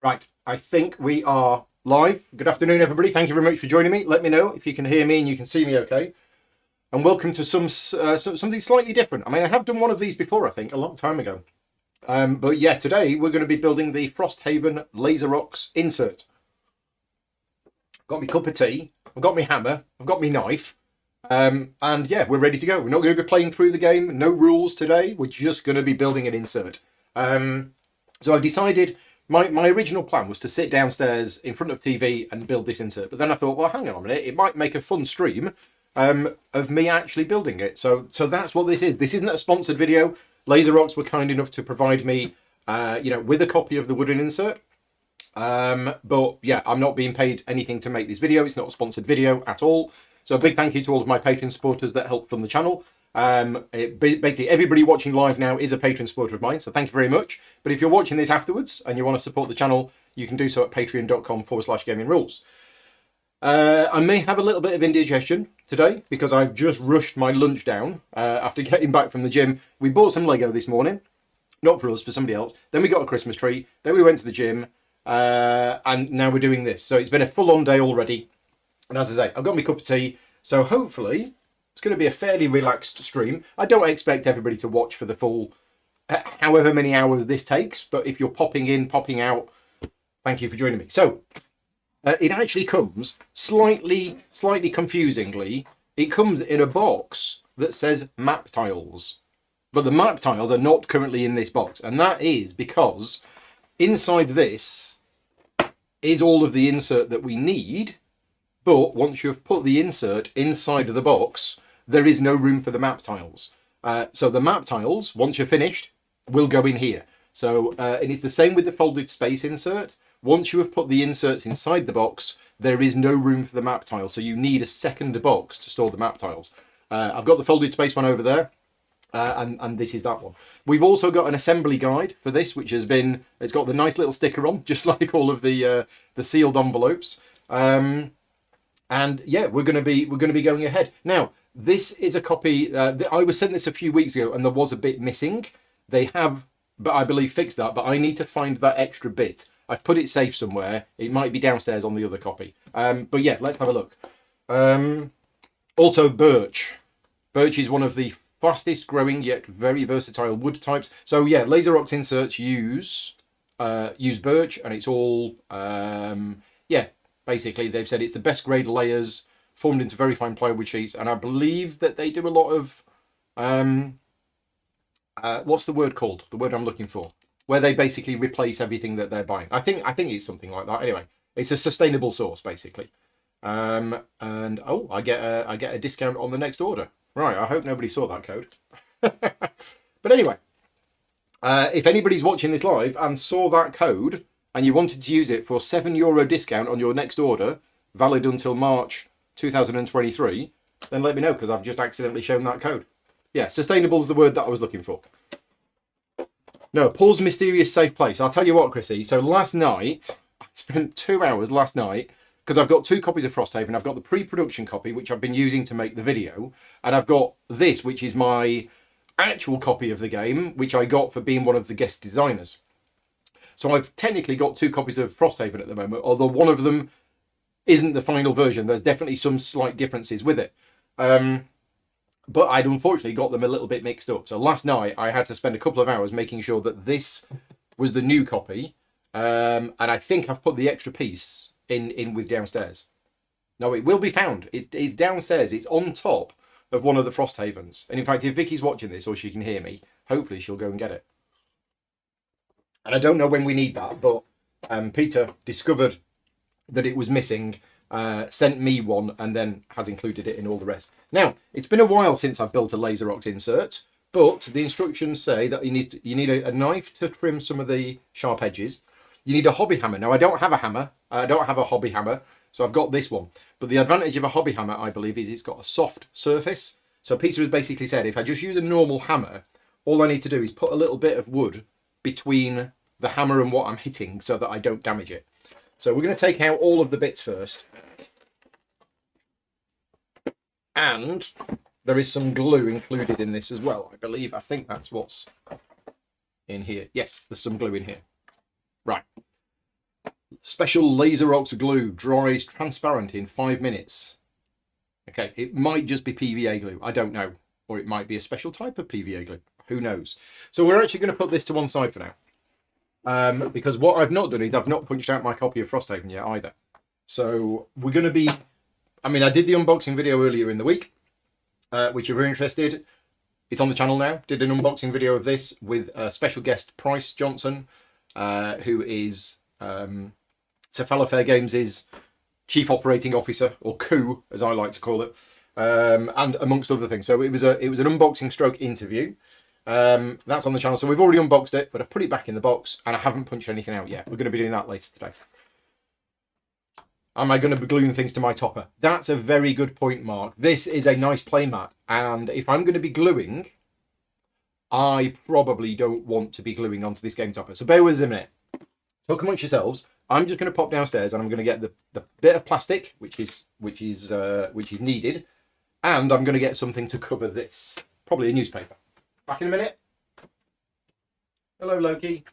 Right, I think we are live. Good afternoon, everybody. Thank you very much for joining me. Let me know if you can hear me and you can see me okay. And welcome to something slightly different. I mean, I have done one of these before, I think, a long time ago. But yeah, today we're going to be building the Frosthaven Laserox insert. Got me cup of tea, I've got my hammer, I've got my knife. And yeah, we're ready to go. We're not going to be playing through the game, no rules today. We're just going to be building an insert. So I've decided... My original plan was to sit downstairs in front of TV and build this insert. But then I thought, well, hang on a minute. It might make a fun stream of me actually building it. So that's what this is. This isn't a sponsored video. Laserox were kind enough to provide me, with a copy of the wooden insert. But yeah, I'm not being paid anything to make this video. It's not a sponsored video at all. So a big thank you to all of my Patreon supporters that helped fund the channel. Basically, everybody watching live now is a Patreon supporter of mine, so thank you very much. But if you're watching this afterwards and you want to support the channel, you can do so at patreon.com/gamingrules. I may have a little bit of indigestion today because I've just rushed my lunch down after getting back from the gym. We bought some Lego this morning, not for us, for somebody else. Then we got a Christmas tree. Then we went to the gym, and now we're doing this. So it's been a full-on day already. And as I say, I've got my cup of tea, so hopefully... it's going to be a fairly relaxed stream. I don't expect everybody to watch for the full however many hours this takes, but if you're popping in, popping out, thank you for joining me. So, it actually comes slightly confusingly, it comes in a box that says map tiles. But the map tiles are not currently in this box, and that is because inside this is all of the insert that we need, but once you've put the insert inside the box, there is no room for the map tiles. So the map tiles, once you're finished, will go in here. So, and it's the same with the folded space insert. Once you have put the inserts inside the box, there is no room for the map tiles. So you need a second box to store the map tiles. I've got the folded space one over there, and this is that one. We've also got an assembly guide for this, which has been, it's got the nice little sticker on, just like all of the sealed envelopes. And yeah, we're going to be going ahead. Now, this is a copy. I was sent this a few weeks ago, and there was a bit missing. They have, but I believe fixed that. But I need to find that extra bit. I've put it safe somewhere. It might be downstairs on the other copy. But yeah, let's have a look. Also, birch. Birch is one of the fastest growing yet very versatile wood types. So yeah, Laserox inserts use birch, and it's all yeah. Basically, they've said it's the best grade layers formed into very fine plywood sheets, and I believe that they do a lot of what's the word called? The word I'm looking for, where they basically replace everything that they're buying. I think it's something like that. Anyway, it's a sustainable source basically. And oh, I get a discount on the next order. Right, I hope nobody saw that code. But anyway, if anybody's watching this live and saw that code, and you wanted to use it for €7 discount on your next order, valid until March 2023, then let me know, because I've just accidentally shown that code. Yeah, sustainable is the word that I was looking for. No, Paul's mysterious safe place. I'll tell you what, Chrissy. So last night, I spent 2 hours last night, because I've got 2 copies of Frosthaven. I've got the pre-production copy, which I've been using to make the video, and I've got this, which is my actual copy of the game, which I got for being one of the guest designers. So I've technically got 2 copies of Frosthaven at the moment, although one of them isn't the final version. There's definitely some slight differences with it. But I'd unfortunately got them a little bit mixed up. So last night I had to spend a couple of hours making sure that this was the new copy. And I think I've put the extra piece in with downstairs. No, it will be found. It's downstairs. It's on top of one of the Frosthavens. And in fact, if Vicky's watching this or she can hear me, hopefully she'll go and get it. And I don't know when we need that, but Peter discovered that it was missing, sent me one, and then has included it in all the rest. Now, it's been a while since I've built a Laserox insert, but the instructions say that you need a knife to trim some of the sharp edges. You need a hobby hammer. Now, I don't have a hammer. I don't have a hobby hammer, so I've got this one. But the advantage of a hobby hammer, I believe, is it's got a soft surface. So Peter has basically said, if I just use a normal hammer, all I need to do is put a little bit of wood between the hammer and what I'm hitting so that I don't damage it. So we're going to take out all of the bits first. And there is some glue included in this as well, I believe. I think that's what's in here. Yes, there's some glue in here. Right. Special Laserox glue dries transparent in 5 minutes. Okay, it might just be PVA glue. I don't know. Or it might be a special type of PVA glue. Who knows? So we're actually going to put this to one side for now. Because what I've not done is I've not punched out my copy of Frosthaven yet either. So we're going to be... I mean, I did the unboxing video earlier in the week, which if you're interested, it's on the channel now. Did an unboxing video of this with a special guest, Price Johnson, who is Cephalo Fair Games' Chief Operating Officer, or coup, as I like to call it, and amongst other things. So it was an unboxing stroke interview. That's on the channel. So we've already unboxed it, but I've put it back in the box, and I haven't punched anything out yet. We're going to be doing that later today. Am I going to be gluing things to my topper? That's a very good point, Mark. This is a nice playmat, and if I'm going to be gluing, I probably don't want to be gluing onto this game topper. So bear with us a minute. Talk amongst yourselves. I'm just going to pop downstairs and I'm going to get the bit of plastic, which is needed, and I'm going to get something to cover this, probably a newspaper. Back in a minute. Hello, Loki.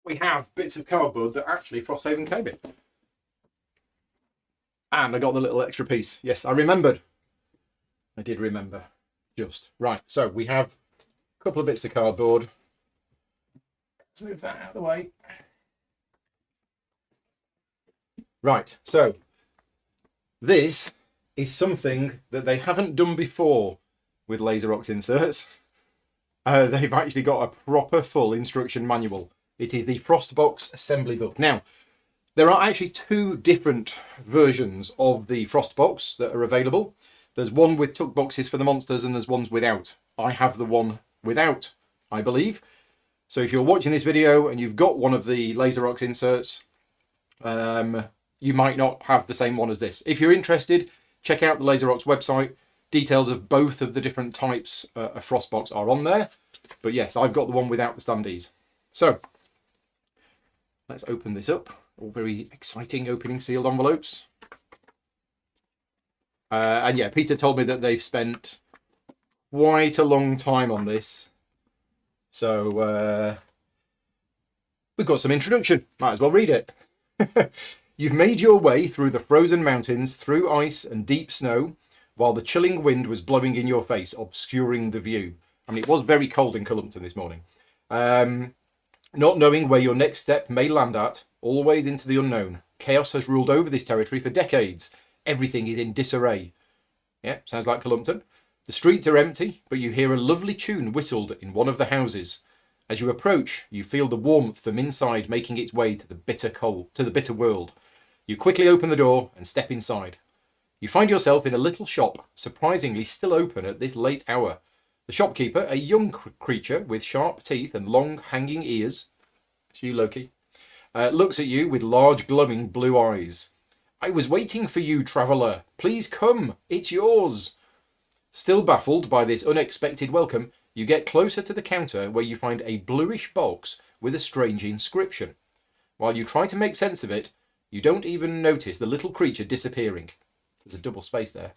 We have bits of cardboard that actually Frosthaven came in. And I got the little extra piece. Yes, I remembered. I did remember. Just. Right, so we have a couple of bits of cardboard. Let's move that out of the way. Right, so this is something that they haven't done before with Laserox inserts. They've actually got a proper full instruction manual. It is the Frostbox assembly book. Now, there are actually two different versions of the Frostbox that are available. There's one with tuck boxes for the monsters and there's ones without. I have the one without, I believe. So if you're watching this video and you've got one of the Laserox inserts, you might not have the same one as this. If you're interested, check out the Laserox website. Details of both of the different types of Frostbox are on there. But yes, I've got the one without the standees. So, let's open this up. All very exciting opening sealed envelopes. And yeah, Peter told me that they've spent quite a long time on this. So, we've got some introduction. Might as well read it. You've made your way through the frozen mountains, through ice and deep snow, while the chilling wind was blowing in your face, obscuring the view. I mean, it was very cold in Cullompton this morning. Not knowing where your next step may land at, always into the unknown. Chaos has ruled over this territory for decades. Everything is in disarray. Yeah, sounds like Cullompton. The streets are empty, but you hear a lovely tune whistled in one of the houses. As you approach, you feel the warmth from inside making its way to the bitter world. You quickly open the door and step inside. You find yourself in a little shop, surprisingly still open at this late hour. The shopkeeper, a young creature with sharp teeth and long hanging ears, it's you, Loki, looks at you with large glowing blue eyes. I was waiting for you, traveller. Please come. It's yours. Still baffled by this unexpected welcome, you get closer to the counter where you find a bluish box with a strange inscription. While you try to make sense of it, you don't even notice the little creature disappearing. There's a double space there.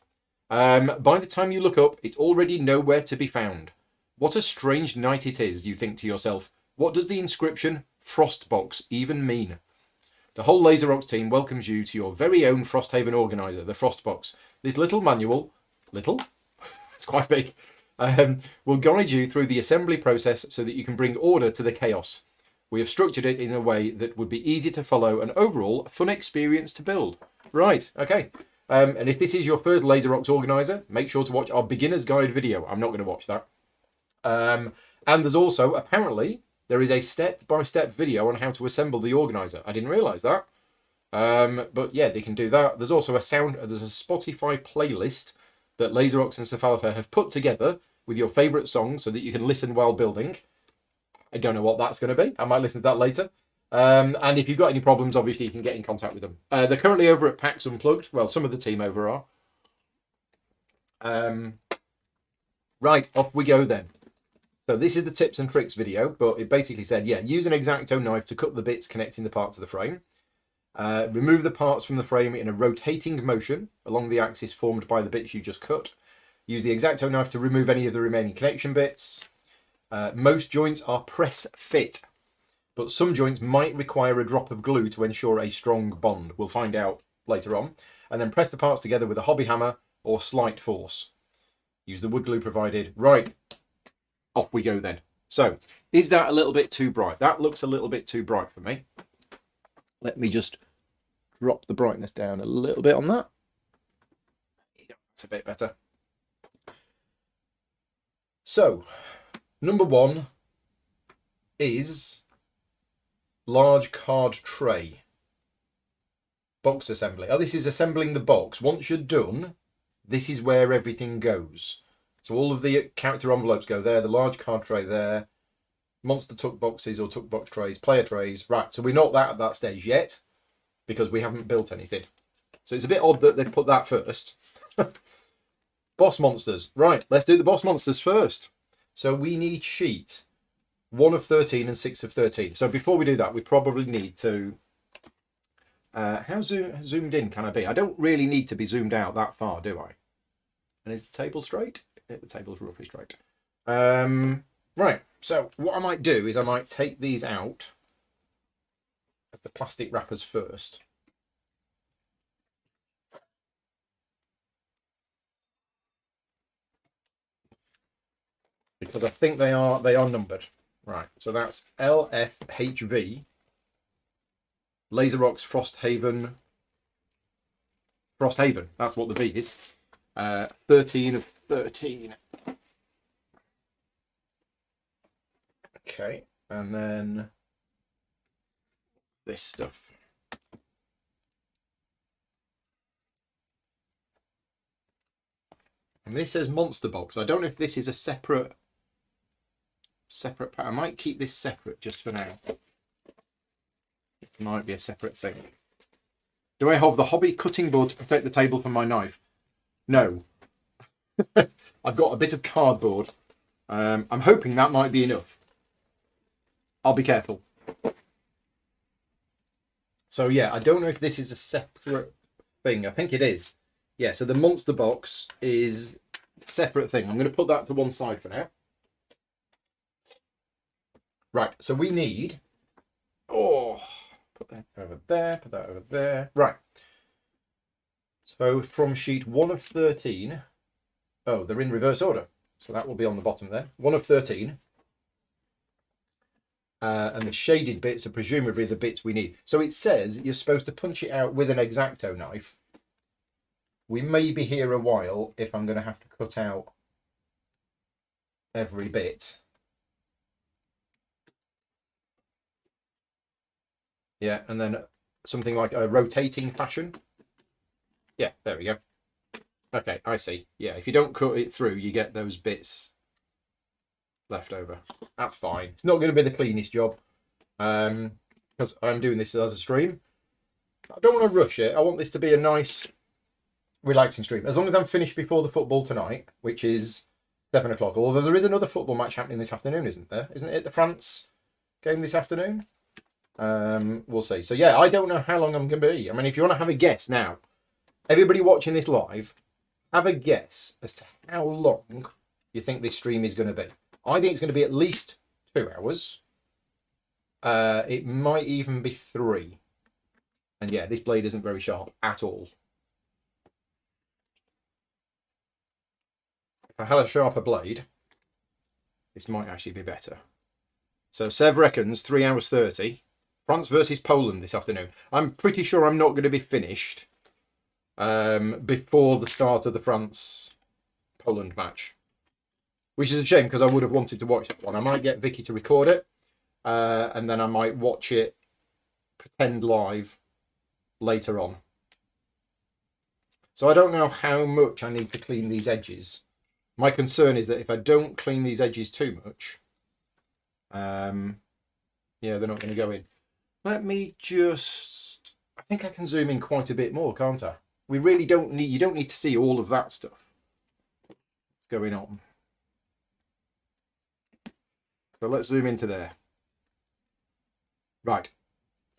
By the time you look up, it's already nowhere to be found. What a strange night it is, you think to yourself. What does the inscription Frostbox even mean? The whole Laserox team welcomes you to your very own Frosthaven organiser, the Frostbox. This little manual, little? It's quite big, will guide you through the assembly process so that you can bring order to the chaos. We have structured it in a way that would be easy to follow and overall a fun experience to build. Right, okay. And if this is your first Laserox organiser, make sure to watch our beginner's guide video. I'm not going to watch that. And there's also, apparently, there is a step-by-step video on how to assemble the organiser. I didn't realise that. But yeah, they can do that. There's also there's a Spotify playlist that Laserox and Cephalofair have put together with your favourite songs so that you can listen while building. I don't know what that's going to be. I might listen to that later. And if you've got any problems, obviously you can get in contact with them. They're currently over at PAX Unplugged. Well, some of the team over are. Right, off we go then. So this is the tips and tricks video, but it basically said, yeah, use an X-Acto knife to cut the bits connecting the part to the frame. Remove the parts from the frame in a rotating motion along the axis formed by the bits you just cut. Use the X-Acto knife to remove any of the remaining connection bits. Most joints are press fit, but some joints might require a drop of glue to ensure a strong bond. We'll find out later on. And then press the parts together with a hobby hammer or slight force. Use the wood glue provided. Right, off we go then. So, is that a little bit too bright? That looks a little bit too bright for me. Let me just drop the brightness down a little bit on that. That's a bit better. So, number one is large card tray. Box assembly. Oh, this is assembling the box. Once you're done, this is where everything goes. So all of the character envelopes go there, the large card tray there, monster tuck boxes or tuck box trays, player trays. Right, so we're not at that stage yet because we haven't built anything. So it's a bit odd that they've put that first. Boss monsters. Right, let's do the boss monsters first. So we need sheet 1 of 13 and 6 of 13. So before we do that, we probably need to... how zoomed in can I be? I don't really need to be zoomed out that far, do I? And is the table straight? The table's roughly straight. Right, so what I might do is I might take these out of the plastic wrappers first. Because I think they are numbered. Right, so that's LFHV, Laserox Frosthaven, that's what the V is. 13 of 13. Okay, and then this stuff. And this says monster box. I don't know if this is a separate pack. I might keep this separate just for now. It might be a separate thing. Do I have the hobby cutting board to protect the table from my knife? No. I've got a bit of cardboard. I'm hoping that might be enough. I'll be careful. So yeah, I don't know if this is a separate thing. I think it is. Yeah, so the monster box is a separate thing. I'm going to put that to one side for now. Right, so we need... Oh, put that over there, put that over there. Right. So from sheet 1 of 13... Oh, they're in reverse order. So that will be on the bottom there. 1 of 13. And the shaded bits are presumably the bits we need. So it says you're supposed to punch it out with an X-Acto knife. We may be here a while if I'm going to have to cut out every bit. Yeah, and then something like a rotating fashion. Yeah, there we go. Okay, I see. Yeah, if you don't cut it through, you get those bits left over. That's fine. It's not going to be the cleanest job because I'm doing this as a stream. I don't want to rush it. I want this to be a nice, relaxing stream. As long as I'm finished before the football tonight, which is 7 o'clock. Although there is another football match happening this afternoon, isn't there? Isn't it the France game this afternoon? We'll see. So yeah, I don't know how long I'm going to be. I mean, if you want to have a guess now, everybody watching this live, have a guess as to how long you think this stream is going to be. I think it's going to be at least 2 hours. It might even be 3. And yeah, this blade isn't very sharp at all. If I had a sharper blade, this might actually be better. So Sev reckons 3 hours 30. France versus Poland this afternoon. I'm pretty sure I'm not going to be finished before the start of the France-Poland match. Which is a shame because I would have wanted to watch that one. I might get Vicky to record it and then I might watch it, pretend live later on. So I don't know how much I need to clean these edges. My concern is that if I don't clean these edges too much, yeah, they're not going to go in. Let me just, I think I can zoom in quite a bit more, can't I? We really don't need, you don't need to see all of that stuff that's going on. So let's zoom into there. Right.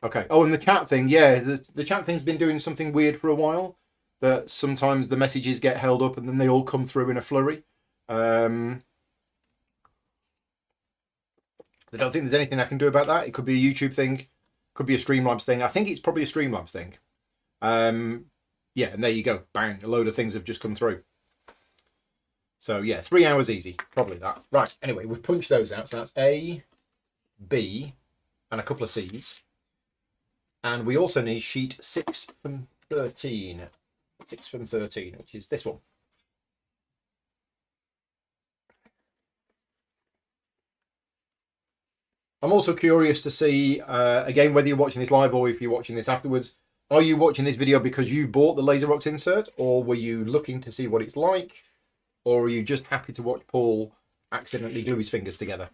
Okay. Oh, and the chat thing, yeah, the chat thing's been doing something weird for a while. That sometimes the messages get held up and then they all come through in a flurry. I don't think there's anything I can do about that. It could be a YouTube thing, could be a Streamlabs thing. I think it's probably a Streamlabs thing. Yeah, and there you go. Bang, a load of things have just come through. So yeah, 3 hours easy, probably that. Right, anyway, we've punched those out. So that's A, B, and a couple of C's. And we also need sheet 6 from 13. 6 from 13, which is this one. I'm also curious to see, again, whether you're watching this live or if you're watching this afterwards, are you watching this video because you bought the Laserox insert, or were you looking to see what it's like, or are you just happy to watch Paul accidentally glue his fingers together?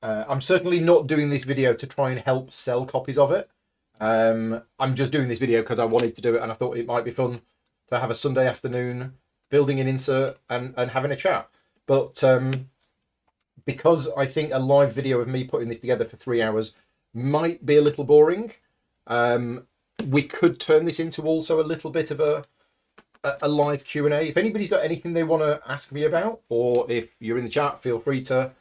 I'm certainly not doing this video to try and help sell copies of it. I'm just doing this video because I wanted to do it and I thought it might be fun to have a Sunday afternoon building an insert and having a chat. But because I think a live video of me putting this together for 3 hours might be a little boring, we could turn this into also a little bit of a live Q&A. If anybody's got anything they want to ask me about, or if you're in the chat, feel free to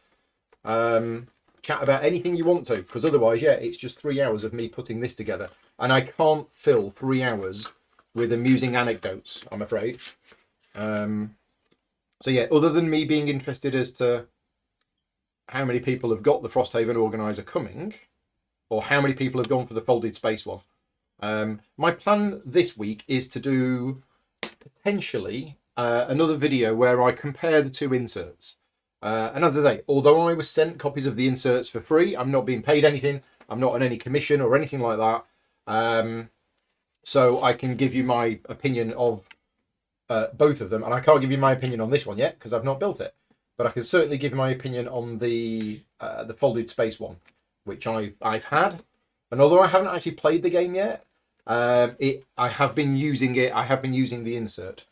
chat about anything you want to, because otherwise, yeah, it's just 3 hours of me putting this together, and I can't fill 3 hours with amusing anecdotes, I'm afraid. So yeah, other than me being interested as to how many people have got the Frosthaven organizer coming, or how many people have gone for the folded space one, my plan this week is to do potentially another video where I compare the two inserts. And as I say, although I was sent copies of the inserts for free, I'm not being paid anything, I'm not on any commission or anything like that. So I can give you my opinion of both of them. And I can't give you my opinion on this one yet because I've not built it. But I can certainly give you my opinion on the folded space one, which I've had. And although I haven't actually played the game yet, I have been using it. I have been using the insert.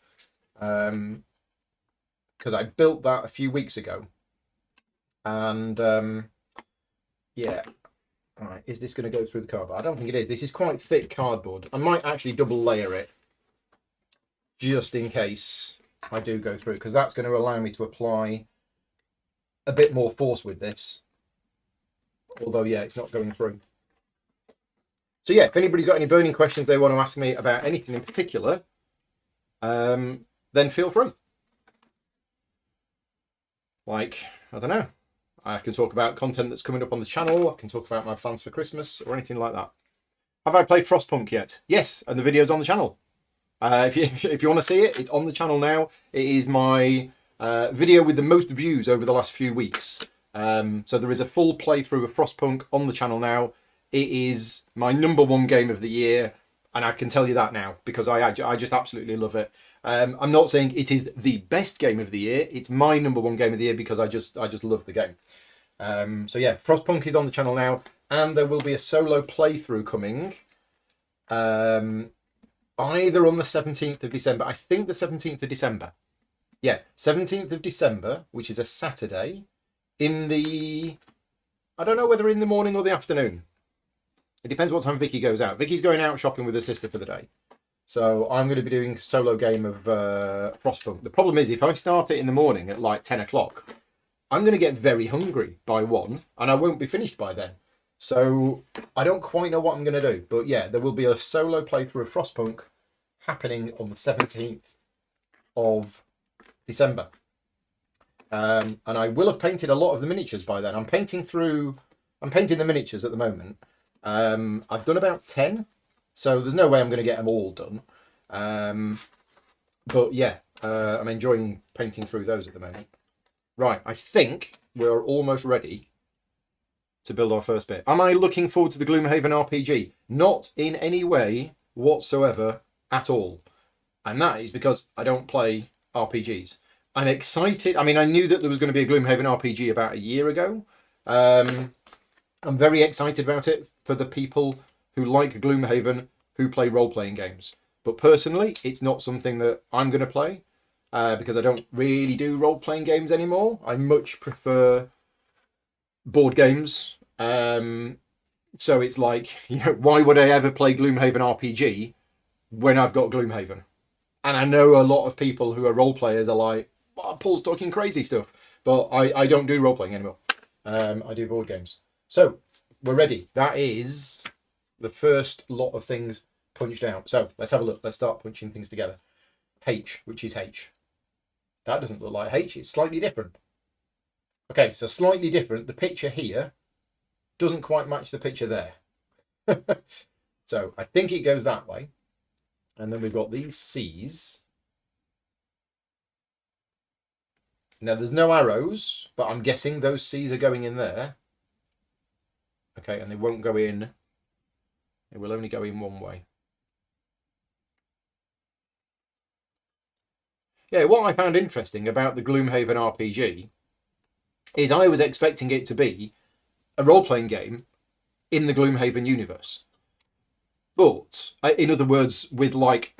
Because I built that a few weeks ago, and yeah, all right, is this going to go through the cardboard? I don't think it is. This is quite thick cardboard. I might actually double layer it just in case I do go through, because that's going to allow me to apply a bit more force with this, although yeah, it's not going through. So yeah, if anybody's got any burning questions they want to ask me about anything in particular, then feel free. Like, I don't know, I can talk about content that's coming up on the channel, I can talk about my plans for Christmas or anything like that. Have I played Frostpunk yet? Yes, and the video's on the channel. If you want to see it, it's on the channel now. It is my video with the most views over the last few weeks. So there is a full playthrough of Frostpunk on the channel now. It is my #1 game of the year, and I can tell you that now because I just absolutely love it. I'm not saying it is the best game of the year. It's my #1 game of the year because I just love the game. So yeah, Frostpunk is on the channel now, and there will be a solo playthrough coming. Either on the 17th of December. I think the 17th of December. Yeah, 17th of December, which is a Saturday, in the... I don't know whether in the morning or the afternoon. It depends what time Vicky goes out. Vicky's going out shopping with her sister for the day. So I'm going to be doing a solo game of Frostpunk. The problem is, if I start it in the morning at like 10 o'clock, I'm going to get very hungry by 1, and I won't be finished by then. So I don't quite know what I'm going to do. But yeah, there will be a solo playthrough of Frostpunk happening on the 17th of December. And I will have painted a lot of the miniatures by then. I'm painting the miniatures at the moment. I've done about 10. So there's no way I'm going to get them all done. But yeah, I'm enjoying painting through those at the moment. Right, I think we're almost ready to build our first bit. Am I looking forward to the Gloomhaven RPG? Not in any way whatsoever at all. And that is because I don't play RPGs. I'm excited. I mean, I knew that there was going to be a Gloomhaven RPG about a year ago. I'm very excited about it for the people who like Gloomhaven, who play role-playing games. But personally, it's not something that I'm going to play because I don't really do role-playing games anymore. I much prefer board games. So it's like, why would I ever play Gloomhaven RPG when I've got Gloomhaven? And I know a lot of people who are role players are like, oh, Paul's talking crazy stuff. But I don't do role playing anymore. I do board games. So we're ready. That is the first lot of things punched out. So let's have a look. Let's start punching things together. H, which is H. That doesn't look like H. It's slightly different. Okay, so slightly different. The picture here doesn't quite match the picture there. So I think it goes that way. And then we've got these C's. Now there's no arrows, but I'm guessing those C's are going in there. Okay, and they won't go in. It will only go in one way. Yeah, what I found interesting about the Gloomhaven RPG is I was expecting it to be a role-playing game in the Gloomhaven universe. But, in other words, with like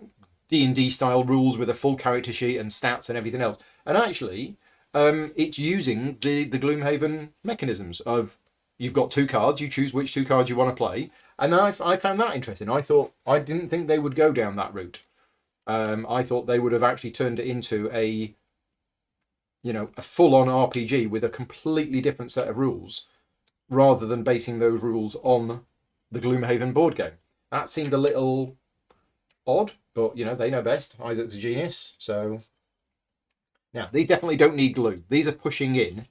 D&D style rules with a full character sheet and stats and everything else. And actually, it's using the Gloomhaven mechanisms of you've got 2 cards, you choose which 2 cards you want to play. And I found that interesting. I didn't think they would go down that route. I thought they would have actually turned it into a full-on RPG with a completely different set of rules rather than basing those rules on the Gloomhaven board game. That seemed a little odd, but, they know best. Isaac's a genius, so... Now, these definitely don't need glue. These are pushing in,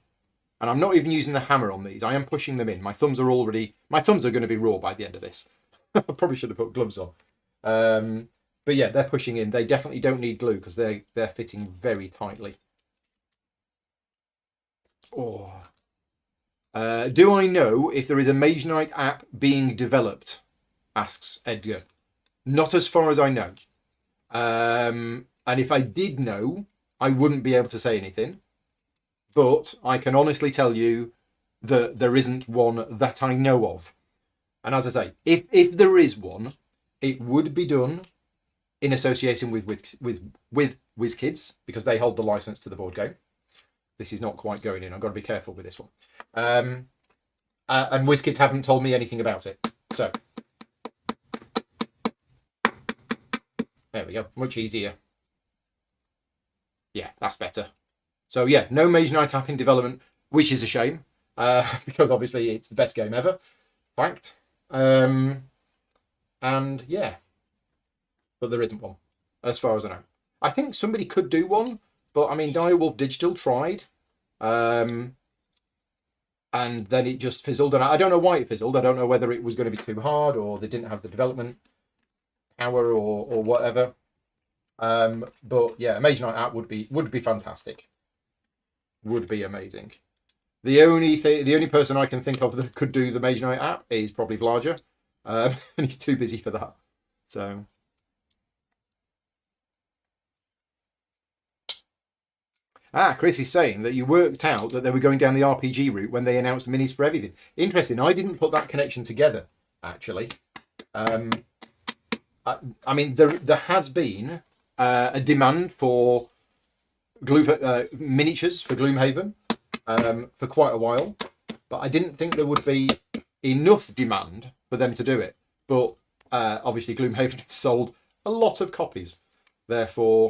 and I'm not even using the hammer on these. I am pushing them in. My thumbs are going to be raw by the end of this. I probably should have put gloves on. But yeah, they're pushing in. They definitely don't need glue because they're fitting very tightly. Oh. Do I know if there is a Mage Knight app being developed? Asks Edgar. Not as far as I know. And if I did know, I wouldn't be able to say anything. But I can honestly tell you that there isn't one that I know of. And as I say, if there is one, it would be done in association with WizKids, because they hold the license to the board game. This is not quite going in. I've got to be careful with this one. And WizKids haven't told me anything about it. So, there we go. Much easier. Yeah, that's better. So yeah, no Mage Knight app in development, which is a shame, because obviously it's the best game ever. Fact. And yeah, but there isn't one, as far as I know. I think somebody could do one, but I mean, Direwolf Digital tried, and then it just fizzled. And I don't know why it fizzled. I don't know whether it was going to be too hard or they didn't have the development power or whatever. But yeah, a Mage Knight app would be fantastic. Would be amazing. The only person I can think of that could do the Mage Knight app is probably Vlager, and he's too busy for that. So. Chris is saying that you worked out that they were going down the RPG route when they announced minis for everything. Interesting. I didn't put that connection together, actually. I mean, there has been a demand for miniatures for Gloomhaven for quite a while, but I didn't think there would be enough demand for them to do it. But obviously, Gloomhaven has sold a lot of copies, therefore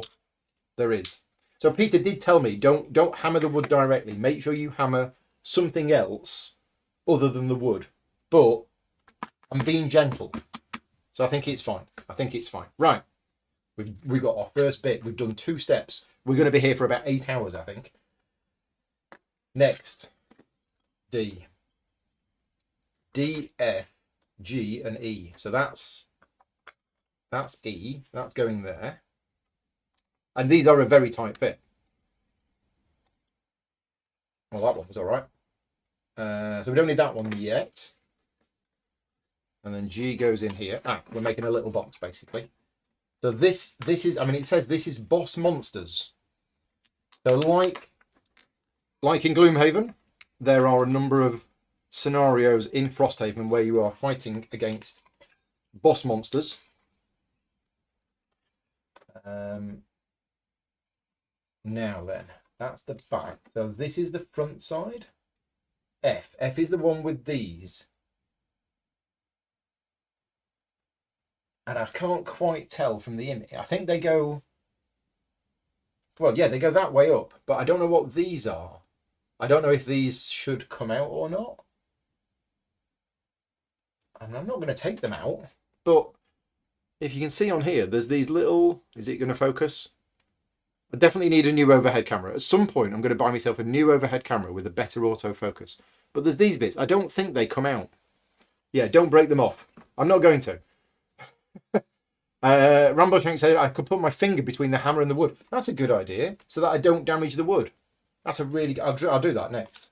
there is. So Peter did tell me, don't hammer the wood directly. Make sure you hammer something else other than the wood. But I'm being gentle, so I think it's fine. I think it's fine. Right, we've got our first bit. We've done 2 steps. We're going to be here for about 8 hours, I think. Next, D, F, G, and E. So that's E. That's going there. And these are a very tight fit. Well, that one was all right. So we don't need that one yet. And then G goes in here. We're making a little box basically. So this is, I mean, it says this is boss monsters. So like in Gloomhaven, there are a number of scenarios in Frosthaven where you are fighting against boss monsters. Now then, that's the back. So this is the front side. F is the one with these. And I can't quite tell from the image. I think they go... Well, yeah, they go that way up. But I don't know what these are. I don't know if these should come out or not. And I'm not going to take them out. But if you can see on here, there's these little... Is it going to focus? I definitely need a new overhead camera. At some point, I'm going to buy myself a new overhead camera with a better autofocus. But there's these bits. I don't think they come out. Yeah, don't break them off. I'm not going to. Rambo Shank said I could put my finger between the hammer and the wood. That's a good idea, so that I don't damage the wood. That's a really good... I'll do that next.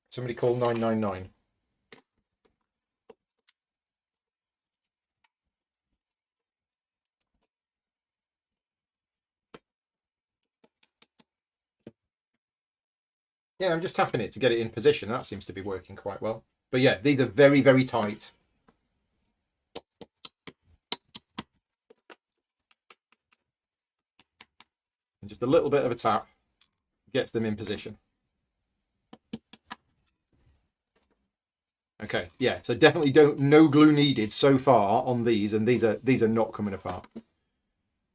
Somebody call 999. Yeah, I'm just tapping it to get it in position. That seems to be working quite well. But yeah, these are very, very tight. And just a little bit of a tap gets them in position. Okay, yeah, so definitely no glue needed so far on these, and these are not coming apart.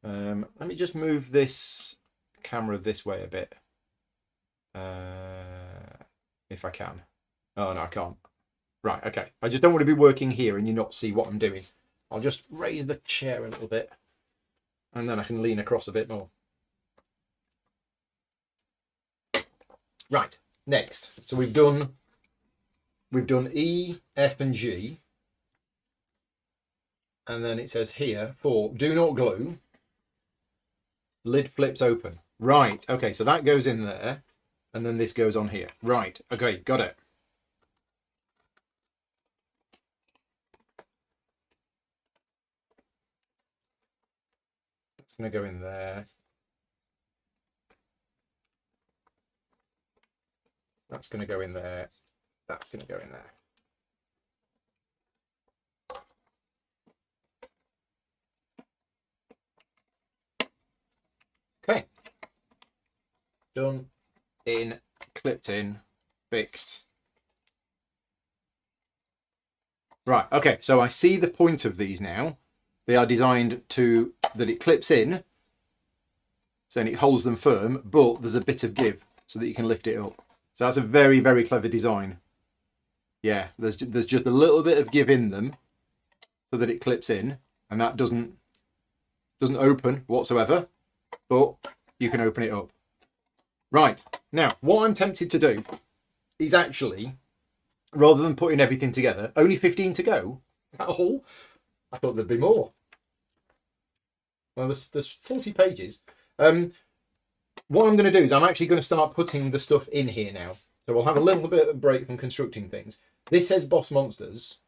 Let me just move this camera this way a bit. If I can. Oh no, I can't. Right, okay. I just don't want to be working here and you not see what I'm doing. I'll just raise the chair a little bit and then I can lean across a bit more. Right, next. So we've done E, F and G. And then it says here for do not glue. Lid flips open. Right, okay, so that goes in there. And then this goes on here. Right, okay, got it. It's going to go in there. That's going to go in there. That's going to go in there. Okay. Done. In, clipped in, fixed. Right, okay, so I see the point of these now. They are designed to, that it clips in, so it holds them firm, but there's a bit of give so that you can lift it up. So that's a very, very clever design. Yeah, there's just a little bit of give in them so that it clips in, and that doesn't open whatsoever, but you can open it up. Right, now, what I'm tempted to do is actually, rather than putting everything together, only 15 to go. Is that all? I thought there'd be more. Well, there's 40 pages. What I'm going to do is I'm actually going to start putting the stuff in here now. So we'll have a little bit of a break from constructing things. This says boss monsters.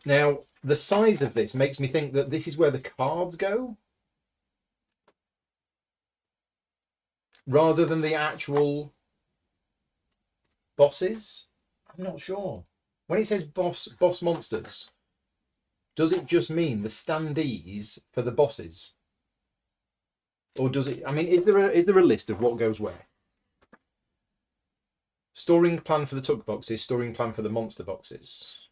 Now, the size of this makes me think that this is where the cards go, rather than the actual bosses. I'm not sure. When it says boss monsters, does it just mean the standees for the bosses? Or does it, I mean, is there a list of what goes where? Storing plan for the tuck boxes, storing plan for the monster boxes.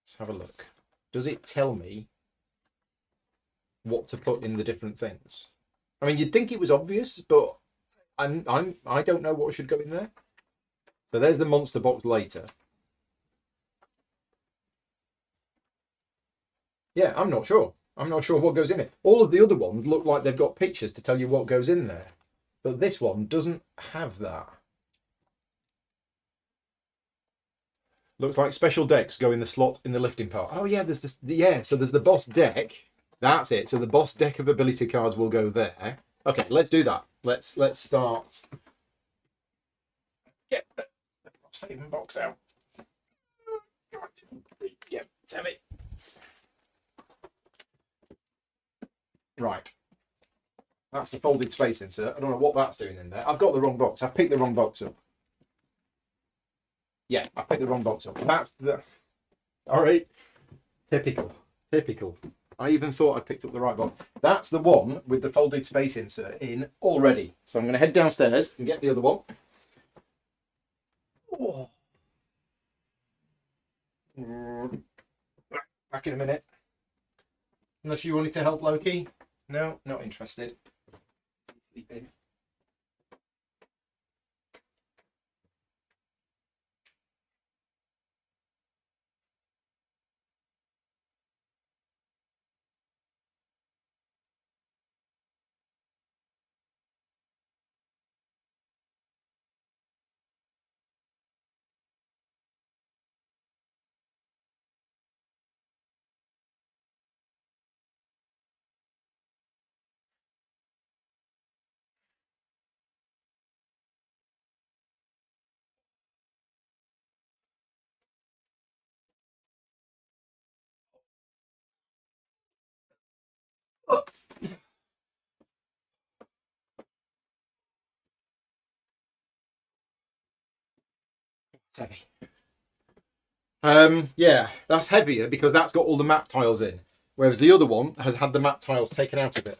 Let's have a look. Does it tell me what to put in the different things? I mean, you'd think it was obvious, but I don't know what should go in there. So there's the monster box later. Yeah, I'm not sure. I'm not sure what goes in it. All of the other ones look like they've got pictures to tell you what goes in there. But this one doesn't have that. Looks like special decks go in the slot in the lifting part. Oh yeah, there's this. Yeah, so there's the boss deck. That's it. So the boss deck of ability cards will go there. Okay, let's do that. let's start. Get the Frosthaven box out. Yeah, tell me. Right. That's the folded space insert. I don't know what that's doing in there. I've got the wrong box. I've picked the wrong box up. Yeah, I picked the wrong box up. That's the... All right. Typical. Typical. I even thought I'd picked up the right box. That's the one with the folded space insert in already. So I'm going to head downstairs and get the other one. Oh. Back in a minute. Unless you wanted to help, Loki. No, not interested. Sleeping. Oh. It's heavy. Yeah, that's heavier because that's got all the map tiles in, whereas the other one has had the map tiles taken out of it.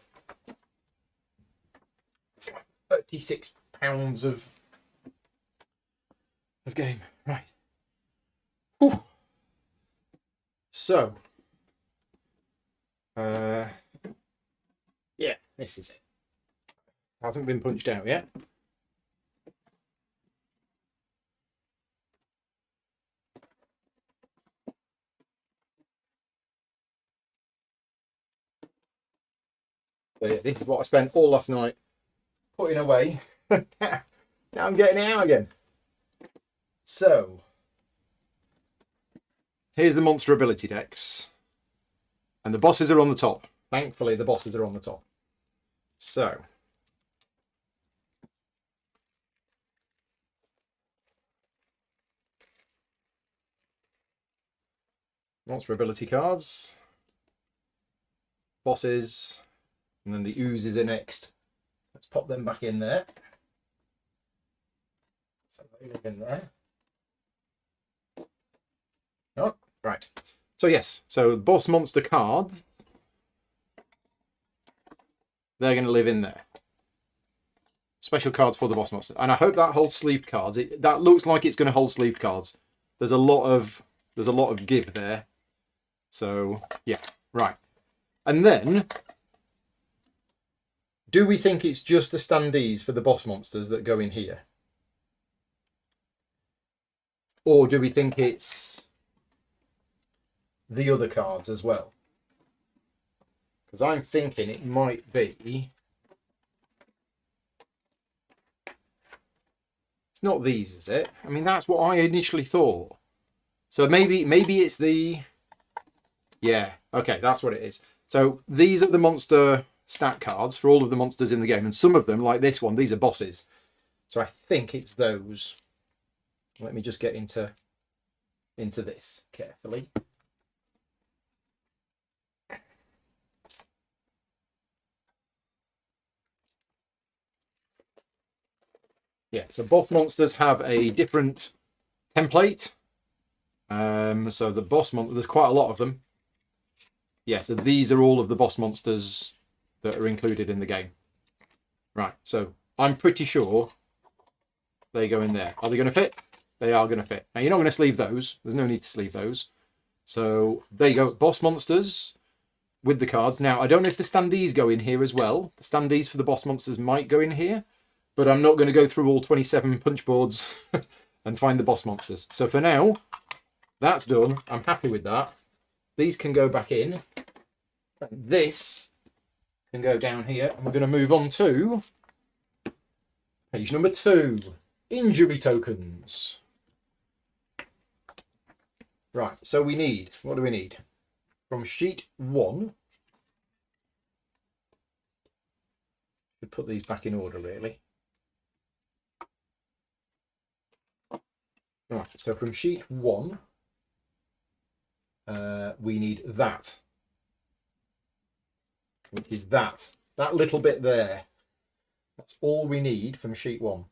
It's like 36 pounds of game, right? Whew. So, yeah, this is it. Hasn't been punched out yet. So yeah, this is what I spent all last night putting away. Now I'm getting it out again. So, here's the monster ability decks. And the bosses are on the top. Thankfully, the bosses are on the top. So, monster ability cards. Bosses. And then the oozes are next. Let's pop them back in there. So they live in there. Oh, right. So yes, so boss monster cards, they're going to live in there. Special cards for the boss monster. And I hope that holds sleeved cards. That looks like it's going to hold sleeved cards. There's a lot of give there. So yeah, right. And then, do we think it's just the standees for the boss monsters that go in here? Or do we think it's the other cards as well? Because I'm thinking it might be... It's not these, is it? I mean, that's what I initially thought. So maybe it's the... Yeah, okay, that's what it is. So these are the monster stat cards for all of the monsters in the game. And some of them, like this one, these are bosses. So I think it's those. Let me just get into this carefully. Yeah, so boss monsters have a different template. So the boss monster, there's quite a lot of them. Yeah, so these are all of the boss monsters that are included in the game. Right, so I'm pretty sure they go in there. Are they going to fit? They are going to fit. Now, you're not going to sleeve those. There's no need to sleeve those. So there you go, boss monsters with the cards. Now, I don't know if the standees go in here as well. The standees for the boss monsters might go in here, but I'm not going to go through all 27 punch boards and find the boss monsters. So for now, that's done. I'm happy with that. These can go back in. And this can go down here. And we're going to move on to page number 2. Injury tokens. Right, so we need, what do we need? From sheet 1. Should put these back in order, really. Right, so from sheet 1, we need that, which is that little bit there. That's all we need from sheet 1.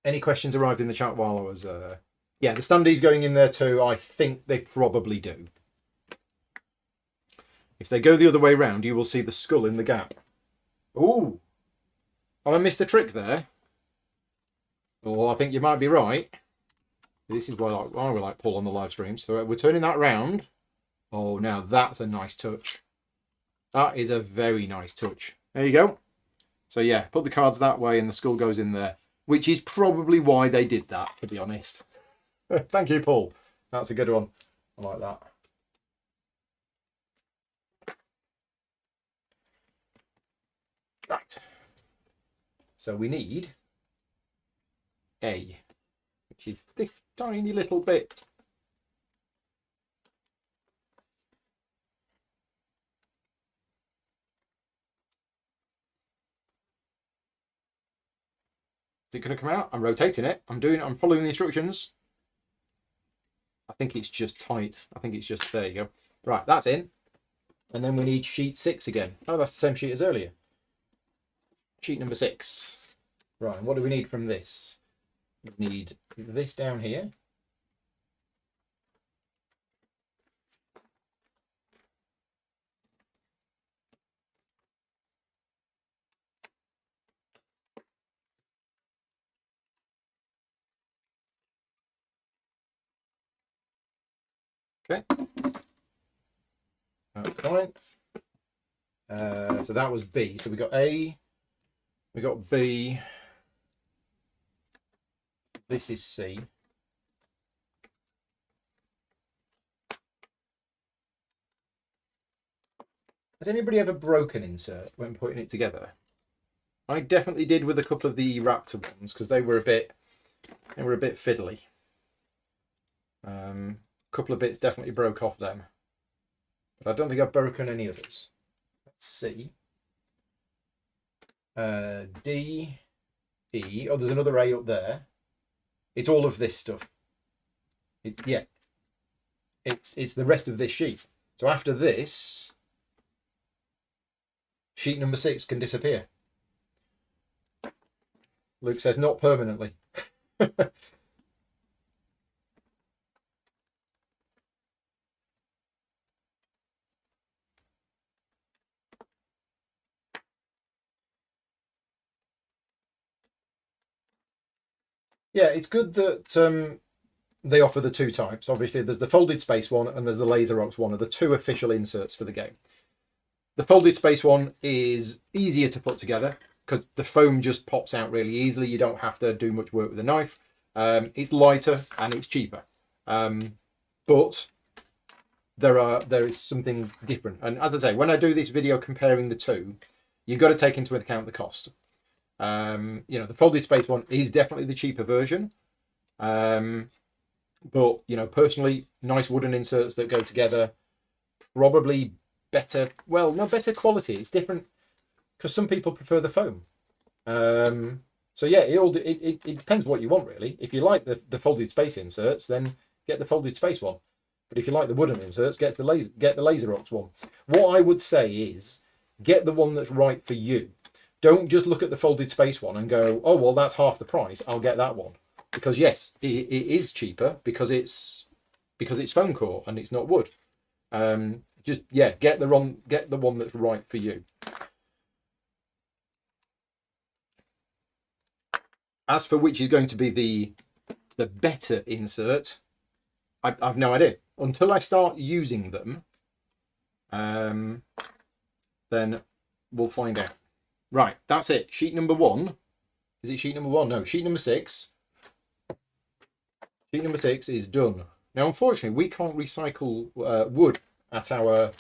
Any questions arrived in the chat while I was... Yeah, the standees going in there too. I think they probably do. If they go the other way round, you will see the skull in the gap. Ooh! Have I missed a trick there? Oh, I think you might be right. This is why I would like pull on the live stream. So we're turning that round. Oh, now that's a nice touch. That is a very nice touch. There you go. So yeah, put the cards that way and the skull goes in there, which is probably why they did that, to be honest. Thank you, Paul. That's a good one. I like that. Right. So we need A, which is this tiny little bit. Is it going to come out? I'm rotating it. I'm following the instructions. I think it's just tight. I think it's just, there you go. Right, that's in. And then we need sheet 6 again. Oh, that's the same sheet as earlier. Sheet number 6. Right, and what do we need from this? We need this down here. Okay. That's fine. So that was B. So we got A, we got B. This is C. Has anybody ever broken insert when putting it together? I definitely did with a couple of the Raptor ones because they were a bit fiddly. A couple of bits definitely broke off them, but I don't think I've broken any others. Let's see. D, E. Oh, there's another A up there. It's all of this stuff. Yeah. It's the rest of this sheet. So after this, sheet number 6 can disappear. Luke says not permanently. Yeah, it's good that they offer the 2 types. Obviously, there's the folded space one and there's the Laserox one, are the 2 official inserts for the game. The folded space one is easier to put together because the foam just pops out really easily. You don't have to do much work with a knife. It's lighter and it's cheaper. But there is something different. And as I say, when I do this video comparing the 2, you've got to take into account the cost. You know, the folded space one is definitely the cheaper version. But, you know, personally, nice wooden inserts that go together, probably better, well, no, better quality. It's different because some people prefer the foam. So yeah, it depends what you want, really. If you like the folded space inserts, then get the folded space one. But if you like the wooden inserts, get the Laserox one. What I would say is get the one that's right for you. Don't just look at the folded space one and go, oh, well, that's half the price, I'll get that one. Because yes, it is cheaper because it's foam core and it's not wood. Just yeah, get the one that's right for you. As for which is going to be the better insert, I've no idea. Until I start using them, then we'll find out. Right, that's it. Sheet number 1. Is it sheet number 1? No, sheet number 6. Sheet number 6 is done. Now, unfortunately, we can't recycle wood at our...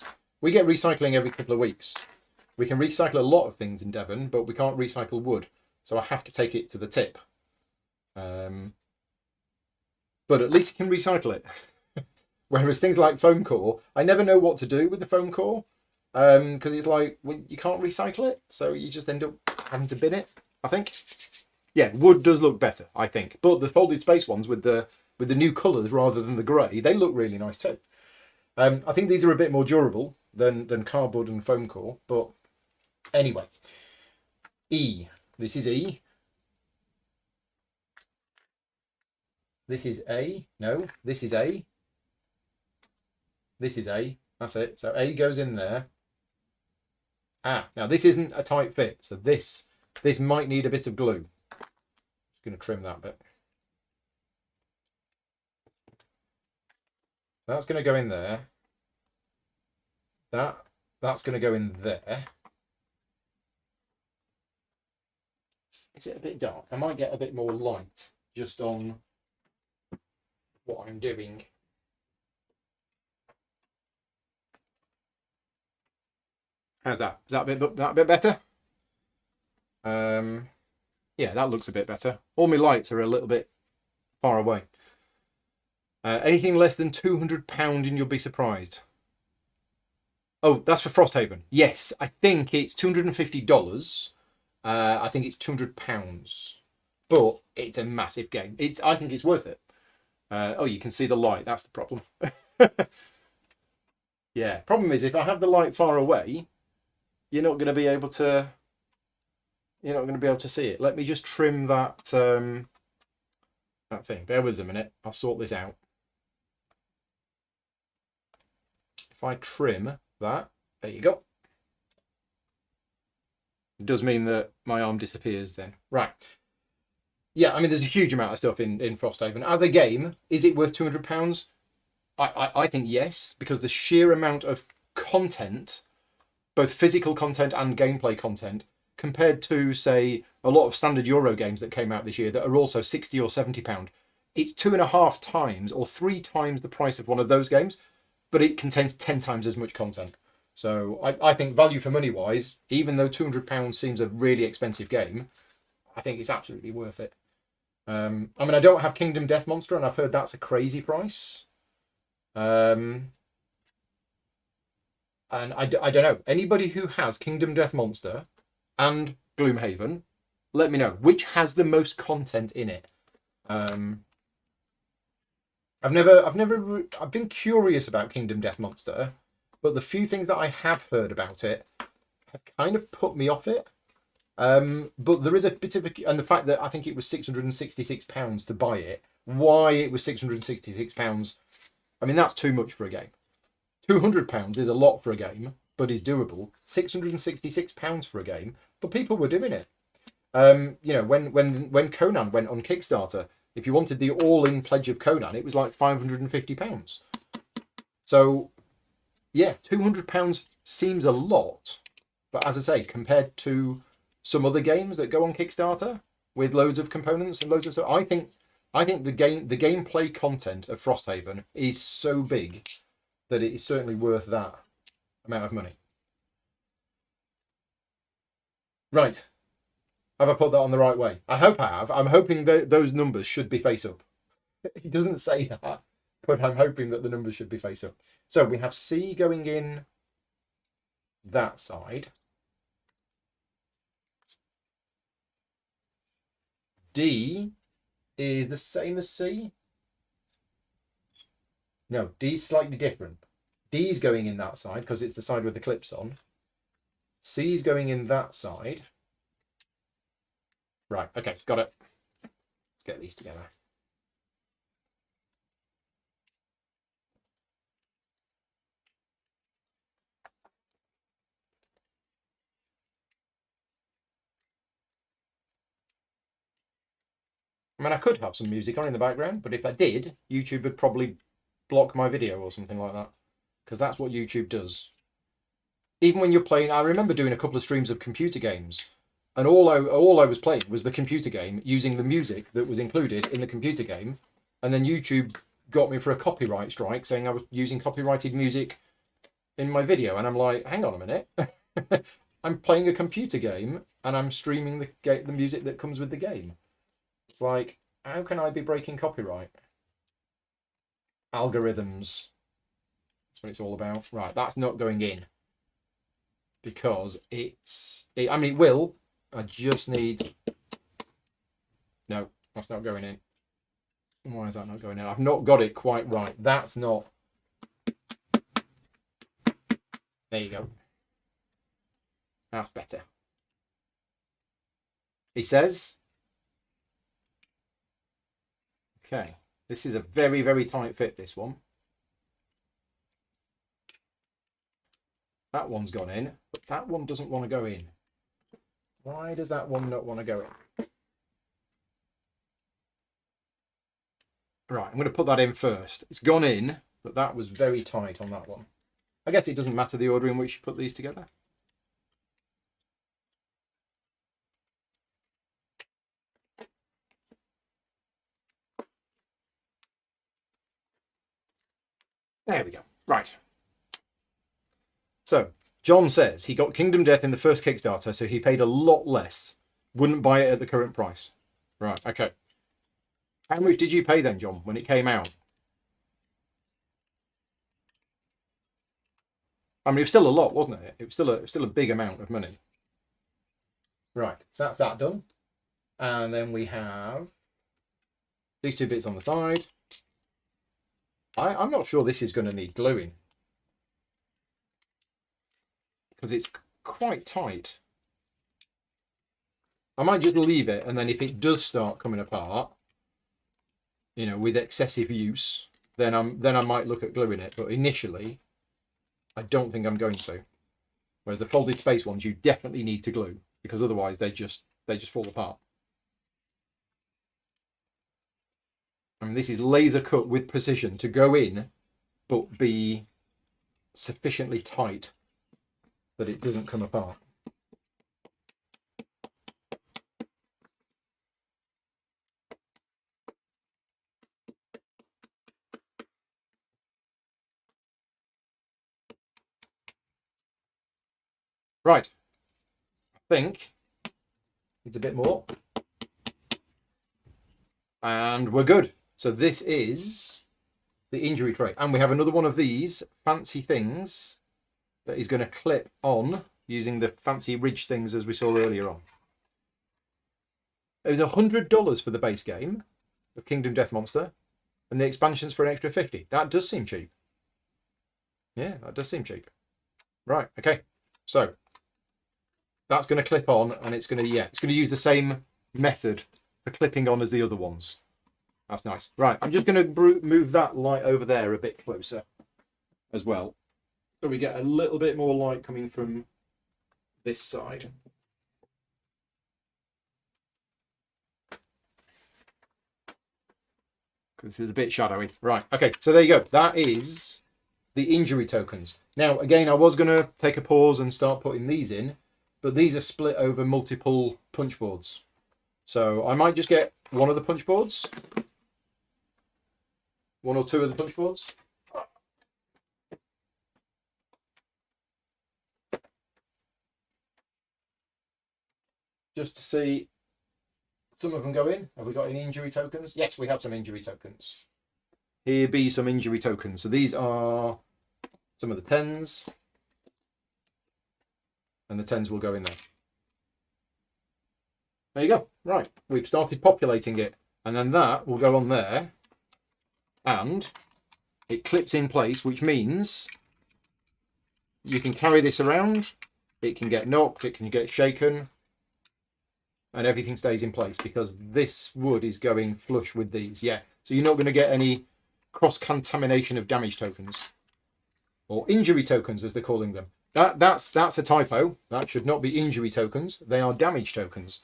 We get recycling every couple of weeks. We can recycle a lot of things in Devon, but we can't recycle wood. So I have to take it to the tip. But at least you can recycle it. Whereas things like foam core, I never know what to do with the foam core. because it's like, well, you can't recycle it, so you just end up having to bin it, I think. Yeah, wood does look better, I think. But the folded space ones with the new colours rather than the grey, they look really nice too. I think these are a bit more durable than cardboard and foam core, but anyway. E. This is E. This is A. No, this is A. This is A. That's it. So A goes in there. Ah, now this isn't a tight fit, so this might need a bit of glue. Just going to trim that bit. That's going to go in there. That's going to go in there. Is it a bit dark? I might get a bit more light just on what I'm doing. How's that? Is that a bit better? Yeah, that looks a bit better. All my lights are a little bit far away. Anything less than £200 and you'll be surprised. Oh, that's for Frosthaven. Yes, I think it's $250. I think it's £200. But it's a massive game. I think it's worth it. Oh, you can see the light. That's the problem. Yeah, problem is if I have the light far away, you're not going to be able to. You're not going to be able to see it. Let me just trim that that thing. Bear with us a minute. I'll sort this out. If I trim that, there you go. It does mean that my arm disappears then. Right. Yeah, I mean, there's a huge amount of stuff in Frosthaven. As a game, is it worth £200? I think yes, because the sheer amount of content, both physical content and gameplay content, compared to, say, a lot of standard Euro games that came out this year that are also £60 or £70, it's 2.5 times or 3 times the price of one of those games, but it contains 10 times as much content. So I think value for money wise, even though £200 seems a really expensive game, I think it's absolutely worth it. I mean, I don't have Kingdom Death Monster, and I've heard that's a crazy price. And I don't know. Anybody who has Kingdom Death Monster and Gloomhaven, let me know which has the most content in it. I've been curious about Kingdom Death Monster, but the few things that I have heard about it have kind of put me off it. But there is a bit of and the fact that I think it was £666 to buy it. Why it was £666? I mean, that's too much for a game. £200 is a lot for a game, but is doable. £666 for a game, but people were doing it. You know, when Conan went on Kickstarter, if you wanted the all-in pledge of Conan, it was like £550. So, yeah, £200 seems a lot, but as I say, compared to some other games that go on Kickstarter with loads of components and loads of stuff, I think the gameplay content of Frosthaven is so big that it is certainly worth that amount of money. Right. Have I put that on the right way? I hope I have. I'm hoping that those numbers should be face up. It doesn't say that, but I'm hoping that the numbers should be face up. So we have C going in that side. D is the same as C. No, D is slightly different. D is going in that side because it's the side with the clips on. C is going in that side. Right, okay, got it. Let's get these together. I mean, I could have some music on in the background, but if I did, YouTube would probably block my video or something like that, because that's what YouTube does. Even when you're playing, I remember doing a couple of streams of computer games, and all I was playing was the computer game using the music that was included in the computer game, and then YouTube got me for a copyright strike saying I was using copyrighted music in my video, and I'm like, hang on a minute. I'm playing a computer game and I'm streaming the music that comes with the game. It's like, how can I be breaking copyright? Algorithms. That's what it's all about. Right, that's not going in. because I mean, it will. I just need... No, that's not going in. Why is that not going in? I've not got it quite right. That's not... There you go. That's better. He says... Okay. This is a very, very tight fit, this one. That one's gone in, but that one doesn't want to go in. Why does that one not want to go in? Right, I'm going to put that in first. It's gone in, but that was very tight on that one. I guess it doesn't matter the order in which you put these together. There we go. Right. So, John says he got Kingdom Death in the first Kickstarter, so he paid a lot less. Wouldn't buy it at the current price. Right, okay. How much did you pay then, John, when it came out? I mean, it was still a lot, wasn't it? It was still a big amount of money. Right, so that's that done. And then we have these two bits on the side. I'm not sure this is going to need gluing, because it's quite tight. I might just leave it, and then if it does start coming apart, you know, with excessive use, then I might look at gluing it. But initially, I don't think I'm going to. Whereas the folded space ones, you definitely need to glue, because otherwise they just fall apart. I mean, this is laser cut with precision to go in, but be sufficiently tight that it doesn't come apart. Right, I think it's a bit more. And we're good. So this is the injury tray. And we have another one of these fancy things that is going to clip on using the fancy ridge things as we saw earlier on. It was $100 for the base game of Kingdom Death Monster, and the expansions for an extra 50. That does seem cheap. Yeah, that does seem cheap. Right, okay. So that's going to clip on, and it's going to use the same method for clipping on as the other ones. That's nice. Right, I'm just going to move that light over there a bit closer as well, so we get a little bit more light coming from this side. This is a bit shadowy. Right, okay, so there you go. That is the injury tokens. Now, again, I was going to take a pause and start putting these in, but these are split over multiple punch boards. So I might just get one of the punch boards. One or two of the punch boards. Just to see some of them go in. Have we got any injury tokens? Yes, we have some injury tokens. Here be some injury tokens. So these are some of the 10s. And the 10s will go in there. There you go. Right, we've started populating it. And then that will go on there. And it clips in place, which means you can carry this around. It can get knocked, it can get shaken, and everything stays in place because this wood is going flush with these. Yeah, so you're not going to get any cross-contamination of damage tokens, or injury tokens as they're calling them. That's a typo. That should not be injury tokens. They are damage tokens,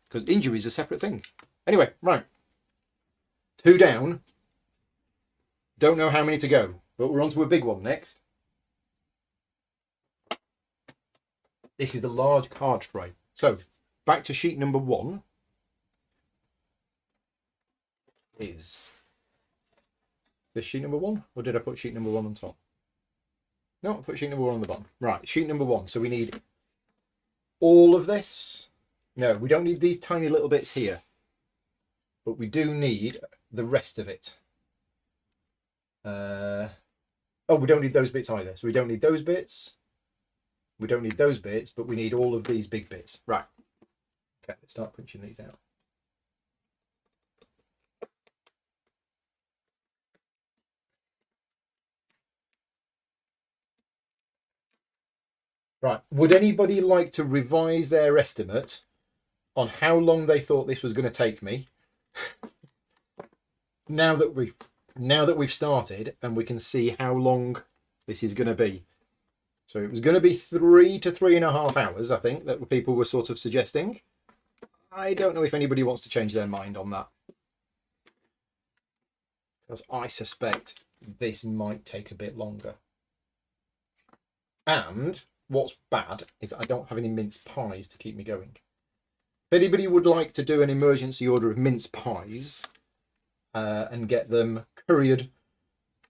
because injury is a separate thing. Anyway, right. 2 down. Don't know how many to go, but we're on to a big one next. This is the large card tray. So, back to sheet number 1. Is this sheet number 1? Or did I put sheet number 1 on top? No, I put sheet number 1 on the bottom. Right, sheet number 1. So we need all of this. No, we don't need these tiny little bits here. But we do need the rest of it. Oh, we don't need those bits either. So we don't need those bits. We don't need those bits, but we need all of these big bits. Right. Okay, let's start punching these out. Right. Would anybody like to revise their estimate on how long they thought this was going to take me? Now that we've started and we can see how long this is going to be. So it was going to be 3 to 3.5 hours, I think, that people were sort of suggesting. I don't know if anybody wants to change their mind on that, because I suspect this might take a bit longer. And what's bad is that I don't have any mince pies to keep me going. If anybody would like to do an emergency order of mince pies and get them couriered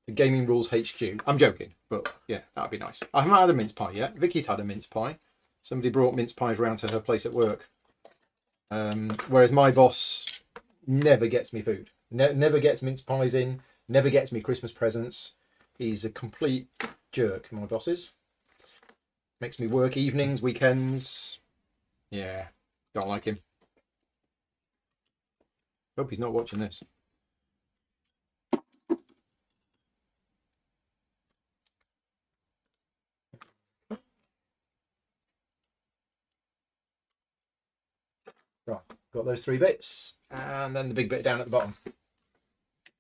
to Gaming Rules HQ, I'm joking, but yeah, that'd be nice. I haven't had a mince pie yet. Vicky's had a mince pie. Somebody brought mince pies around to her place at work. Whereas my boss never gets me food. Never gets mince pies in. Never gets me Christmas presents. He's a complete jerk, my boss is. Makes me work evenings, weekends. Yeah, don't like him. Hope he's not watching this. Right, got those 3 bits, and then the big bit down at the bottom.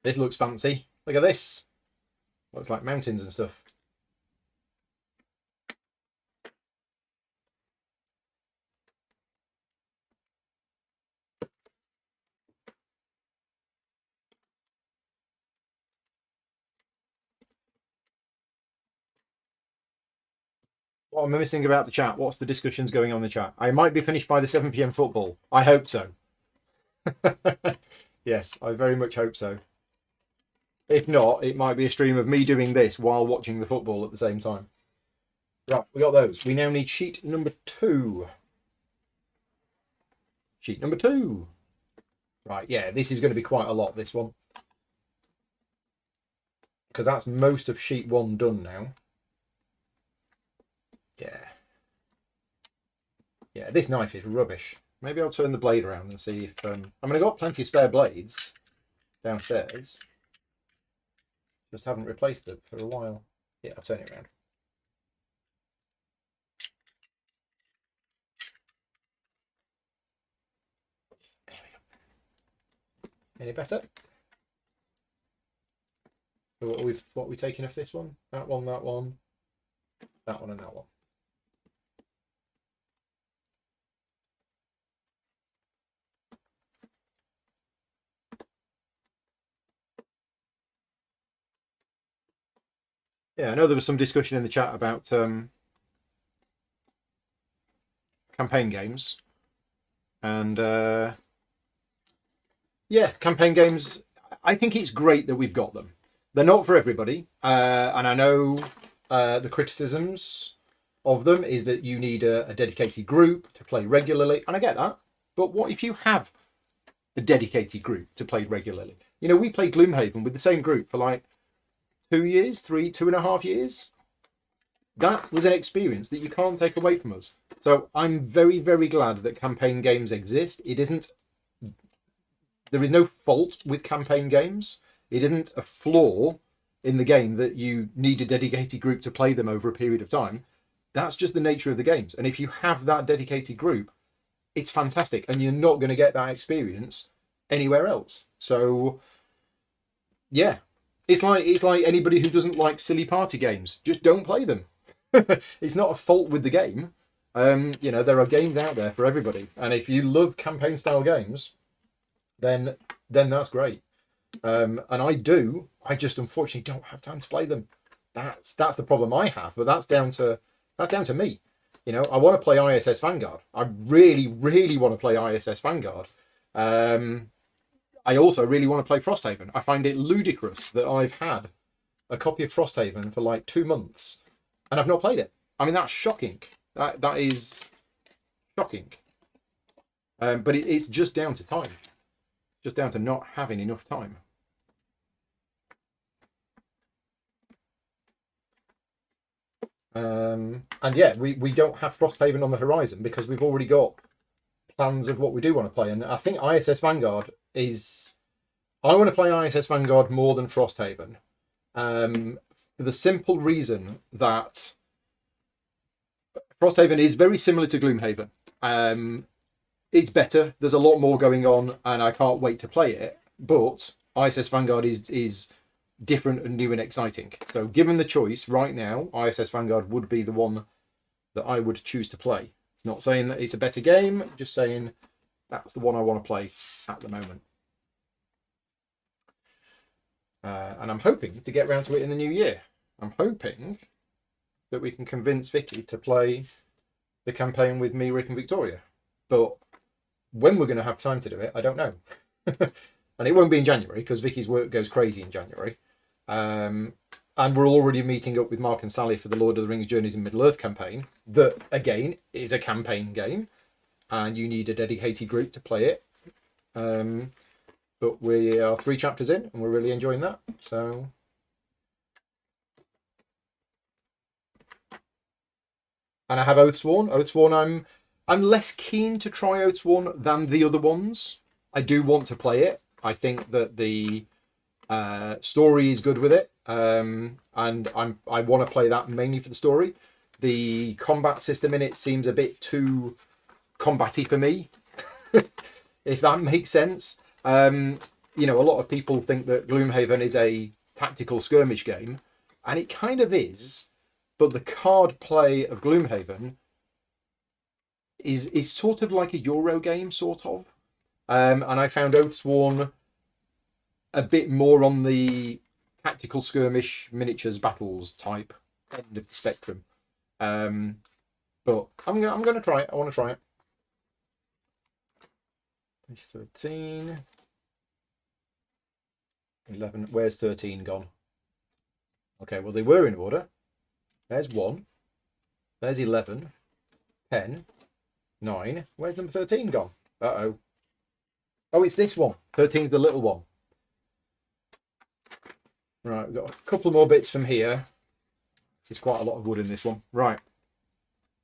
This looks fancy. Look at this. Looks like mountains and stuff. What am I missing about the chat? What's the discussions going on in the chat? I might be finished by the 7 PM football. I hope so. Yes, I very much hope so. If not, it might be a stream of me doing this while watching the football at the same time. Right, we got those. We now need sheet number 2. Sheet number 2. Right, yeah, this is going to be quite a lot, this one. Because that's most of sheet 1 done now. Yeah, this knife is rubbish. Maybe I'll turn the blade around and see if... I mean, I've got plenty of spare blades downstairs. Just haven't replaced them for a while. Yeah, I'll turn it around. There we go. Any better? So what are we taking off this one? That one, that one, that one, and that one. Yeah, I know there was some discussion in the chat about campaign games. And yeah, campaign games, I think it's great that we've got them. They're not for everybody. And I know the criticisms of them is that you need a dedicated group to play regularly. And I get that. But what if you have a dedicated group to play regularly? You know, we played Gloomhaven with the same group for like 2 years, 2.5 years. That was an experience that you can't take away from us. So I'm very, very glad that campaign games exist. There is no fault with campaign games. It isn't a flaw in the game that you need a dedicated group to play them over a period of time. That's just the nature of the games. And if you have that dedicated group, it's fantastic. And you're not going to get that experience anywhere else. So yeah, it's like anybody who doesn't like silly party games. Just don't play them. It's not a fault with the game. You know, there are games out there for everybody. And if you love campaign style games, then that's great. And I just unfortunately don't have time to play them. That's the problem I have, but that's down to me. You know, I want to play ISS Vanguard. I really, really want to play ISS Vanguard. I also really want to play Frosthaven. I find it ludicrous that I've had a copy of Frosthaven for like 2 months and I've not played it. I mean, that's shocking. That is shocking. But it's just down to time. Just down to not having enough time. And yeah, we don't have Frosthaven on the horizon because we've already got plans of what we do want to play. And I think ISS Vanguard is... I want to play ISS Vanguard more than Frosthaven. For the simple reason that Frosthaven is very similar to Gloomhaven. It's better. There's a lot more going on, and I can't wait to play it. But ISS Vanguard is different and new and exciting. So given the choice right now, ISS Vanguard would be the one that I would choose to play. It's not saying that it's a better game, just saying that's the one I want to play at the moment. And I'm hoping to get around to it in the new year. I'm hoping that we can convince Vicky to play the campaign with me, Rick and Victoria. But when we're going to have time to do it, I don't know. And it won't be in January because Vicky's work goes crazy in January. And we're already meeting up with Mark and Sally for the Lord of the Rings Journeys in Middle-earth campaign. That, again, is a campaign game. And you need a dedicated group to play it. But we are 3 chapters in and we're really enjoying that. So... And I have Oathsworn. Oathsworn, I'm less keen to try Oathsworn than the other ones. I do want to play it. I think that the story is good with it, and I want to play that mainly for the story. The combat system in it seems a bit too combat-y for me, if that makes sense. You know, a lot of people think that Gloomhaven is a tactical skirmish game, and it kind of is. But the card play of Gloomhaven is sort of like a Euro game, sort of. And I found Oathsworn a bit more on the tactical skirmish miniatures battles type end of the spectrum. But I'm going to try it. I want to try it. Page 13. 11. Where's 13 gone? Okay, well, they were in order. There's 1. There's 11. 10. 9. Where's number 13 gone? Uh-oh. Oh, it's this one. 13's the little one. Right, we've got a couple more bits from here. There's quite a lot of wood in this one. Right.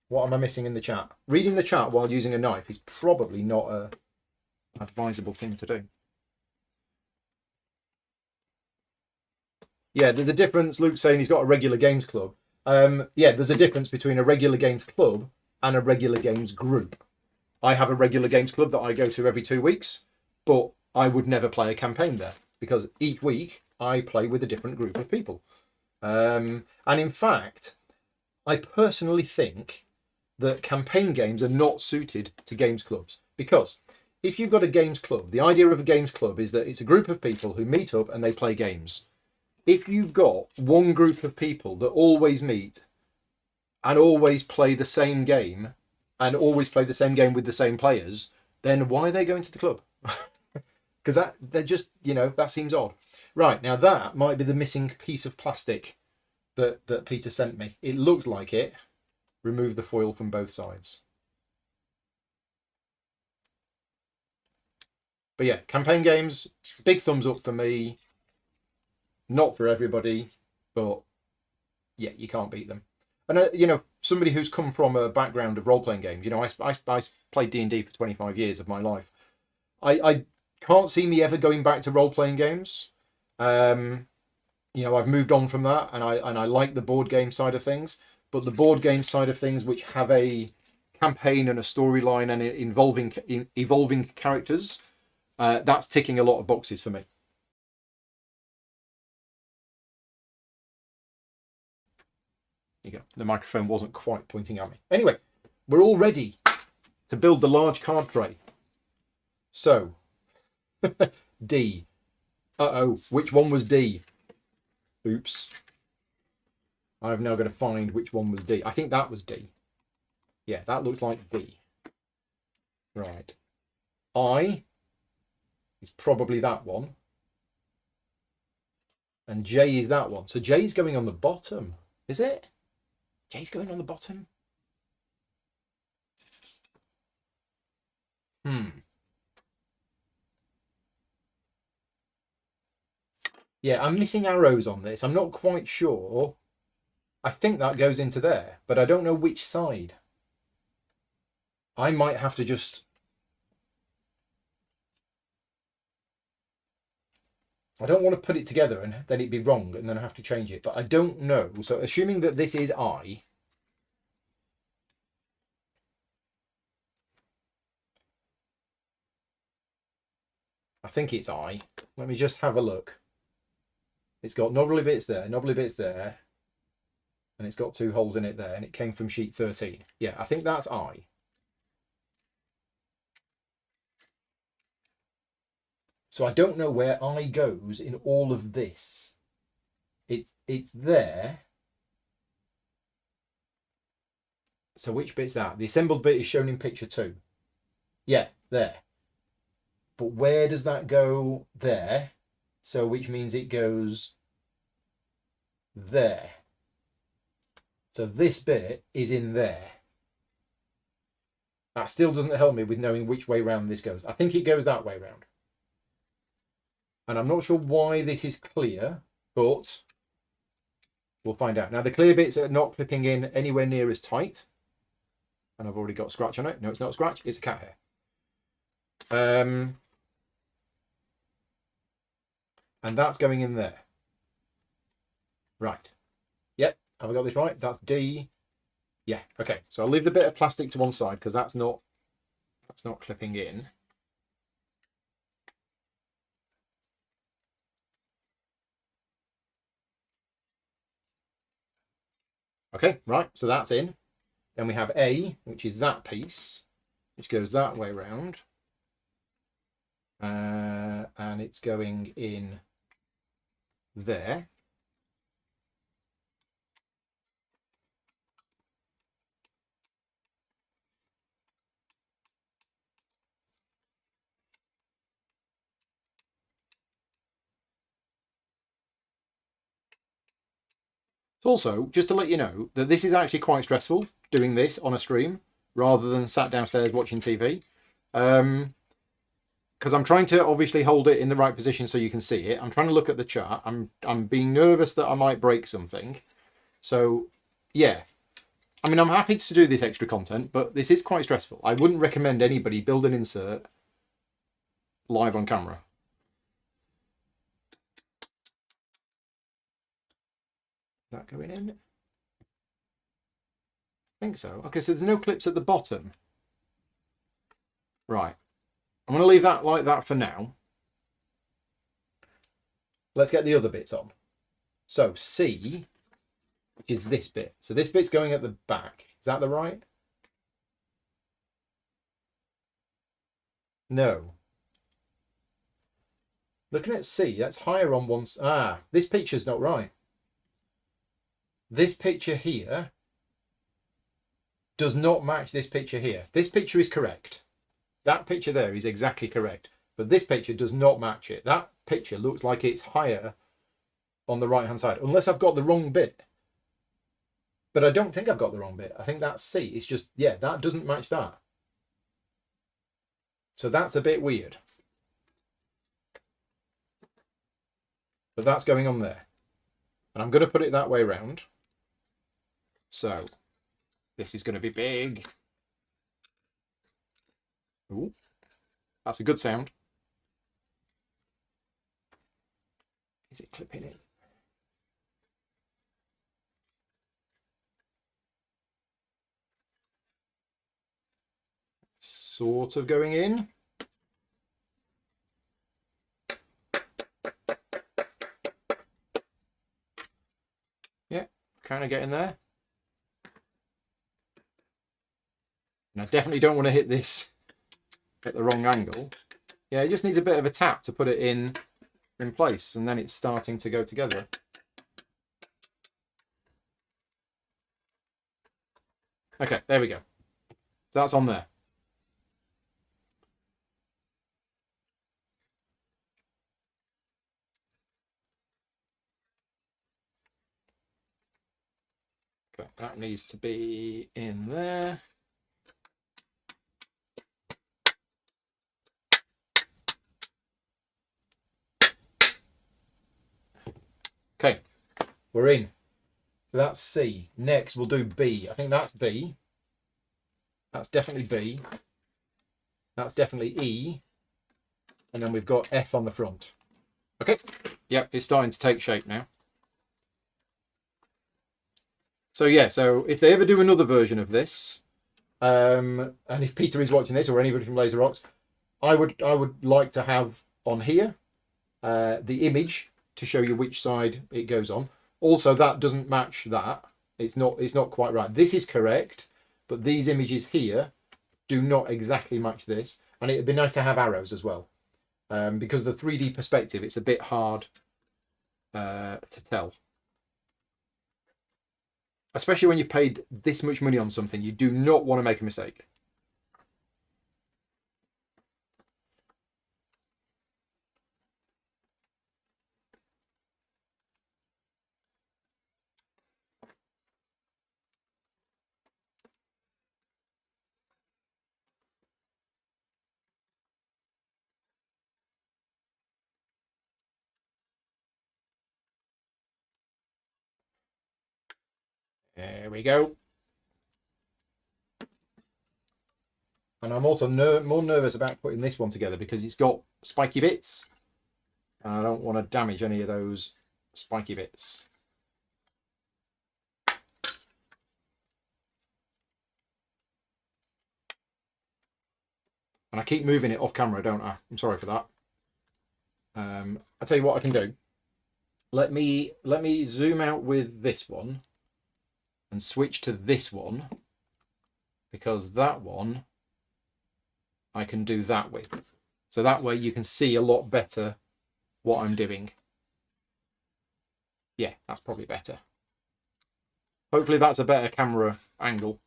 What am I missing in the chat? Reading the chat while using a knife is probably not a advisable thing to do. Yeah, there's a difference. Luke's saying he's got a regular games club. Yeah, there's a difference between a regular games club and a regular games group. I have a regular games club that I go to every 2 weeks, but I would never play a campaign there because each week I play with a different group of people. And in fact, I personally think that campaign games are not suited to games clubs because if you've got a games club, the idea of a games club is that it's a group of people who meet up and they play games. If you've got one group of people that always meet and always play the same game and always play the same game with the same players, then why are they going to the club? Because they're just, you know, that seems odd. Right, now that might be the missing piece of plastic that Peter sent me. It looks like it. Remove the foil from both sides. But yeah, campaign games, big thumbs up for me. Not for everybody, but yeah, you can't beat them. And you know, somebody who's come from a background of role-playing games, you know, I played D&D for 25 years of my life. I can't see me ever going back to role-playing games. You know, I've moved on from that, and I like the board game side of things. But the board game side of things, which have a campaign and a storyline and evolving characters, that's ticking a lot of boxes for me. There you go. The microphone wasn't quite pointing at me. Anyway, we're all ready to build the large card tray. So, D. Uh-oh, which one was D? Oops. I've now got to find which one was D. I think that was D. Yeah, that looks like D. Right. I is probably that one. And J is that one. So J is going on the bottom. Is it? J's going on the bottom? Yeah, I'm missing arrows on this. I'm not quite sure I think that goes into there, but I don't know which side. I might have to just... I don't want to put it together and then it'd be wrong and then I have to change it, but I don't know. So assuming that this is I think it's I. Let me just have a look. It's got knobbly bits there, and it's got 2 holes in it there, and it came from sheet 13. Yeah, I think that's I. So I don't know where I goes in all of this. It's there. So which bit's that? The assembled bit is shown in picture 2. Yeah, there. But where does that go? There. So which means it goes there. So this bit is in there. That still doesn't help me with knowing which way round this goes. I think it goes that way round. And I'm not sure why this is clear, but we'll find out. Now the clear bits are not clipping in anywhere near as tight. And I've already got a scratch on it. No, it's not a scratch, it's a cat hair. And that's going in there. Right. Yep, have I got this right? That's D. Yeah, okay. So I'll leave the bit of plastic to one side because that's not clipping in. Okay, right, so that's in. Then we have A, which is that piece, which goes that way round. And it's going in there. Also, just to let you know that this is actually quite stressful doing this on a stream rather than sat downstairs watching TV. Because I'm trying to obviously hold it in the right position so you can see it. I'm trying to look at the chart. I'm being nervous that I might break something. So, yeah. I mean, I'm happy to do this extra content, but this is quite stressful. I wouldn't recommend anybody build an insert live on camera. Is that going in? I think so. Okay, so there's no clips at the bottom. Right. I'm going to leave that like that for now. Let's get the other bits on. So C, which is this bit. So this bit's going at the back. Is that the right? No. Looking at C, that's higher on one. Ah, this picture's not right. This picture here does not match this picture here. This picture is correct. That picture there is exactly correct. But this picture does not match it. That picture looks like it's higher on the right hand side. Unless I've got the wrong bit. But I don't think I've got the wrong bit. I think that's C. It's just, yeah, that doesn't match that. So that's a bit weird. But that's going on there. And I'm going to put it that way round. So this is going to be big. Ooh, that's a good sound. Is it clipping in? Sort of going in. Yeah, kind of getting there. And I definitely don't want to hit this at the wrong angle. Yeah, it just needs a bit of a tap to put it in place, and then it's starting to go together. Okay, there we go. So that's on there. Okay, that needs to be in there. Okay, we're in. So that's C. Next, we'll do B. I think that's B. That's definitely B. That's definitely E. And then we've got F on the front. Okay. Yep, it's starting to take shape now. So yeah, so if they ever do another version of this, and if Peter is watching this or anybody from Laserox, I would like to have on here the image to show you which side it goes on. Also, that doesn't match that. It's not quite right. This is correct, but these images here do not exactly match this. And it'd be nice to have arrows as well. Because the 3D perspective, it's a bit hard to tell. Especially when you've paid this much money on something, you do not want to make a mistake. There we go. And I'm also more nervous about putting this one together because it's got spiky bits. And I don't want to damage any of those spiky bits. And I keep moving it off camera, don't I? I'm sorry for that. I'll tell you what I can do. Let me zoom out with this one and switch to this one, because that one I can do that with. So that way you can see a lot better what I'm doing. Yeah, that's probably better. Hopefully that's a better camera angle.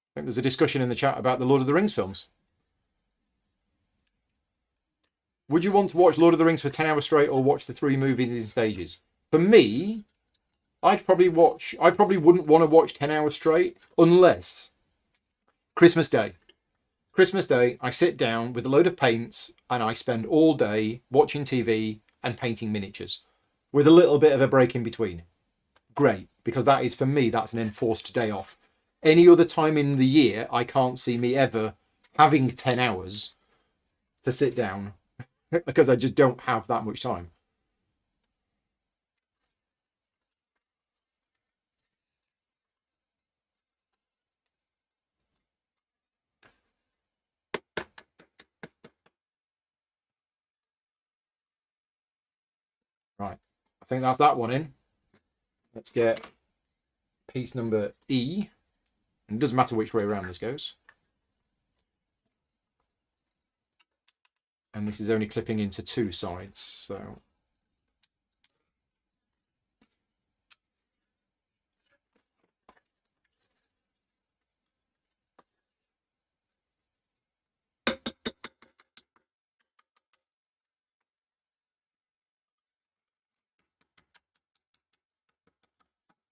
I think there's a discussion in the chat about the Lord of the Rings films. Would you want to watch Lord of the Rings for 10 hours straight or watch the 3 movies in stages? For me, I probably wouldn't want to watch 10 hours straight unless Christmas Day. Christmas Day, I sit down with a load of paints and I spend all day watching TV and painting miniatures with a little bit of a break in between. Great, because that is, for me, that's an enforced day off. Any other time in the year, I can't see me ever having 10 hours to sit down because I just don't have that much time. Right, I think that's that one in. Let's get piece number E. And it doesn't matter which way around this goes. And this is only clipping into 2 sides, so...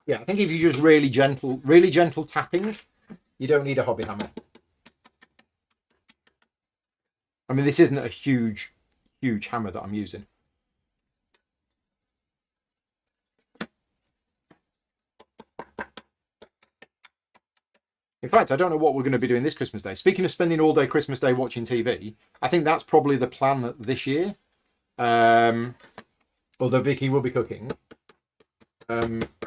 Yeah, I think if you just really gentle tapping, you don't need a hobby hammer. I mean, this isn't a huge hammer that I'm using. In fact, I don't know what we're going to be doing this Christmas Day. Speaking of spending all day Christmas Day watching TV, I think that's probably the plan this year. Although Vicky will be cooking.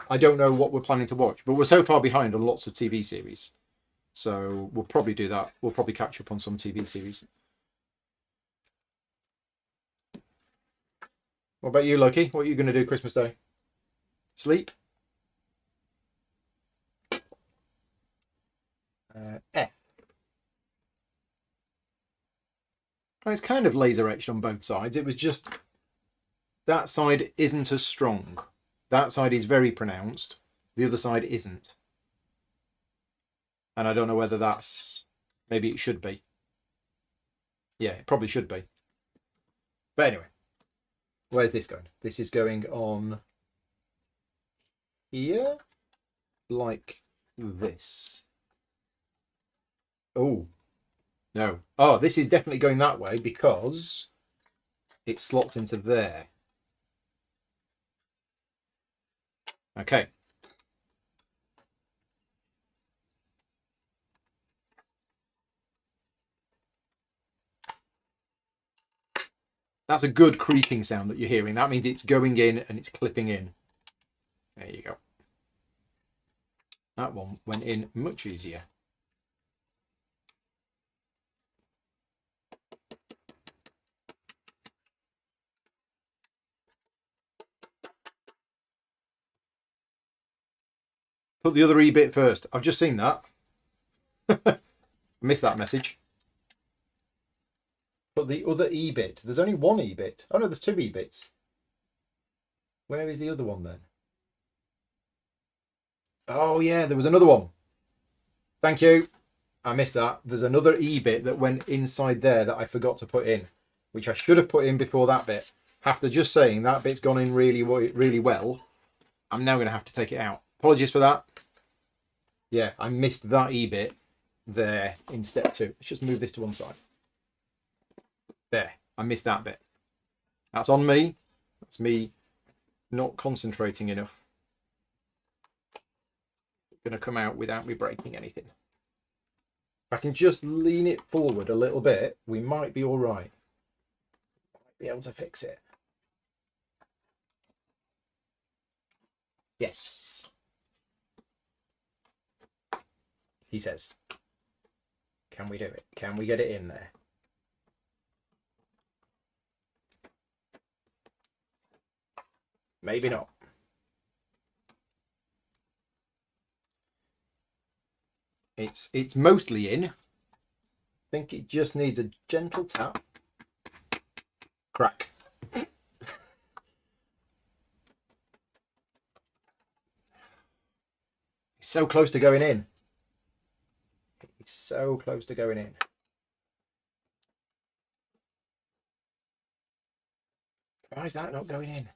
I don't know what we're planning to watch, but we're so far behind on lots of TV series. So we'll probably do that. We'll probably catch up on some TV series. What about you, Loki? What are you going to do Christmas Day? Sleep? F. It's kind of laser etched on both sides. It was just that side isn't as strong. That side is very pronounced. The other side isn't. And I don't know whether that's... Maybe it should be. Yeah, it probably should be. But anyway. Where's this going? This is going on here. Like this. Oh, no. Oh, this is definitely going that way because it slots into there. Okay. That's a good creaking sound that you're hearing. That means it's going in and it's clipping in. There you go. That one went in much easier. Put the other E-bit first. I've just seen that. I missed that message. Put the other E-bit. There's only one E-bit. Oh no, there's two E-bits. Where is the other one then? Oh yeah, there was another one. Thank you. I missed that. There's another E-bit that went inside there that I forgot to put in, which I should have put in before that bit. After just saying that bit's gone in really well, I'm now going to have to take it out. Apologies for that. Yeah, I missed that E-bit there in step 2. Let's just move this to one side. There, I missed that bit. That's on me. That's me not concentrating enough. It's going to come out without me breaking anything. If I can just lean it forward a little bit, we might be all right. Might be able to fix it. Yes. He says. Can we do it? Can we get it in there? Maybe not. It's mostly in. I think it just needs a gentle tap. Crack. It's so close to going in. It's so close to going in. Why is that not going in?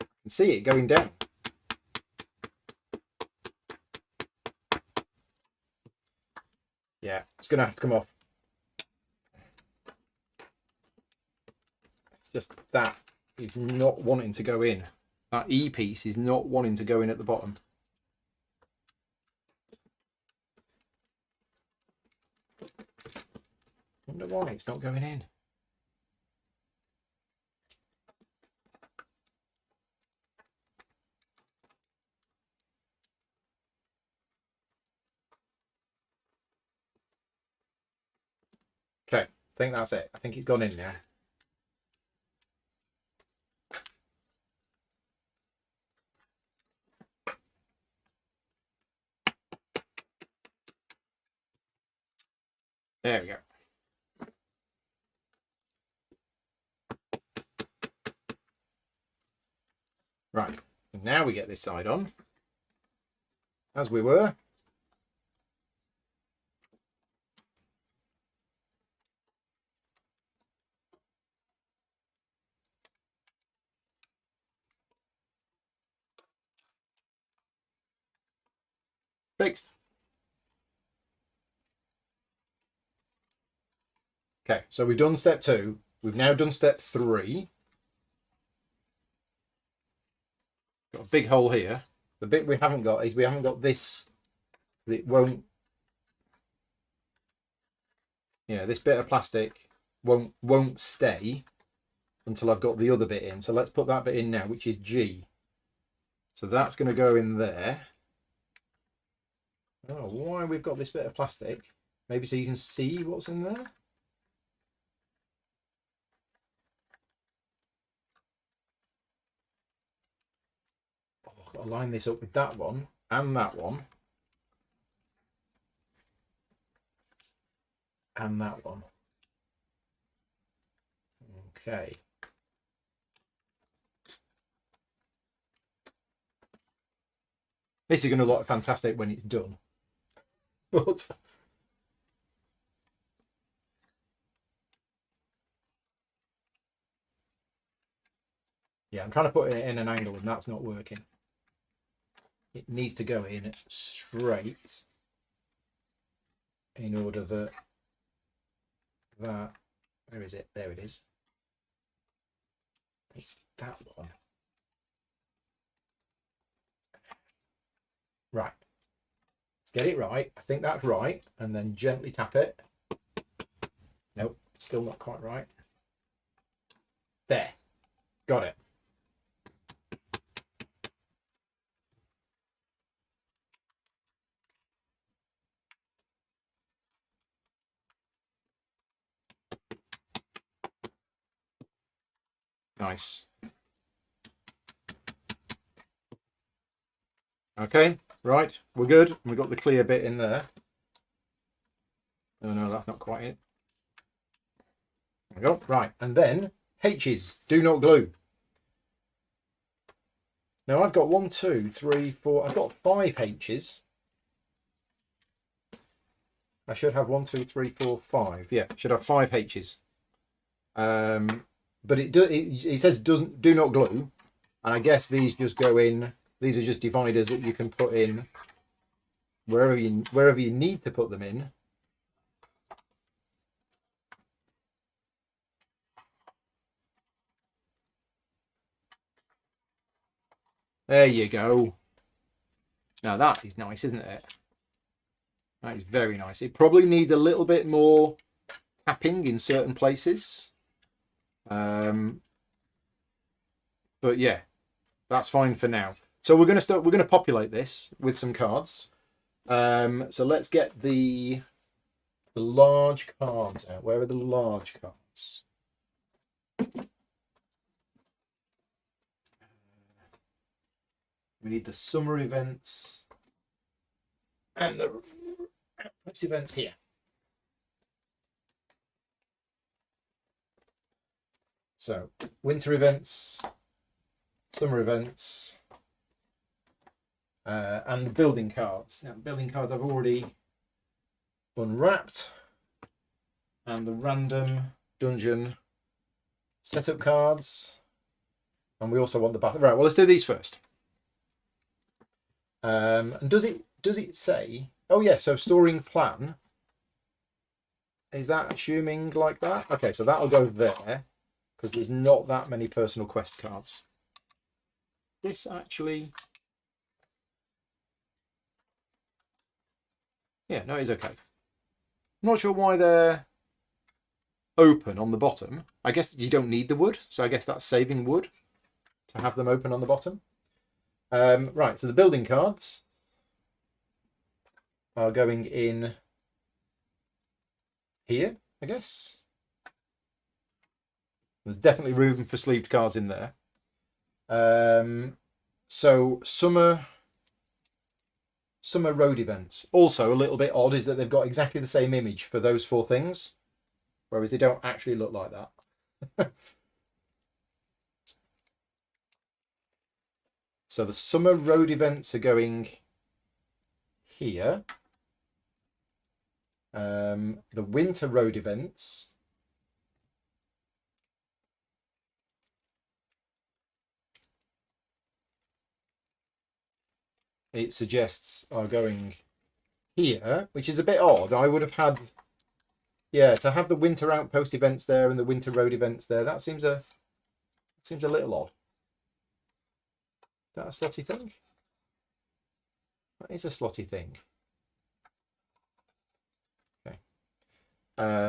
I can see it going down. Yeah, it's going to have to come off. It's just that is not wanting to go in. That E piece is not wanting to go in at the bottom. Wonder why it's not going in. Okay, I think that's it. I think it's gone in now. There we go. Right, now we get this side on, as we were. Fixed. Okay, so we've done step 2. We've now done step 3. Got a big hole here. The bit we haven't got is we haven't got this. It won't. Yeah, this bit of plastic won't stay until I've got the other bit in. So let's put that bit in now, which is G. So that's going to go in there. I don't know why we've got this bit of plastic. Maybe so you can see what's in there. Oh, I've got to line this up with that one and that one. And that one. Okay. This is going to look fantastic when it's done. But Yeah, I'm trying to put it in an angle and that's not working. It needs to go in straight in order that where is it? There it is. It's that one. Right. Let's get it right. I think that's right. And then gently tap it. Nope, still not quite right. There. Got it. Nice. Okay, right, we're good. We've got the clear bit in there. Oh no, that's not quite it. There we go. Right, and then H's, do not glue. Now I've got 1, 2, 3, 4, I've got 5 H's. I should have 1, 2, 3, 4, 5. Yeah, should have 5 H's. But it says do not glue, and I guess these just go in. These are just dividers that you can put in wherever you need to put them in. There you go. Now that is nice, isn't it? That is very nice. It probably needs a little bit more tapping in certain places. But yeah, that's fine for now. So we're going to populate this with some cards. So let's get the large cards out. Where are the large cards? We need the summer events and the events here. So winter events, summer events, and the building cards. Now, the building cards I've already unwrapped, and the random dungeon setup cards, and we also want the battle. Right, well, let's do these first. And does it say? Oh yeah, so storing plan. Is that assuming like that? Okay, so that'll go there because there's not that many personal quest cards. This actually. Yeah, no, it's okay. I'm not sure why they're open on the bottom. I guess you don't need the wood, so I guess that's saving wood to have them open on the bottom. Right, so the building cards are going in here, I guess. There's definitely room for sleeved cards in there. So summer road events. Also a little bit odd is that they've got exactly the same image for those 4 things, whereas they don't actually look like that. So the summer road events are going here. The winter road events it suggests are going here, which is a bit odd. I would have had, yeah, to have the winter outpost events there and the winter road events there. That seems a little odd. Is that a slotty thing? That is a slotty thing. Okay.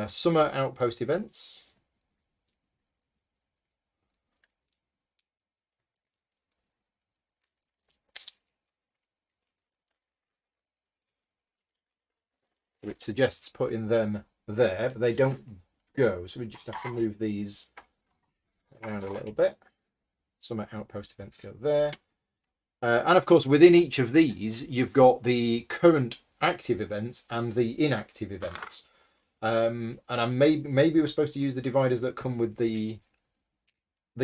Summer outpost events. Which suggests putting them there, but they don't go. So we just have to move these around a little bit. Summer outpost events go there. And of course, within each of these, you've got the current active events and the inactive events. And maybe we're supposed to use the dividers that come with the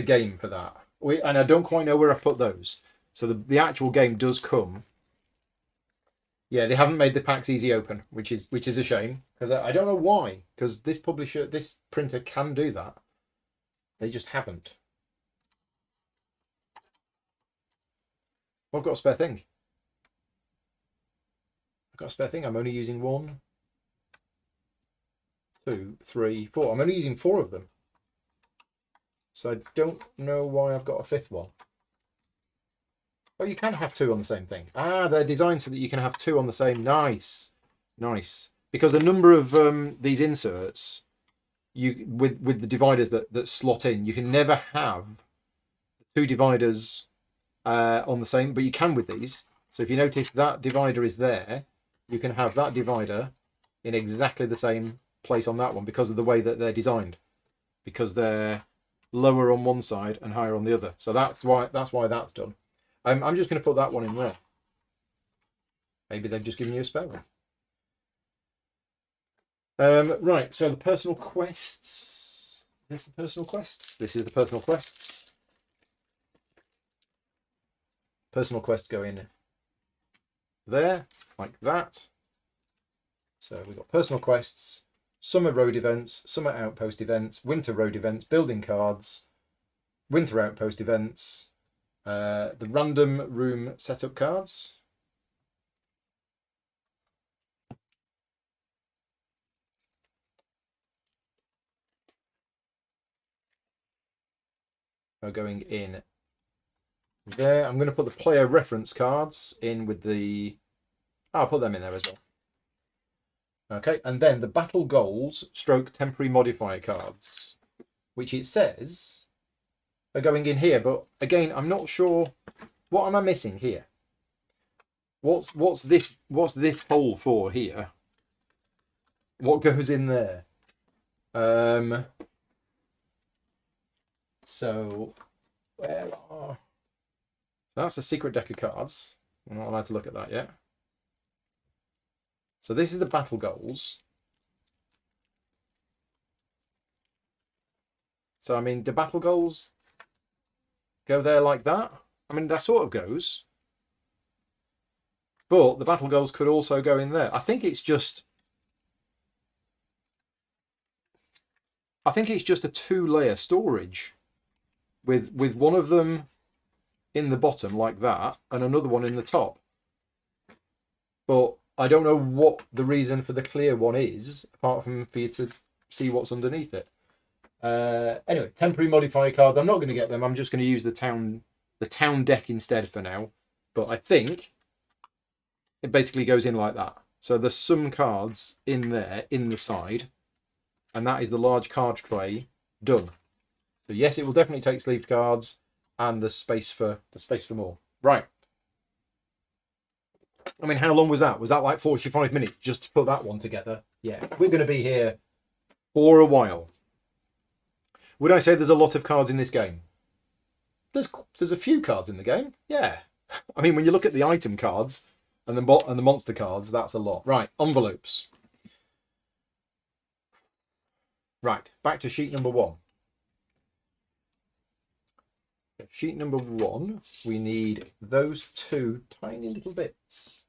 game for that. And I don't quite know where I put those. So the actual game does come. Yeah, they haven't made the packs easy open, which is a shame, because I don't know why. Because this printer can do that. They just haven't. Well, I've got a spare thing. I've got a spare thing. I'm only using 1, 2, 3, 4. I'm only using 4 of them. So I don't know why I've got a 5th one. Oh, you can have 2 on the same thing. Ah, they're designed so that you can have 2 on the same. Nice. Nice. Because a number of these inserts, with the dividers that slot in, you can never have 2 dividers on the same, but you can with these. So if you notice that divider is there, you can have that divider in exactly the same place on that one because of the way that they're designed. Because they're lower on one side and higher on the other. So that's why that's done. I'm just going to put that one in there. Maybe they've just given you a spare one. Right, so the personal quests. Is this the personal quests? This is the personal quests. Personal quests go in there, like that. So we've got personal quests, summer road events, summer outpost events, winter road events, building cards, winter outpost events, the random room setup cards. Are going in there. I'm going to put the player reference cards in with the... I'll put them in there as well. Okay, and then the battle goals stroke temporary modifier cards, which it says are going in here, but again, I'm not sure. What am I missing here? What's this hole for here? What goes in there? So where are... That's a secret deck of cards. I'm not allowed to look at that yet. So this is the battle goals. So I mean, do battle goals go there like that? I mean, that sort of goes. But the battle goals could also go in there. I think it's just a 2-layer storage with one of them in the bottom like that and another one in the top. But I don't know what the reason for the clear one is, apart from for you to see what's underneath it. Anyway, temporary modifier cards. I'm not going to get them. I'm just going to use the town deck instead for now. But I think it basically goes in like that. So there's some cards in there in the side, and that is the large card tray done. So yes, it will definitely take sleeved cards, and there's space for more. Right. I mean, how long was that? Was that like 45 minutes just to put that one together? Yeah, we're going to be here for a while. Would I say there's a lot of cards in this game? There's a few cards in the game. Yeah. I mean, when you look at the item cards and the monster cards, that's a lot. Right, envelopes. Right, back to sheet number 1. Sheet number 1, we need those 2 tiny little bits.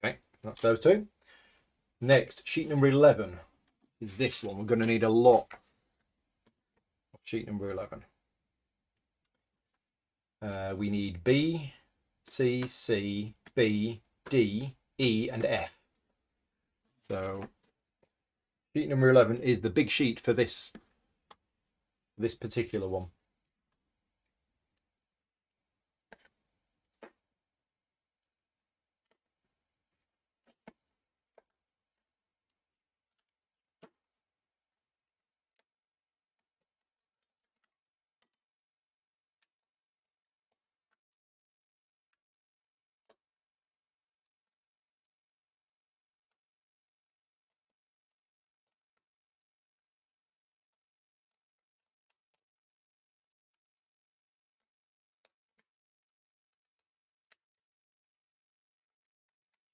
Okay, that's those 2. Next, sheet number 11 is this one. We're going to need a lot of sheet number 11. We need B, C, C, B, D, E, and F. So sheet number 11 is the big sheet for this particular one.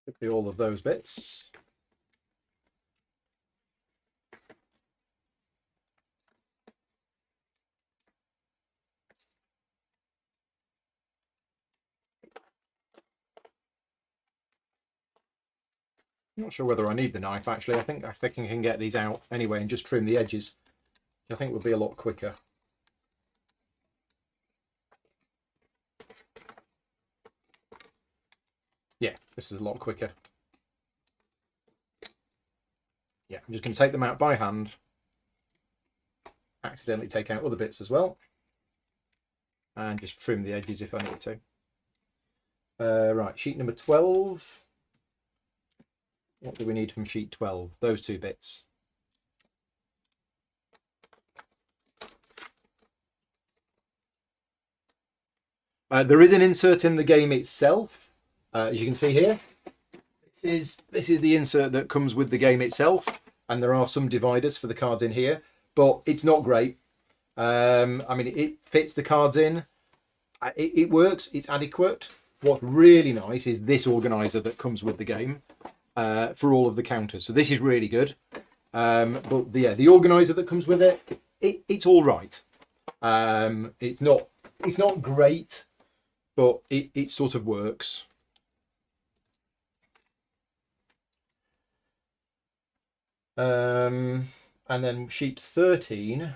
Should be all of those bits. I'm not sure whether I need the knife actually. I think I can get these out anyway and just trim the edges. I think would be a lot quicker. Yeah, this is a lot quicker. Yeah, I'm just going to take them out by hand. Accidentally take out other bits as well. And just trim the edges if I need to. Right, sheet number 12. What do we need from sheet 12? Those two bits. There is an insert in the game itself. As you can see here, this is the insert that comes with the game itself, and there are some dividers for the cards in here, but it's not great. I mean, it fits the cards in. It works. It's adequate. What's really nice is this organizer that comes with the game for all of the counters. So this is really good. But yeah, the organizer that comes with it's all right. It's not great, but it sort of works. And then sheet 13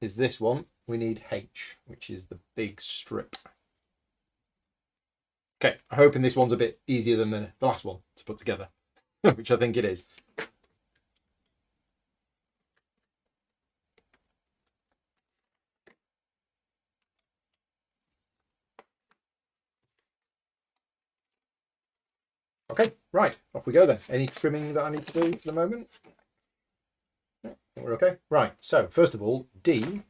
is this one. We need H, which is the big strip. Okay, I'm hoping this one's a bit easier than the last one to put together, which I think it is. Okay, right, off we go then. Any trimming that I need to do for the moment? I think we're okay. Right, so first of all, D,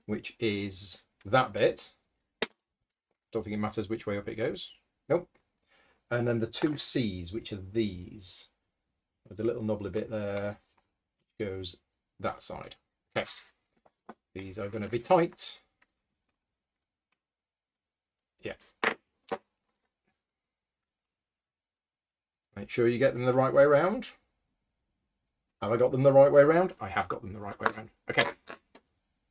which is that bit. Don't think it matters which way up it goes. Nope. And then the two C's, which are these. With the little knobbly bit there, goes that side. Okay. These are going to be tight. Yeah. Make sure you get them the right way around. Have I got them the right way around? I have got them the right way around. Okay.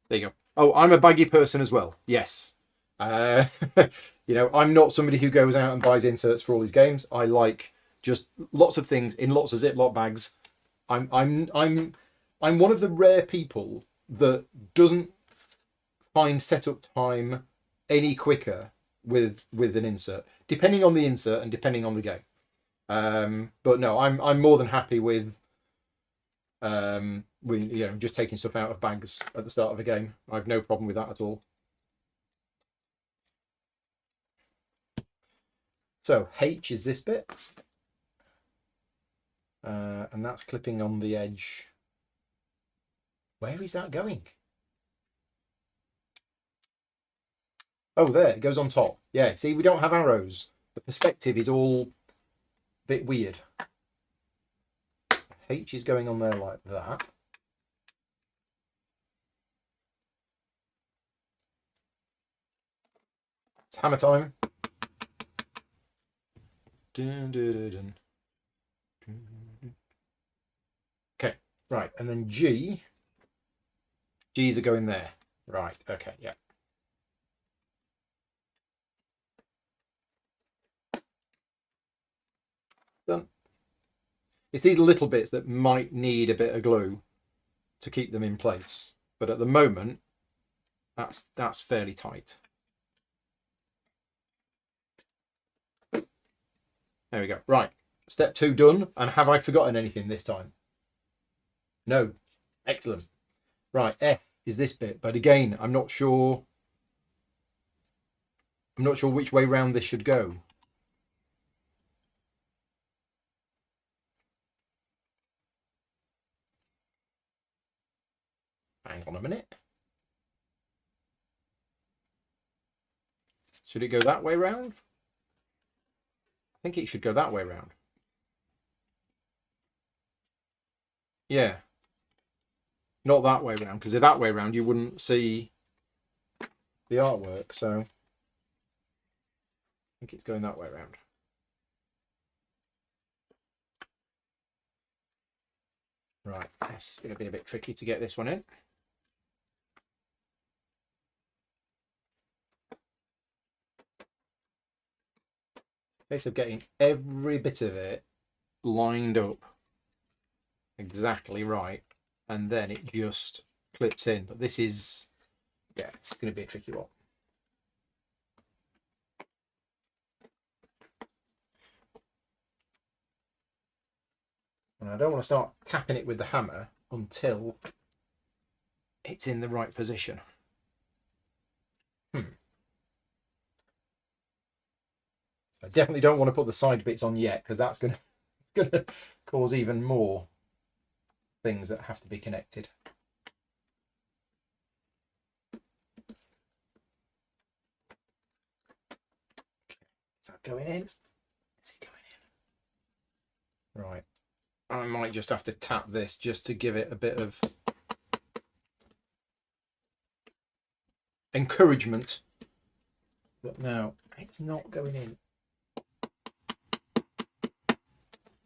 There you go. Oh, I'm a baggy person as well. Yes. You know, I'm not somebody who goes out and buys inserts for all these games. I like just lots of things in lots of Ziploc bags. I'm one of the rare people that doesn't find setup time any quicker with an insert, depending on the insert and depending on the game. But no, I'm more than happy with you know, just taking stuff out of bags at the start of a game. I have no problem with that at all. So H is this bit, and that's clipping on the edge. Where is that going? Oh, there, it goes on top. Yeah, see, we don't have arrows. The perspective is all a bit weird. So H is going on there like that. It's hammer time. Dun, dun, dun, dun. Okay, right, and then G. G's are going there. Right, okay, yeah. Done. It's these little bits that might need a bit of glue to keep them in place. But at the moment, that's fairly tight. There we go. Right. Step 2 done. And have I forgotten anything this time? No. Excellent. Right. F is this bit. But again, I'm not sure which way round this should go. Hang on a minute. Should it go that way round? I think it should go that way round. Yeah. Not that way round, because if that way round, you wouldn't see the artwork. So I think it's going that way round. Right, this is going to be a bit tricky to get this one in. Case of getting every bit of it lined up exactly right, and then it just clips in. But this is, yeah, it's going to be a tricky one. And I don't want to start tapping it with the hammer until it's in the right position. So I definitely don't want to put the side bits on yet, because that's going to cause even more things that have to be connected. Is that going in? Is it going in? Right. I might just have to tap this just to give it a bit of encouragement. But no, it's not going in.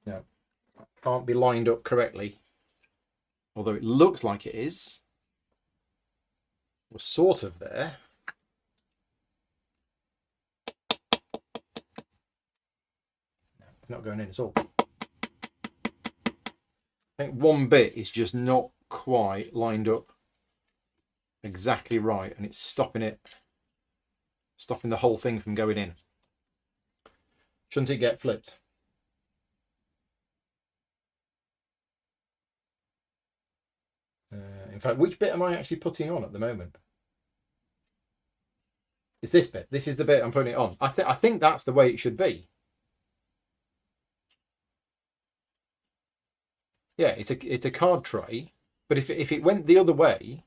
No, it can't be lined up correctly. Although it looks like it is. We're sort of there. No, it's not going in at all. I think one bit is just not quite lined up exactly right, and it's stopping the whole thing from going in. Shouldn't it get flipped? In fact, which bit am I actually putting on at the moment? It's this bit. This is the bit I'm putting it on. I think that's the way it should be. Yeah, it's a card tray, but if it went the other way,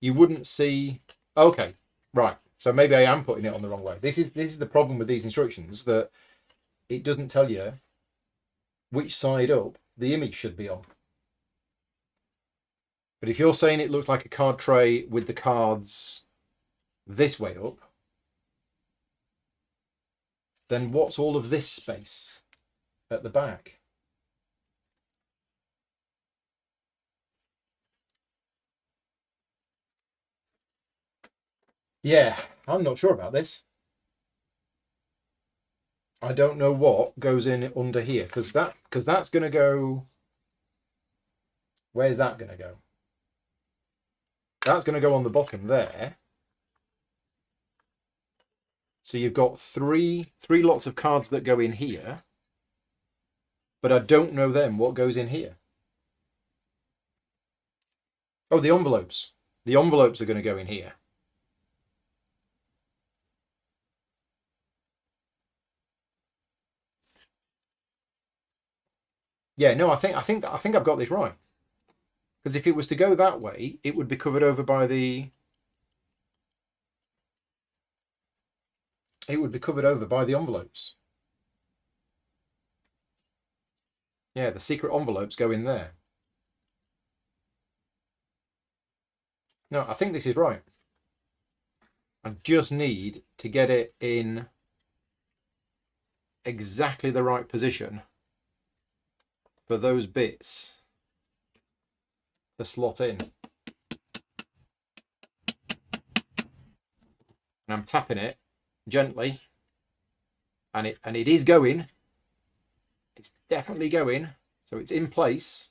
you wouldn't see. Okay, right. So maybe I am putting it on the wrong way. This is the problem with these instructions, that it doesn't tell you which side up the image should be on. But if you're saying it looks like a card tray with the cards this way up, then what's all of this space at the back? Yeah, I'm not sure about this. I don't know what goes in under here, because that's going to go. Where's that going to go? That's going to go on the bottom there. So you've got three lots of cards that go in here, but I don't know then what goes in here. Oh, the envelopes. The envelopes are going to go in here. Yeah, no, I think I've got this right. Because if it was to go that way, it would be covered over by the. It would be covered over by the envelopes. Yeah, the secret envelopes go in there. No, I think this is right. I just need to get it in exactly the right position for those bits to slot in. And I'm tapping it gently, and it is going. It's definitely going. So it's in place.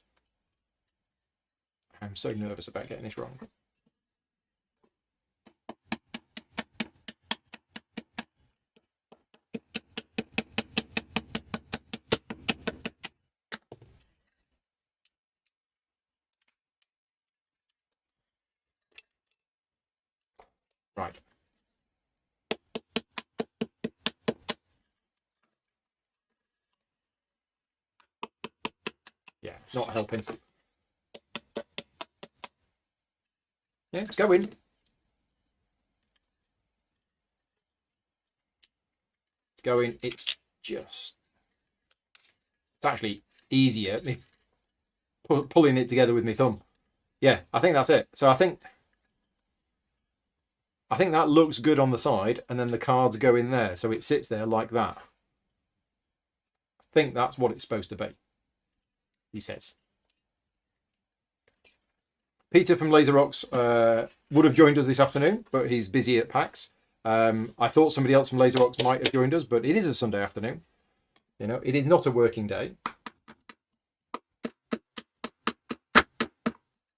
I'm so nervous about getting this wrong. Right. Yeah, it's not helping. Yeah, it's going. It's going. It's actually easier me pulling it together with my thumb. Yeah, I think that's it. So I think that looks good on the side, and then the cards go in there, so it sits there like that. I think that's what it's supposed to be, he says. Peter from Laserox would have joined us this afternoon, but he's busy at PAX. I thought somebody else from Laserox might have joined us, but it is a Sunday afternoon. You know, it is not a working day.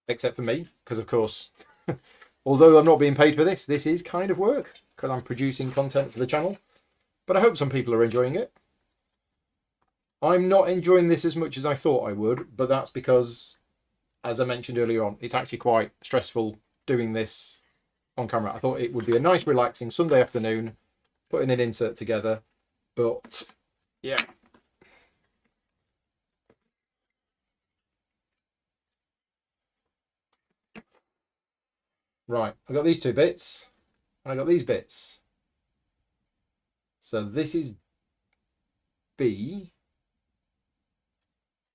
Except for me, because of course, although I'm not being paid for this, this is kind of work, because I'm producing content for the channel. But I hope some people are enjoying it. I'm not enjoying this as much as I thought I would, but that's because, as I mentioned earlier on, it's actually quite stressful doing this on camera. I thought it would be a nice, relaxing Sunday afternoon, putting an insert together, but yeah. Right, I've got these two bits, and I've got these bits. So this is B.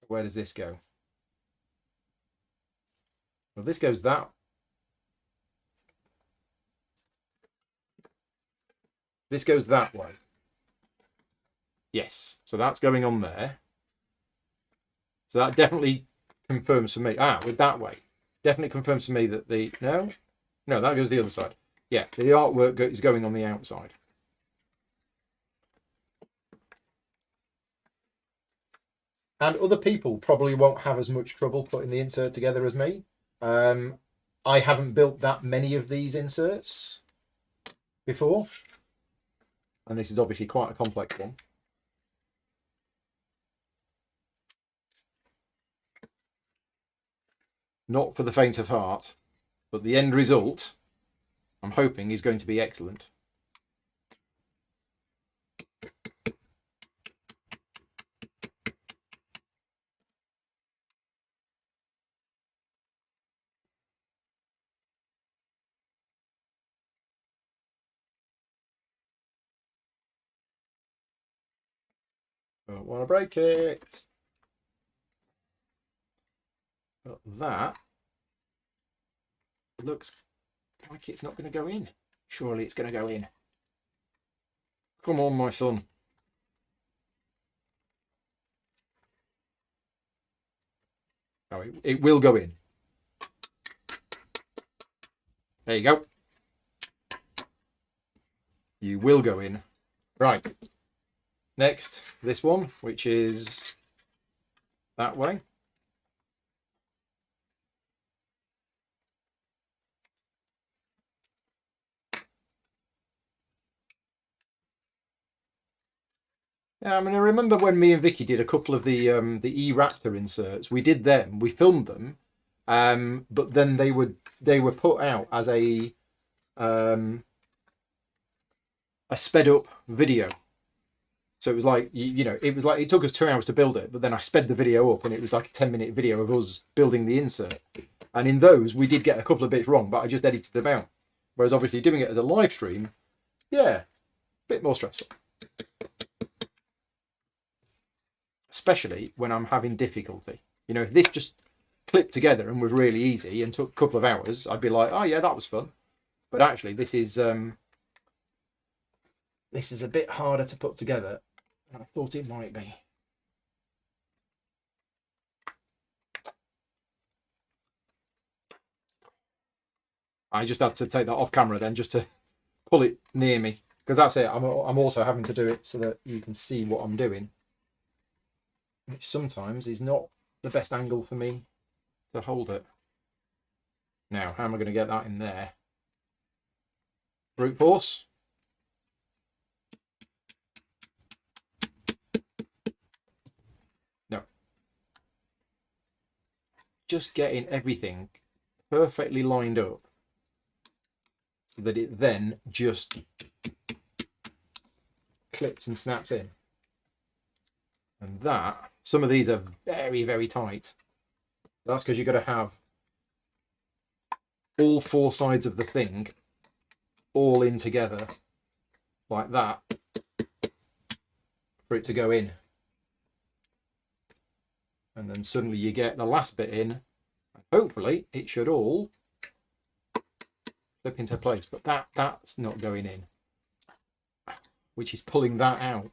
Where does this go? Well, this goes that. This goes that way. Yes, so that's going on there. So that definitely confirms for me. With that way. Definitely confirms for me that the... No, that goes the other side. Yeah, the artwork is going on the outside. And other people probably won't have as much trouble putting the insert together as me. I haven't built that many of these inserts before. And this is obviously quite a complex one. Not for the faint of heart, but the end result, I'm hoping, is going to be excellent. Don't want to break it. But that looks like it's not going to go in. Surely it's going to go in. Come on, my son. Oh, it will go in. There you go. You will go in. Right. Next, this one, which is that way. Yeah, I mean, I remember when me and Vicky did a couple of the E-Raptor inserts. We did them. We filmed them, but then they were put out as a sped up video. So it was like, you know, it was like it took us 2 hours to build it, but then I sped the video up and it was like a 10-minute video of us building the insert. And in those, we did get a couple of bits wrong, but I just edited them out. Whereas obviously doing it as a live stream, yeah, a bit more stressful. Especially when I'm having difficulty. You know, if this just clipped together and was really easy and took a couple of hours, I'd be like, oh yeah, that was fun. But actually, this is a bit harder to put together than I thought it might be. I just had to take that off camera then, just to pull it near me, because that's it. I'm also having to do it so that you can see what I'm doing, which sometimes is not the best angle for me to hold it. Now, how am I going to get that in there? Brute force. No. Just getting everything perfectly lined up so that it then just clips and snaps in. And that, some of these are very, very tight. That's because you've got to have all 4 sides of the thing all in together like that for it to go in. And then suddenly you get the last bit in, and hopefully it should all flip into place. But that's not going in, which is pulling that out.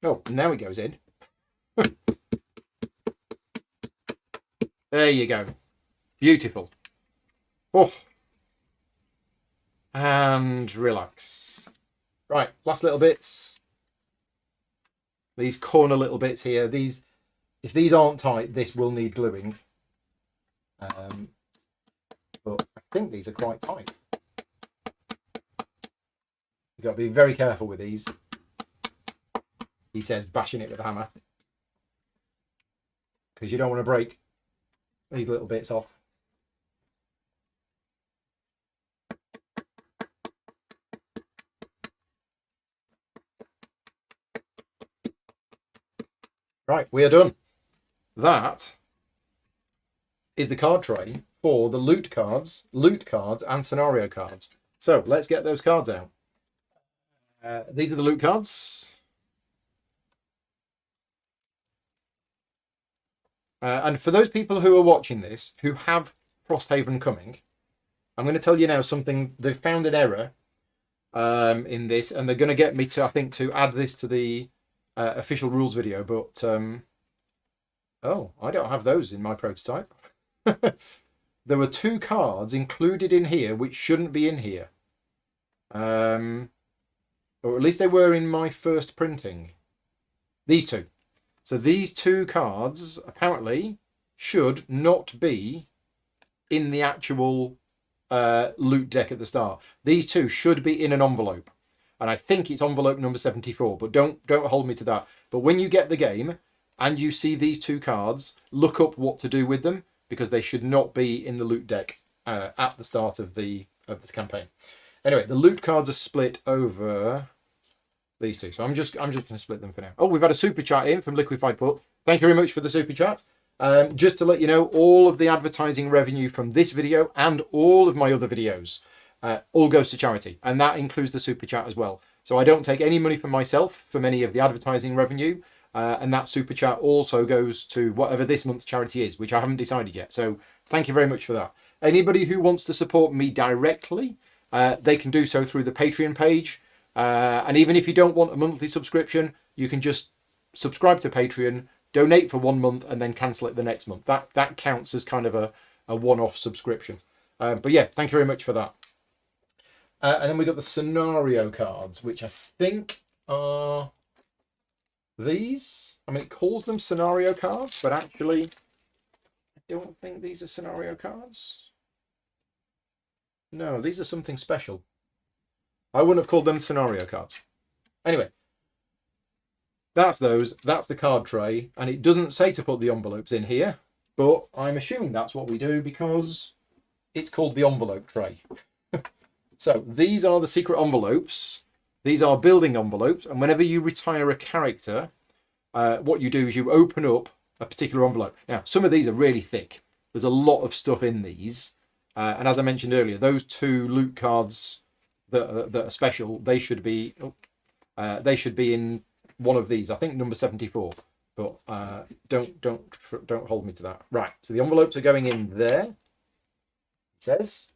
Oh, now it goes in. There you go. Beautiful. Oh. And relax. Right, last little bits. These corner little bits here. These, if these aren't tight, this will need gluing. But I think these are quite tight. You've got to be very careful with these. He says, bashing it with a hammer. Because you don't want to break these little bits off. Right, we are done. That is the card tray for the loot cards, and scenario cards. So let's get those cards out. These are the loot cards. And for those people who are watching this, who have Frosthaven coming, I'm going to tell you now something. They've found an error in this, and they're going to get me to, I think, to add this to the official rules video. But oh, I don't have those in my prototype. There were 2 cards included in here which shouldn't be in here, or at least they were in my first printing. These 2. So these 2 cards apparently should not be in the actual loot deck at the start. These 2 should be in an envelope, and I think it's envelope number 74. But don't hold me to that. But when you get the game and you see these 2 cards, look up what to do with them, because they should not be in the loot deck at the start of this campaign. Anyway, the loot cards are split over these 2, so I'm just going to split them for now. Oh, we've had a super chat in from Liquefied Put. Thank you very much for the super chat. Just to let you know, all of the advertising revenue from this video and all of my other videos all goes to charity, and that includes the super chat as well. So I don't take any money from myself from any of the advertising revenue, and that super chat also goes to whatever this month's charity is, which I haven't decided yet. So thank you very much for that. Anybody who wants to support me directly, they can do so through the Patreon page. And even if you don't want a monthly subscription, you can just subscribe to Patreon, donate for 1 month, and then cancel it the next month. That counts as kind of a one-off subscription. But yeah, thank you very much for that. And then we got the scenario cards, which I think are these. I mean, it calls them scenario cards, but actually I don't think these are scenario cards. No, these are something special. I wouldn't have called them scenario cards. Anyway, that's those. That's the card tray. And it doesn't say to put the envelopes in here, but I'm assuming that's what we do because it's called the envelope tray. So these are the secret envelopes. These are building envelopes. And whenever you retire a character, what you do is you open up a particular envelope. Now, some of these are really thick. There's a lot of stuff in these. And as I mentioned earlier, those 2 loot cards that are special, they should be in one of these. I think number 74. But don't hold me to that. Right. So the envelopes are going in there. It says,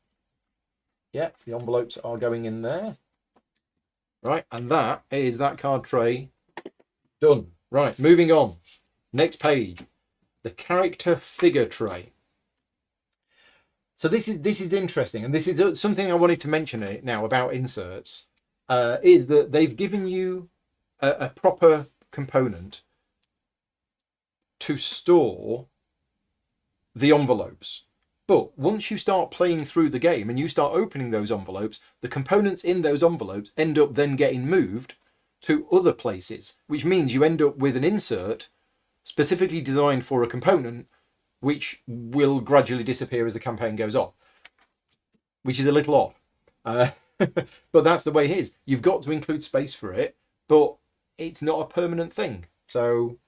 yeah, the envelopes are going in there. Right, and that is that card tray done. Right, moving on. Next page, the character figure tray. So this is interesting, and this is something I wanted to mention now about inserts. Is that they've given you a proper component to store the envelopes. But once you start playing through the game and you start opening those envelopes, the components in those envelopes end up then getting moved to other places, which means you end up with an insert specifically designed for a component which will gradually disappear as the campaign goes on, which is a little odd. But that's the way it is. You've got to include space for it, but it's not a permanent thing. So,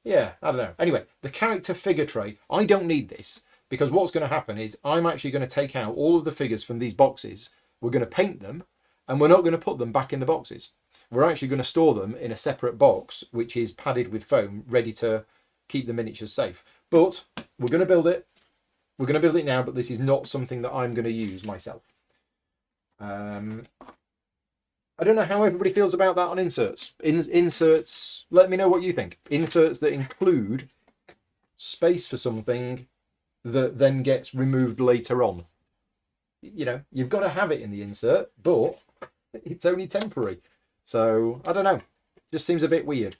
yeah, I don't know. Anyway, the character figure tray, I don't need this. Because what's going to happen is I'm actually going to take out all of the figures from these boxes. We're going to paint them, and we're not going to put them back in the boxes. We're actually going to store them in a separate box, which is padded with foam, ready to keep the miniatures safe. But we're going to build it. We're going to build it now, but this is not something that I'm going to use myself. I don't know how everybody feels about that on inserts. Inserts, let me know what you think. Inserts that include space for something that then gets removed later on. You know, you've got to have it in the insert, but it's only temporary. So I don't know. Just seems a bit weird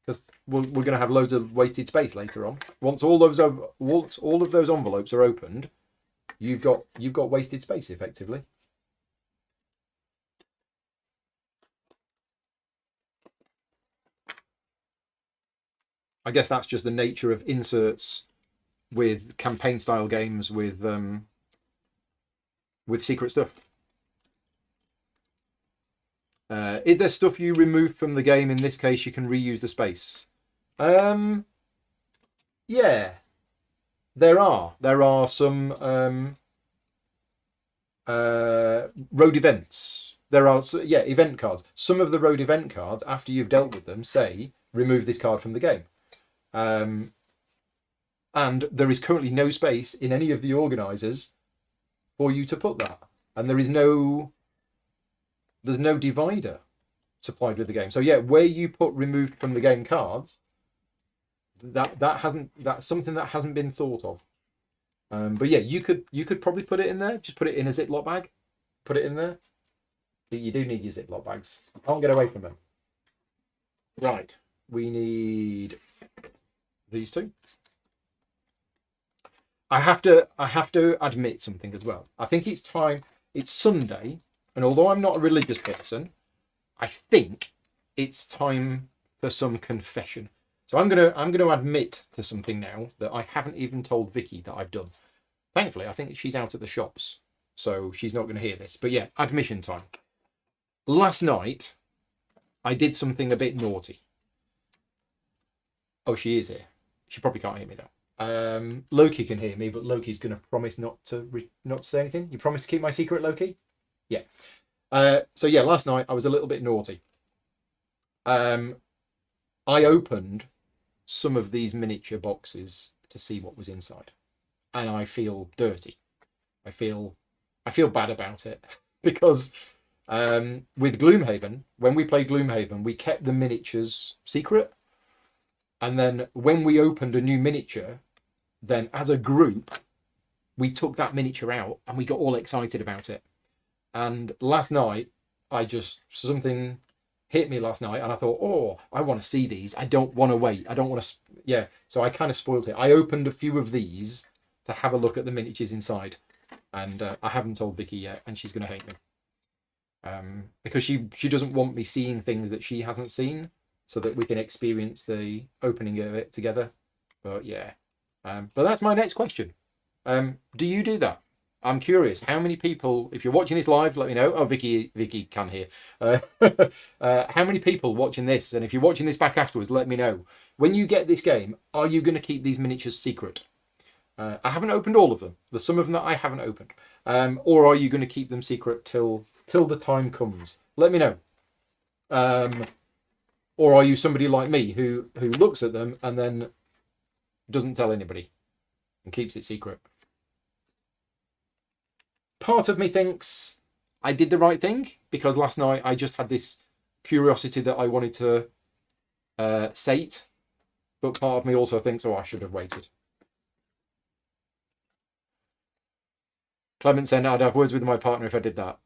because we're going to have loads of wasted space later on. Once all of those envelopes are opened, you've got wasted space effectively. I guess that's just the nature of inserts with campaign style games with secret stuff. Is there stuff you remove from the game? In this case, you can reuse the space. Yeah, there are some road events. There are event cards. Some of the road event cards, after you've dealt with them, say remove this card from the game. And there is currently no space in any of the organisers for you to put that, and there's no divider supplied with the game. So yeah, where you put removed from the game cards, that's something that hasn't been thought of. But yeah, you could probably put it in there. Just put it in a Ziploc bag, put it in there. But you do need your Ziploc bags. You can't get away from them. Right, we need these two. I have to admit something as well. I think it's time. It's Sunday, and although I'm not a religious person, I think it's time for some confession. So I'm gonna admit to something now that I haven't even told Vicky that I've done. Thankfully, I think she's out at the shops, so she's not going to hear this. But yeah, admission time. Last night, I did something a bit naughty. Oh, she is here. She probably can't hear me though. Loki can hear me, but Loki's going to promise not to say anything. You promise to keep my secret, Loki? Yeah. So yeah, last night I was a little bit naughty. I opened some of these miniature boxes to see what was inside, and I feel dirty. I feel bad about it because with Gloomhaven, when we played Gloomhaven, we kept the miniatures secret. And then when we opened a new miniature, then as a group, we took that miniature out and we got all excited about it. And last night, something hit me last night and I thought, oh, I want to see these. I don't want to wait. I don't want to, yeah. So I kind of spoiled it. I opened a few of these to have a look at the miniatures inside. And I haven't told Vicky yet, and she's going to hate me. Because she doesn't want me seeing things that she hasn't seen, so that we can experience the opening of it together. But yeah, but that's my next question. Do you do that? I'm curious. How many people, if you're watching this live, let me know. Oh, Vicky can hear. How many people watching this? And if you're watching this back afterwards, let me know. When you get this game, are you going to keep these miniatures secret? I haven't opened all of them. There's some of them that I haven't opened. Or are you going to keep them secret till the time comes? Let me know. Or are you somebody like me who looks at them and then doesn't tell anybody and keeps it secret? Part of me thinks I did the right thing because last night I just had this curiosity that I wanted to sate. But part of me also thinks, oh, I should have waited. Clement said, I'd have words with my partner if I did that.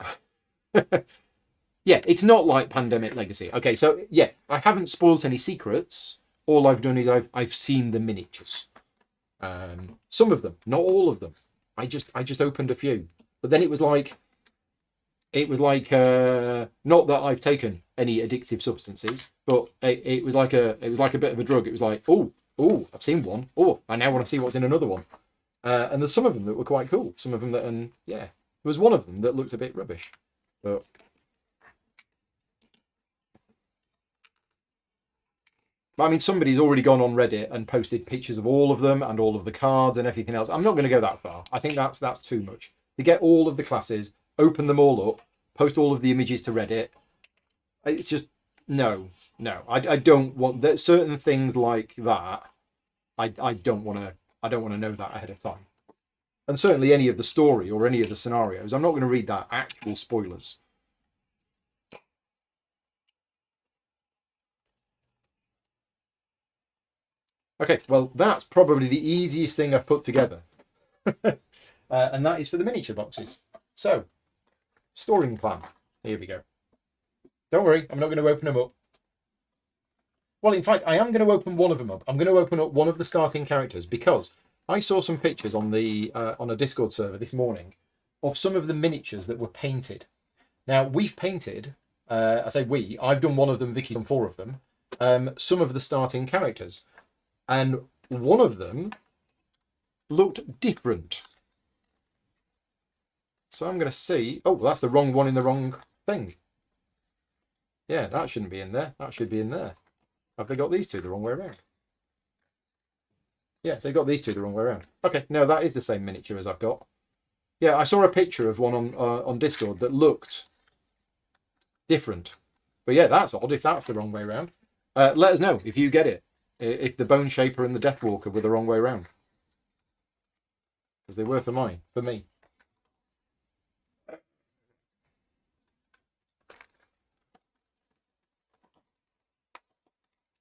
Yeah, it's not like Pandemic Legacy. Okay, so yeah, I haven't spoilt any secrets. All I've done is I've seen the miniatures. Some of them, not all of them. I just opened a few, but then it was like not that I've taken any addictive substances, but it was like a bit of a drug. It was like, oh, I've seen one. Oh, I now want to see what's in another one. And there's some of them that were quite cool. Some of them that, and yeah, there was one of them that looked a bit rubbish, but. I mean, somebody's already gone on Reddit and posted pictures of all of them and all of the cards and everything else. I'm not going to go that far. I think that's too much. To get all of the classes, open them all up, post all of the images to Reddit. It's just, no. I don't want that. Certain things like that, I don't want to know that ahead of time. And certainly any of the story or any of the scenarios, I'm not going to read that actual spoilers. Okay, well, that's probably the easiest thing I've put together. And that is for the miniature boxes. So, storing plan. Here we go. Don't worry, I'm not going to open them up. Well, in fact, I am going to open one of them up. I'm going to open up one of the starting characters because I saw some pictures on the on a Discord server this morning of some of the miniatures that were painted. Now, we've painted, I say we, I've done one of them, Vicky's done 4 of them, some of the starting characters. And one of them looked different. So I'm going to see... Oh, that's the wrong one in the wrong thing. Yeah, that shouldn't be in there. That should be in there. Have they got these two the wrong way around? Yeah, they've got these two the wrong way around. Okay, no, that is the same miniature as I've got. Yeah, I saw a picture of one on Discord that looked different. But yeah, that's odd if that's the wrong way around. Let us know if you get it. If the Bone Shaper and the Deathwalker were the wrong way around. Because they were for me.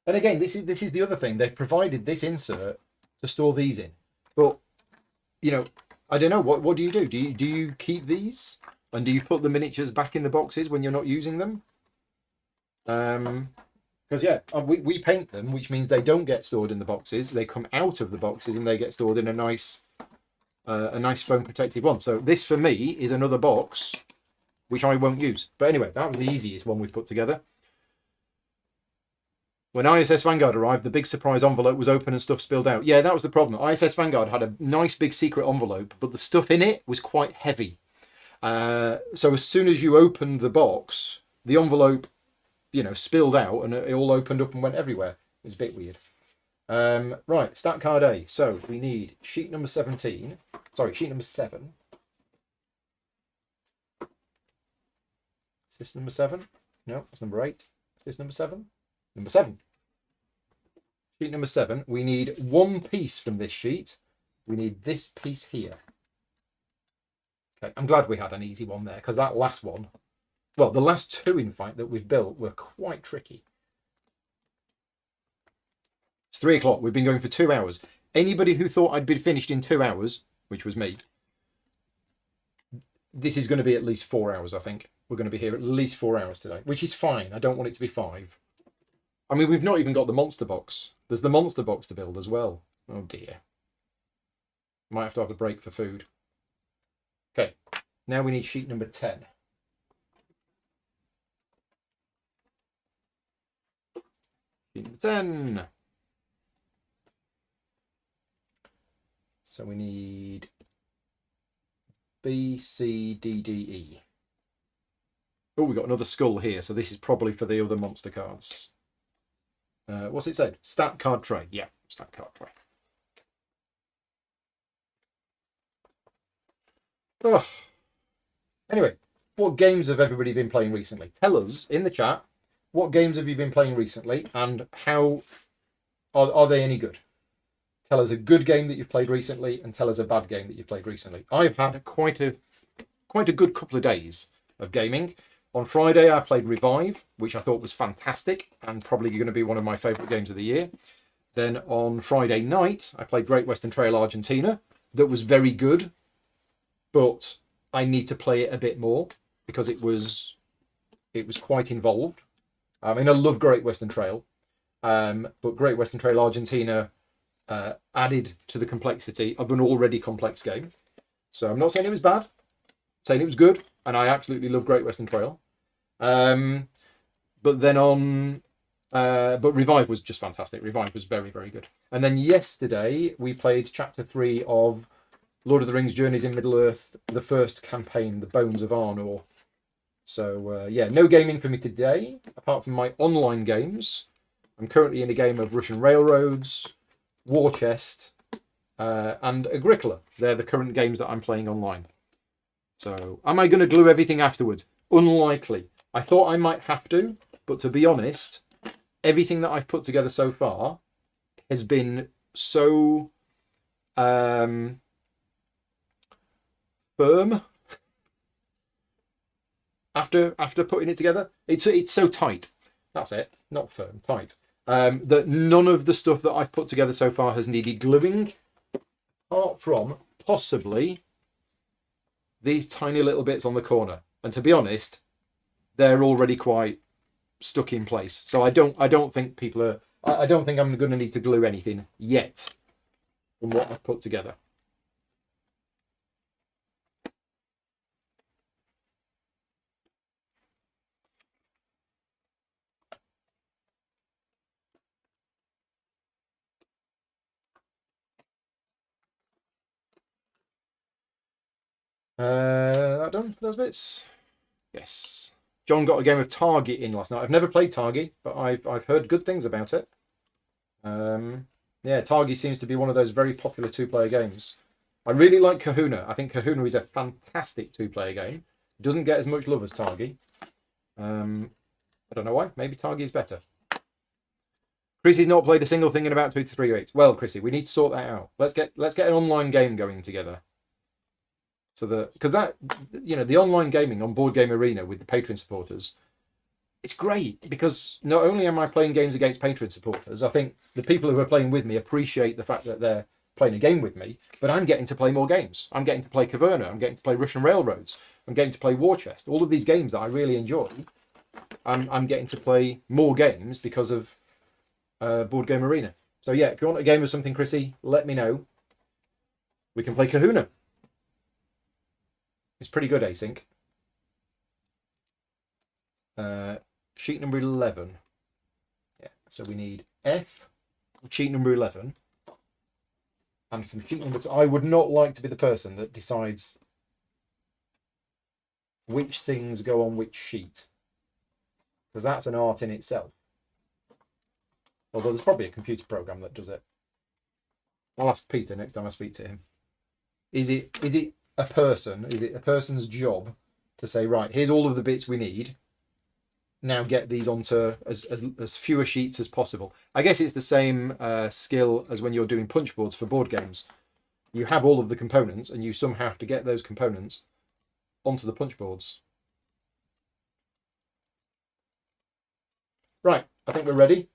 And again, this is the other thing. They've provided this insert to store these in. But, you know, I don't know. What do you do? Do you keep these? And do you put the miniatures back in the boxes when you're not using them? Because, yeah, we paint them, which means they don't get stored in the boxes. They come out of the boxes and they get stored in a nice foam protected one. So this, for me, is another box, which I won't use. But anyway, that was the easiest one we've put together. When ISS Vanguard arrived, the big surprise envelope was open and stuff spilled out. Yeah, that was the problem. ISS Vanguard had a nice big secret envelope, but the stuff in it was quite heavy. So as soon as you opened the box, the envelope, you know, spilled out and it all opened up and went everywhere. It was a bit weird. Right, stat card A. So we need sheet number 17. Sorry, sheet number 7. Is this number 7? No, it's number 8. Is this number 7? Number 7. Sheet number 7. We need one piece from this sheet. We need this piece here. Okay, I'm glad we had an easy one there, because that last one, well, the last 2, in fact, that we've built were quite tricky. It's 3 o'clock. We've been going for 2 hours. Anybody who thought I'd be finished in 2 hours, which was me, this is going to be at least 4 hours, I think. We're going to be here at least 4 hours today, which is fine. I don't want it to be 5. I mean, we've not even got the monster box. There's the monster box to build as well. Oh, dear. Might have to have a break for food. Okay, now we need sheet number 10. Sheet number 10. So we need B, C, D, D, E. Oh, we've got another skull here, so this is probably for the other monster cards. What's it said? Stat card tray. Yeah, stat card tray. Ugh. Anyway, what games have everybody been playing recently? Tell us in the chat, what games have you been playing recently and how are they any good? Tell us a good game that you've played recently and tell us a bad game that you've played recently. I've had quite a good couple of days of gaming. On Friday, I played Revive, which I thought was fantastic and probably going to be one of my favourite games of the year. Then on Friday night, I played Great Western Trail Argentina. That was very good, but I need to play it a bit more because it was quite involved. I mean, I love Great Western Trail, but Great Western Trail Argentina added to the complexity of an already complex game. So I'm not saying it was bad, I'm saying it was good, and I absolutely love Great Western Trail. But then but Revive was just fantastic. Revive was very, very good. And then yesterday we played Chapter 3 of Lord of the Rings Journeys in Middle-earth, the first campaign, The Bones of Arnor. So, yeah, no gaming for me today, apart from my online games. I'm currently in a game of Russian Railroads, War Chest, and Agricola. They're the current games that I'm playing online. So, am I going to glue everything afterwards? Unlikely. I thought I might have to, but to be honest, everything that I've put together so far has been so firm. After putting it together, it's so tight. That's it, not firm, tight. That none of the stuff that I've put together so far has needed gluing, apart from possibly these tiny little bits on the corner. And to be honest, they're already quite stuck in place. So I don't think people are. I don't think I'm going to need to glue anything yet from what I've put together. That done? Those bits? Yes. John got a game of Target in last night. I've never played Target, but I've heard good things about it. Yeah, Target seems to be one of those very popular two-player games. I really like Kahuna. I think Kahuna is a fantastic two-player game. It doesn't get as much love as Target. I don't know why. Maybe Target is better. Chrissy's not played a single thing in about 2 to 3 weeks. Well, Chrissy, we need to sort that out. Let's get an online game going together. So because that, you know, the online gaming on Board Game Arena with the Patreon supporters, it's great because not only am I playing games against Patreon supporters, I think the people who are playing with me appreciate the fact that they're playing a game with me, but I'm getting to play more games. I'm getting to play Caverna. I'm getting to play Russian Railroads. I'm getting to play War Chest. All of these games that I really enjoy, I'm getting to play more games because of Board Game Arena. So yeah, if you want a game of something, Chrissy, let me know. We can play Kahuna. It's pretty good async. Sheet number 11. Yeah, so we need F, sheet number 11. And from sheet number 2, I would not like to be the person that decides which things go on which sheet, because that's an art in itself. Although there's probably a computer program that does it. I'll ask Peter next time I speak to him. Is it a person? Is it a person's job to say, right, here's all of the bits we need. Now get these onto as fewer sheets as possible. I guess it's the same skill as when you're doing punch boards for board games. You have all of the components and you somehow have to get those components onto the punch boards. Right, I think we're ready.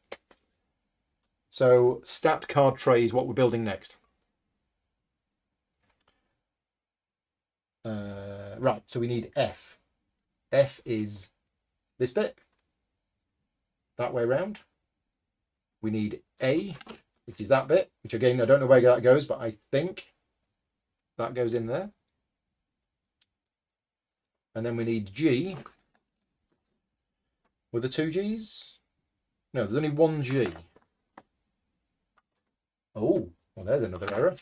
So stat card tray is what we're building next. Right, so we need F. F is this bit, that way round. We need A, which is that bit, which again, I don't know where that goes, but I think that goes in there. And then we need G. Were there 2 Gs? No, there's only 1 G. Oh, well, there's another error.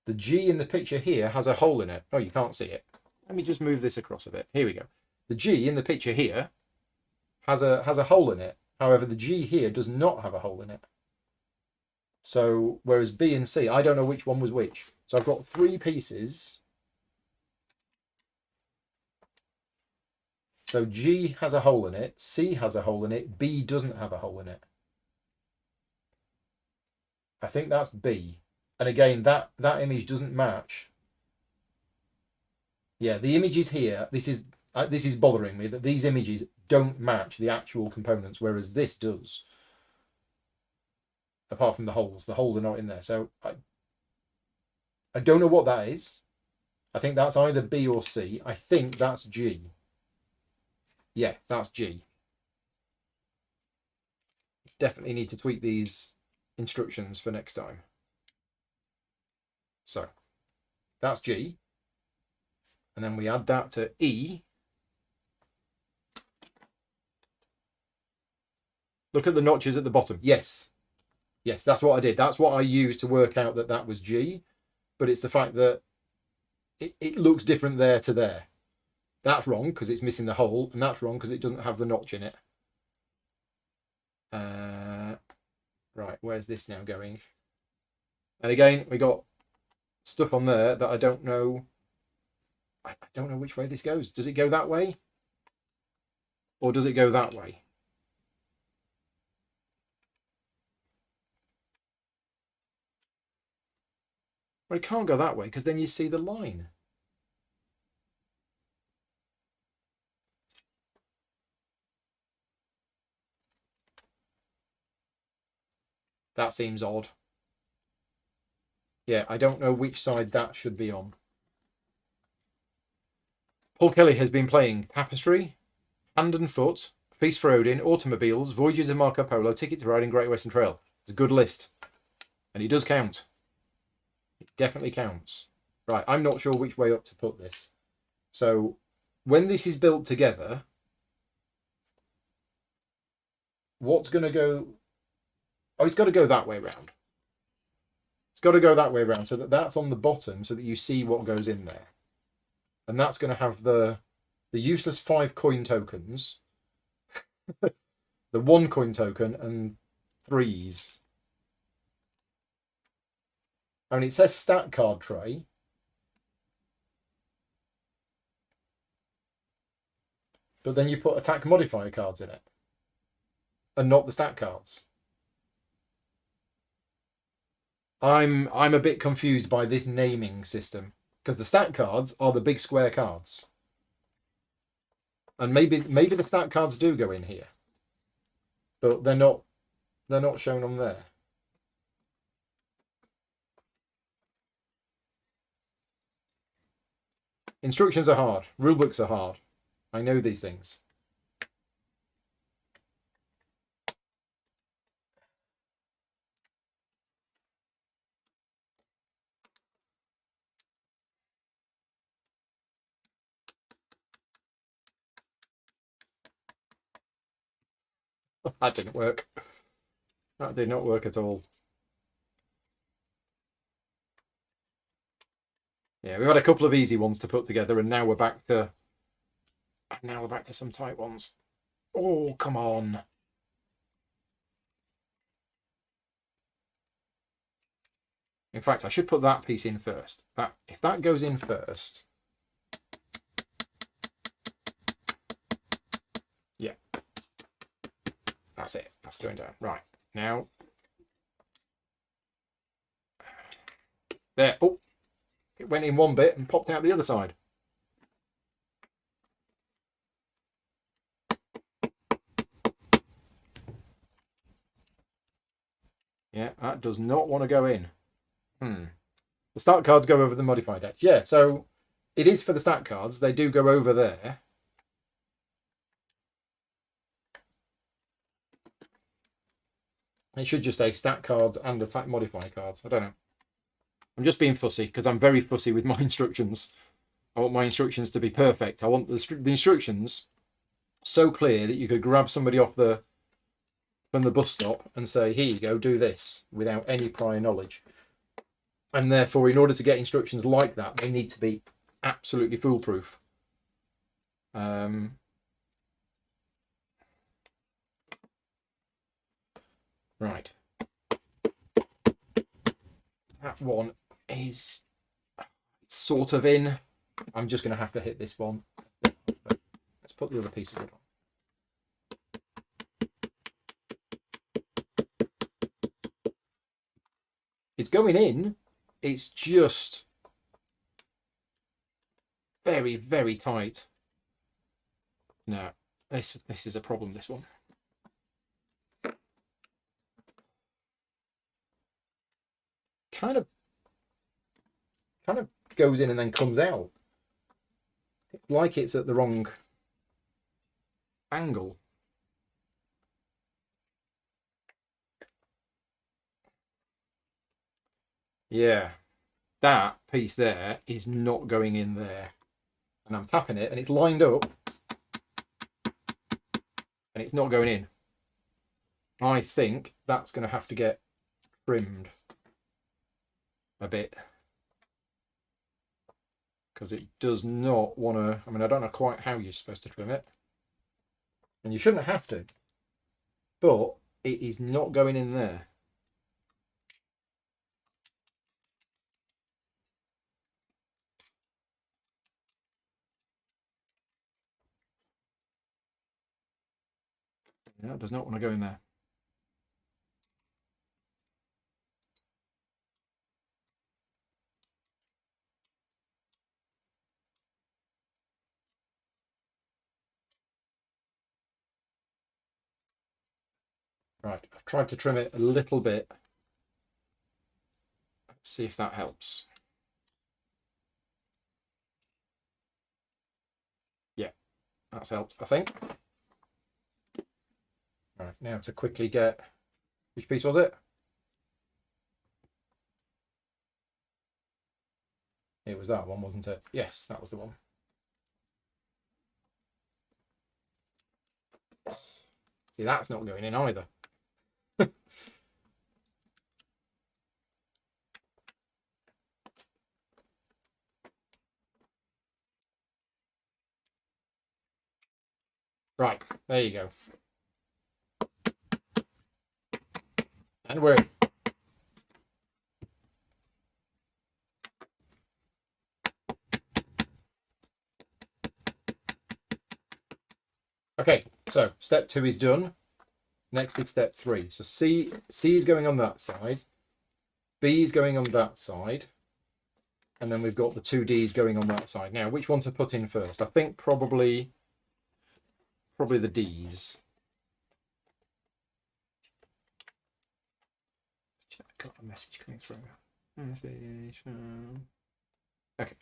The G in the picture here has a hole in it. Oh, you can't see it. Let me just move this across a bit. Here we go. The G in the picture here has a hole in it. However, the G here does not have a hole in it. So, whereas B and C, I don't know which one was which. So I've got 3 pieces. So G has a hole in it, C has a hole in it, B doesn't have a hole in it. I think that's B. And again, that image doesn't match. Yeah, the images here, this is bothering me, that these images don't match the actual components, whereas this does. Apart from the holes. The holes are not in there. So I don't know what that is. I think that's either B or C. I think that's G. Yeah, that's G. Definitely need to tweak these instructions for next time. So that's G. And then we add that to E. Look at the notches at the bottom. Yes. Yes, that's what I did. That's what I used to work out that that was G. But it's the fact that it looks different there to there. That's wrong because it's missing the hole. And that's wrong because it doesn't have the notch in it. Right, where's this now going? And again, we got stuff on there that I don't know. I don't know which way this goes. Does it go that way? Or does it go that way? Well, it can't go that way because then you see the line. That seems odd. Yeah, I don't know which side that should be on. Paul Kelly has been playing Tapestry, Hand and Foot, Feast for Odin, Automobiles, Voyages of Marco Polo, Ticket to Ride, Great Western Trail. It's a good list. And it does count. It definitely counts. Right, I'm not sure which way up to put this. So when this is built together, what's going to go... Oh, it's got to go that way round. It's got to go that way around so that that's on the bottom so that you see what goes in there. And that's going to have the useless 5 coin tokens, the 1 coin token, and 3s. I mean, it says stat card tray. But then you put attack modifier cards in it. And not the stat cards. I'm a bit confused by this naming system. Because the stat cards are the big square cards. And maybe the stat cards do go in here. But they're not shown on there. Instructions are hard. Rulebooks are hard. I know these things. That didn't work. That did not work at all. Yeah, we've had a couple of easy ones to put together, and now we're back to some tight ones. Oh, come on. In fact, I should put that piece in first. If that goes in first. Yeah. That's it. That's going down. Right. Now. There. Oh. It went in one bit and popped out the other side. Yeah, that does not want to go in. The start cards go over the modified deck. Yeah, so it is for the stat cards. They do go over there. It should just say stat cards and attack modifier cards. I don't know. I'm just being fussy because I'm very fussy with my instructions. I want my instructions to be perfect. I want the instructions so clear that you could grab somebody off from the bus stop and say, here you go, do this, without any prior knowledge. And therefore, in order to get instructions like that, they need to be absolutely foolproof. Right. That one is sort of in. I'm just going to have to hit this one. Let's put the other piece of it on. It's going in. It's just very, very tight. No, this is a problem, this one. Kind of goes in and then comes out. It's like it's at the wrong angle. Yeah, that piece there is not going in there. And I'm tapping it and it's lined up and it's not going in. I think that's going to have to get trimmed a bit. Because it does not want to... I mean, I don't know quite how you're supposed to trim it. And you shouldn't have to. But it is not going in there. No, it does not want to go in there. Right, I've tried to trim it a little bit. Let's see if that helps. That's helped, I think. Right, now to quickly get... Which piece was it? It was that one, wasn't it? Yes, that was the one. See, that's not going in either. Right, there you go. And we're in. Okay, so step 2 is done. Next is step 3. So C is going on that side. B is going on that side. And then we've got the 2 Ds going on that side. Now, which one to put in first? I think probably the Ds. I've got a message coming through. Okay.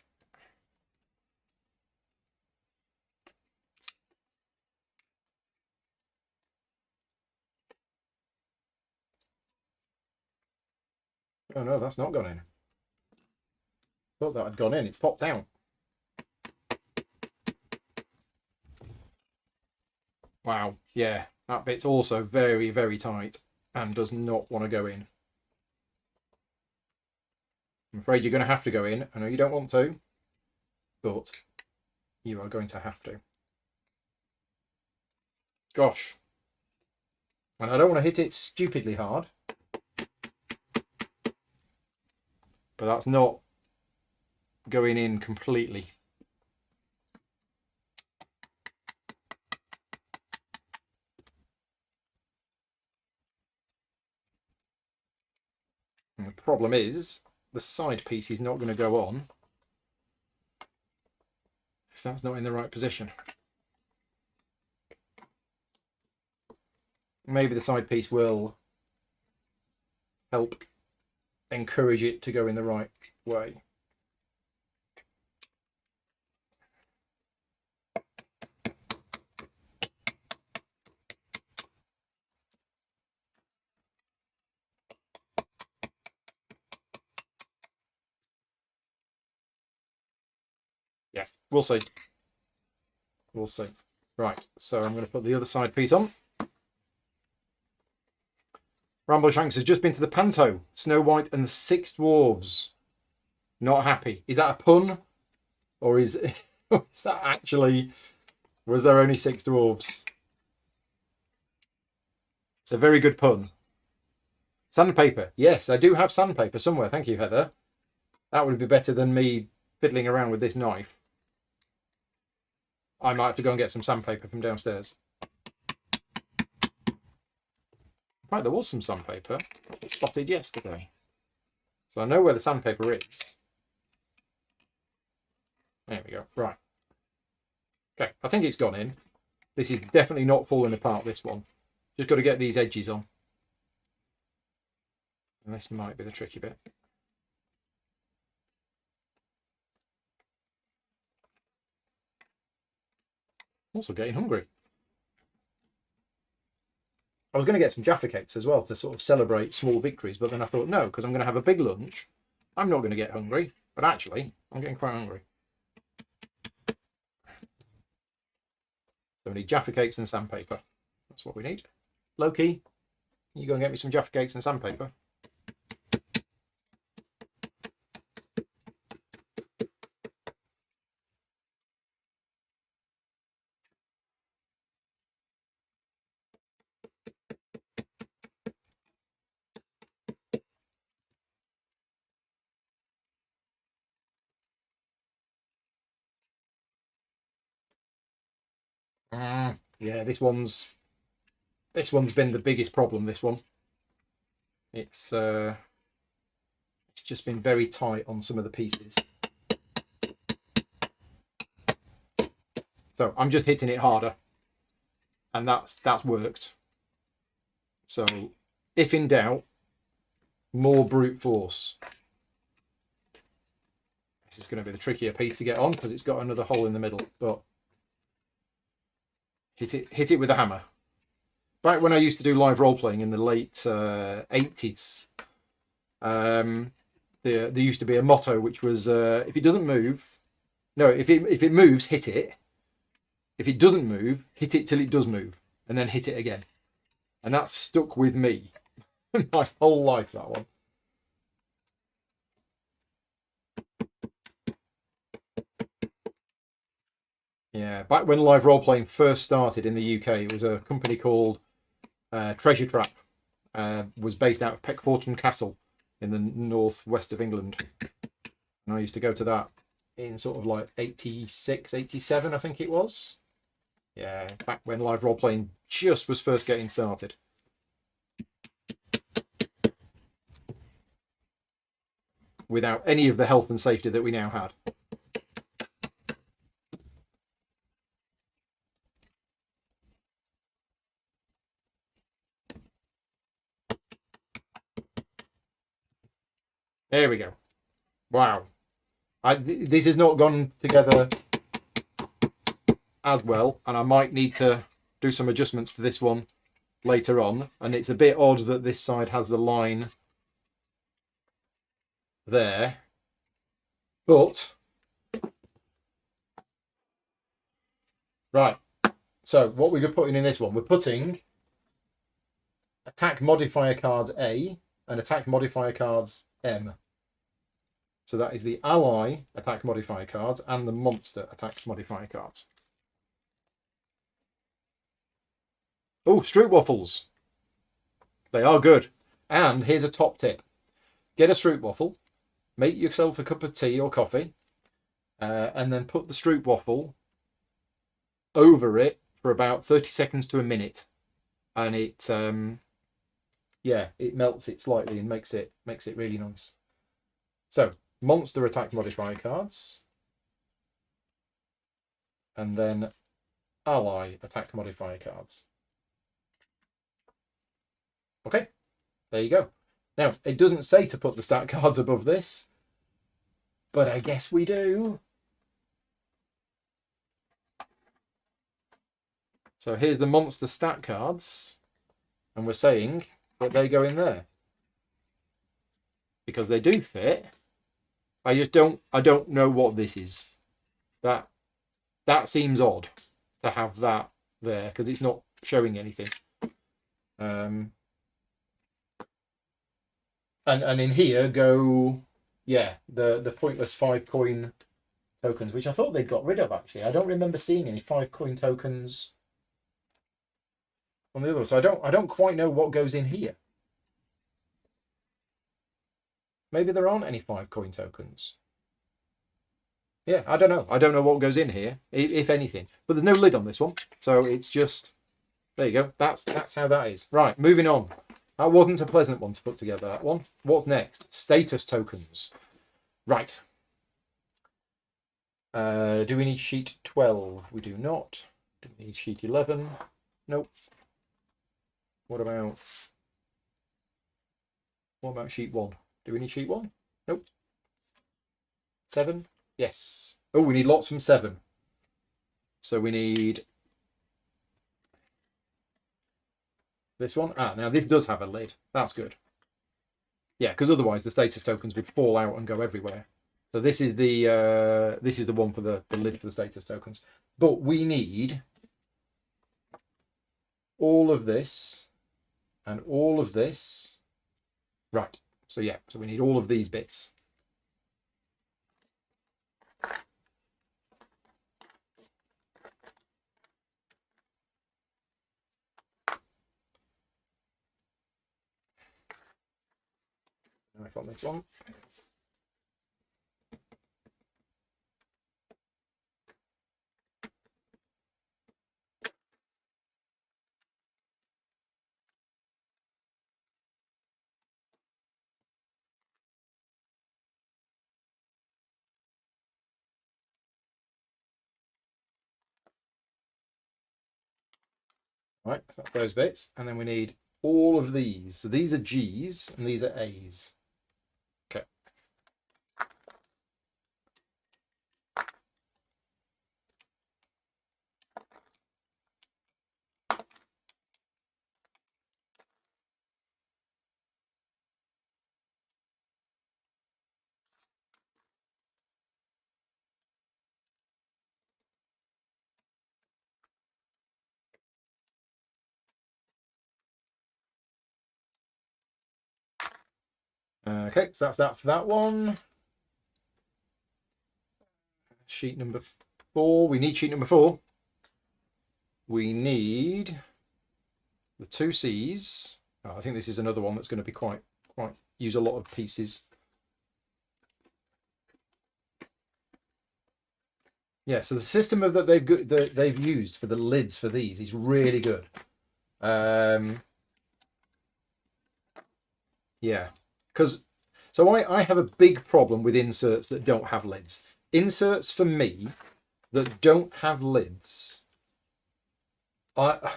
Oh no, that's not gone in. Thought that had gone in. It's popped out. Wow. Yeah, that bit's also very, very tight and does not want to go in. I'm afraid you're going to have to go in. I know you don't want to, but you are going to have to. Gosh. And I don't want to hit it stupidly hard. But that's not going in completely. And the problem is, the side piece is not going to go on if that's not in the right position. Maybe the side piece will help encourage it to go in the right way. Yeah, we'll see. We'll see. Right, so I'm going to put the other side piece on. Rambo Shanks has just been to the Panto, Snow White and the Six Dwarves. Not happy. Is that a pun? Or is that actually... Was there only 6 dwarves? It's a very good pun. Sandpaper. Yes, I do have sandpaper somewhere. Thank you, Heather. That would be better than me fiddling around with this knife. I might have to go and get some sandpaper from downstairs. Right, there was some sandpaper spotted yesterday. So I know where the sandpaper is. There we go. Right. Okay, I think it's gone in. This is definitely not falling apart, this one. Just got to get these edges on. And this might be the tricky bit. Also getting hungry. I was going to get some Jaffa cakes as well to sort of celebrate small victories, but then I thought, no, because I'm going to have a big lunch. I'm not going to get hungry, but actually, I'm getting quite hungry. So we need Jaffa cakes and sandpaper. That's what we need. Loki, can you go and get me some Jaffa cakes and sandpaper? Yeah, this one's been the biggest problem, this one. It's just been very tight on some of the pieces. So I'm just hitting it harder. And that's worked. So if in doubt, more brute force. This is going to be the trickier piece to get on because it's got another hole in the middle, but Hit it with a hammer. Back when I used to do live role playing in the late 80s, there used to be a motto which was if it doesn't move, no, if it moves, hit it. If it doesn't move, hit it till it does move, and then hit it again. And that stuck with me my whole life, that one. Yeah, back when live role playing first started in the UK, it was a company called Treasure Trap. Was based out of Peckforton Castle in the northwest of England. And I used to go to that in sort of like 86, 87, I think it was. Yeah, back when live role playing just was first getting started. Without any of the health and safety that we now had. There we go. Wow. This has not gone together as well, and I might need to do some adjustments to this one later on. And it's a bit odd that this side has the line there. But, right. So what we're putting in this one, we're putting attack modifier cards A and attack modifier cards M. So that is the ally attack modifier cards and the monster attack modifier cards. Oh, Stroop waffles. They are good. And here's a top tip. Get a Stroop waffle, make yourself a cup of tea or coffee, and then put the Stroop waffle over it for about 30 seconds to a minute. And it, yeah, it melts it slightly and makes it really nice. So, monster attack modifier cards, and then ally attack modifier cards. Okay, there you go. Now, it doesn't say to put the stat cards above this, but I guess we do. So here's the monster stat cards, and we're saying that they go in there. Because they do fit. I don't know what this is. That seems odd to have that there, because it's not showing anything. And in here go, yeah, the pointless 5 coin tokens, which I thought they'd got rid of, actually. I don't remember seeing any 5 coin tokens on the other. So I don't quite know what goes in here. Maybe there aren't any 5 coin tokens. Yeah, I don't know. I don't know what goes in here, if anything. But there's no lid on this one. So it's just, there you go. That's how that is. Right, moving on. That wasn't a pleasant one to put together, that one. What's next? Status tokens. Right. Do we need sheet 12? We do not. Do we need sheet 11? Nope. What about sheet 1? Do we need sheet 1? Nope. 7? Yes. Oh, we need lots from 7. So we need this one. Ah, now this does have a lid. That's good. Yeah, because otherwise the status tokens would fall out and go everywhere. So this is the one for the lid for the status tokens. But we need all of this and all of this. Right. So yeah, so we need all of these bits. I got this one. Right, that's those bits, and then we need all of these. So these are G's and these are A's. Okay. Okay, so that's that for that one. Sheet number 4. We need sheet number 4. We need the 2 C's. Oh, I think this is another one that's going to be quite use a lot of pieces. Yeah, so the system that they've used for the lids for these is really good. Yeah, because so I have a big problem with inserts that don't have lids. Inserts for me that don't have lids, I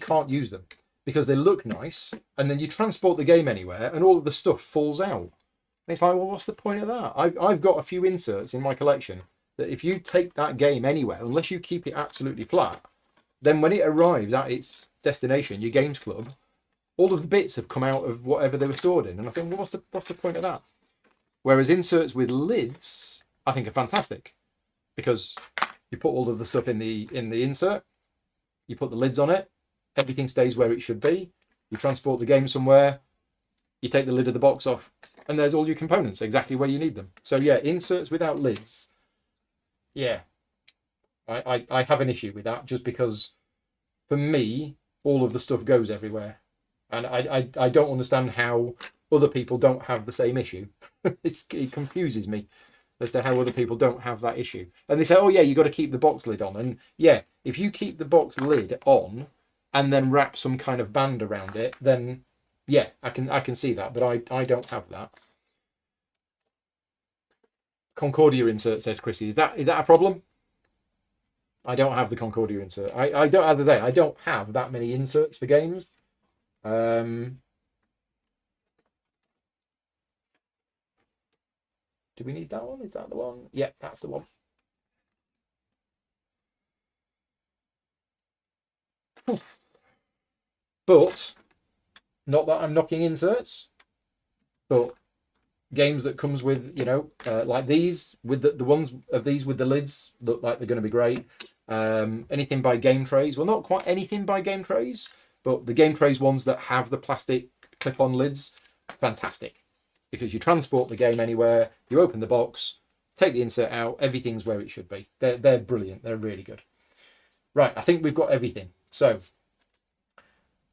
can't use them because they look nice, and then you transport the game anywhere, and all of the stuff falls out. And it's like, well, what's the point of that? I've got a few inserts in my collection that if you take that game anywhere, unless you keep it absolutely flat, then when it arrives at its destination, your games club, all of the bits have come out of whatever they were stored in. And I think, well, what's the point of that? Whereas inserts with lids, I think, are fantastic because you put all of the stuff in the insert, you put the lids on it, everything stays where it should be. You transport the game somewhere, you take the lid of the box off, and there's all your components exactly where you need them. So yeah, inserts without lids, yeah, I have an issue with that just because for me, all of the stuff goes everywhere. And I don't understand how other people don't have the same issue. It confuses me as to how other people don't have that issue. And they say, oh yeah, you got to keep the box lid on. And yeah, if you keep the box lid on and then wrap some kind of band around it, then yeah, I can see that. But I don't have that. Concordia insert, says Chrissy. Is that a problem? I don't have the Concordia insert. I don't, as I say, I don't have that many inserts for games. Do we need that one? Is that the one? Yeah, that's the one. But not that I'm knocking inserts, but games that comes with, you know, like these with the ones of these with the lids look like they're going to be great. Anything by Game Trays, well, not quite anything by Game Trays, but the Game Trays ones that have the plastic clip-on lids, fantastic, because you transport the game anywhere, you open the box, take the insert out, everything's where it should be. They're brilliant. They're really good. Right, I think we've got everything. So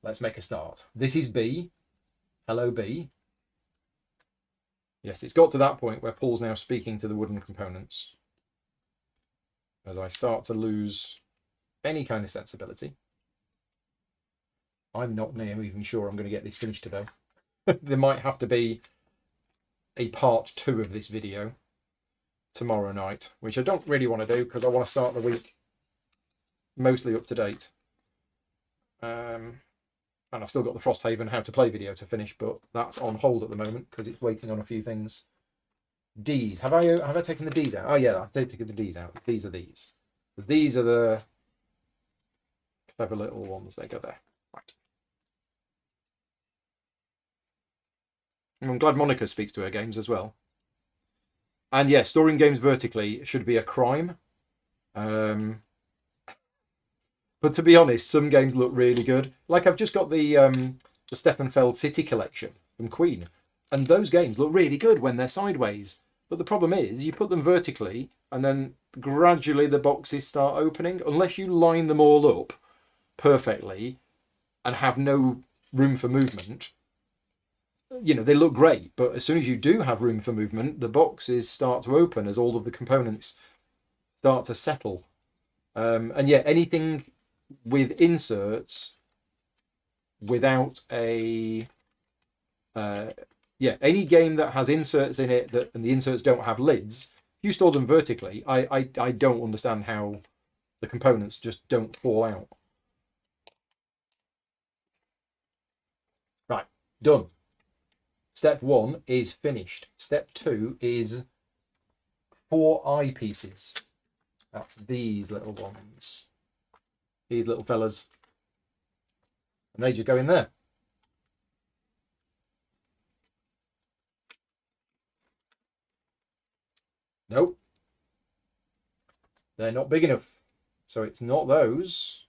let's make a start. This is B. Hello, B. Yes, it's got to that point where Paul's now speaking to the wooden components. As I start to lose any kind of sensibility. I'm not now even sure I'm going to get this finished today. There might have to be a part 2 of this video tomorrow night, which I don't really want to do because I want to start the week mostly up to date. And I've still got the Frosthaven how to play video to finish, but that's on hold at the moment because it's waiting on a few things. D's. Have I taken the D's out? Oh yeah, I've taken the D's out. These are these. So these are the clever little ones. They go there. Right. I'm glad Monica speaks to her games as well. And yeah, storing games vertically should be a crime. But to be honest, some games look really good. Like I've just got the Steppenfeld City collection from Queen, and those games look really good when they're sideways. But the problem is, you put them vertically, and then gradually the boxes start opening. Unless you line them all up perfectly and have no room for movement, you know, they look great. But as soon as you do have room for movement, the boxes start to open as all of the components start to settle. And yeah, anything with inserts without a any game that has inserts in it and the inserts don't have lids, if you store them vertically, I don't understand how the components just don't fall out. Right, done. Step 1 is finished. Step 2 is 4 eyepieces. That's these little ones. These little fellas. And they just go in there. Nope. They're not big enough. So it's not those.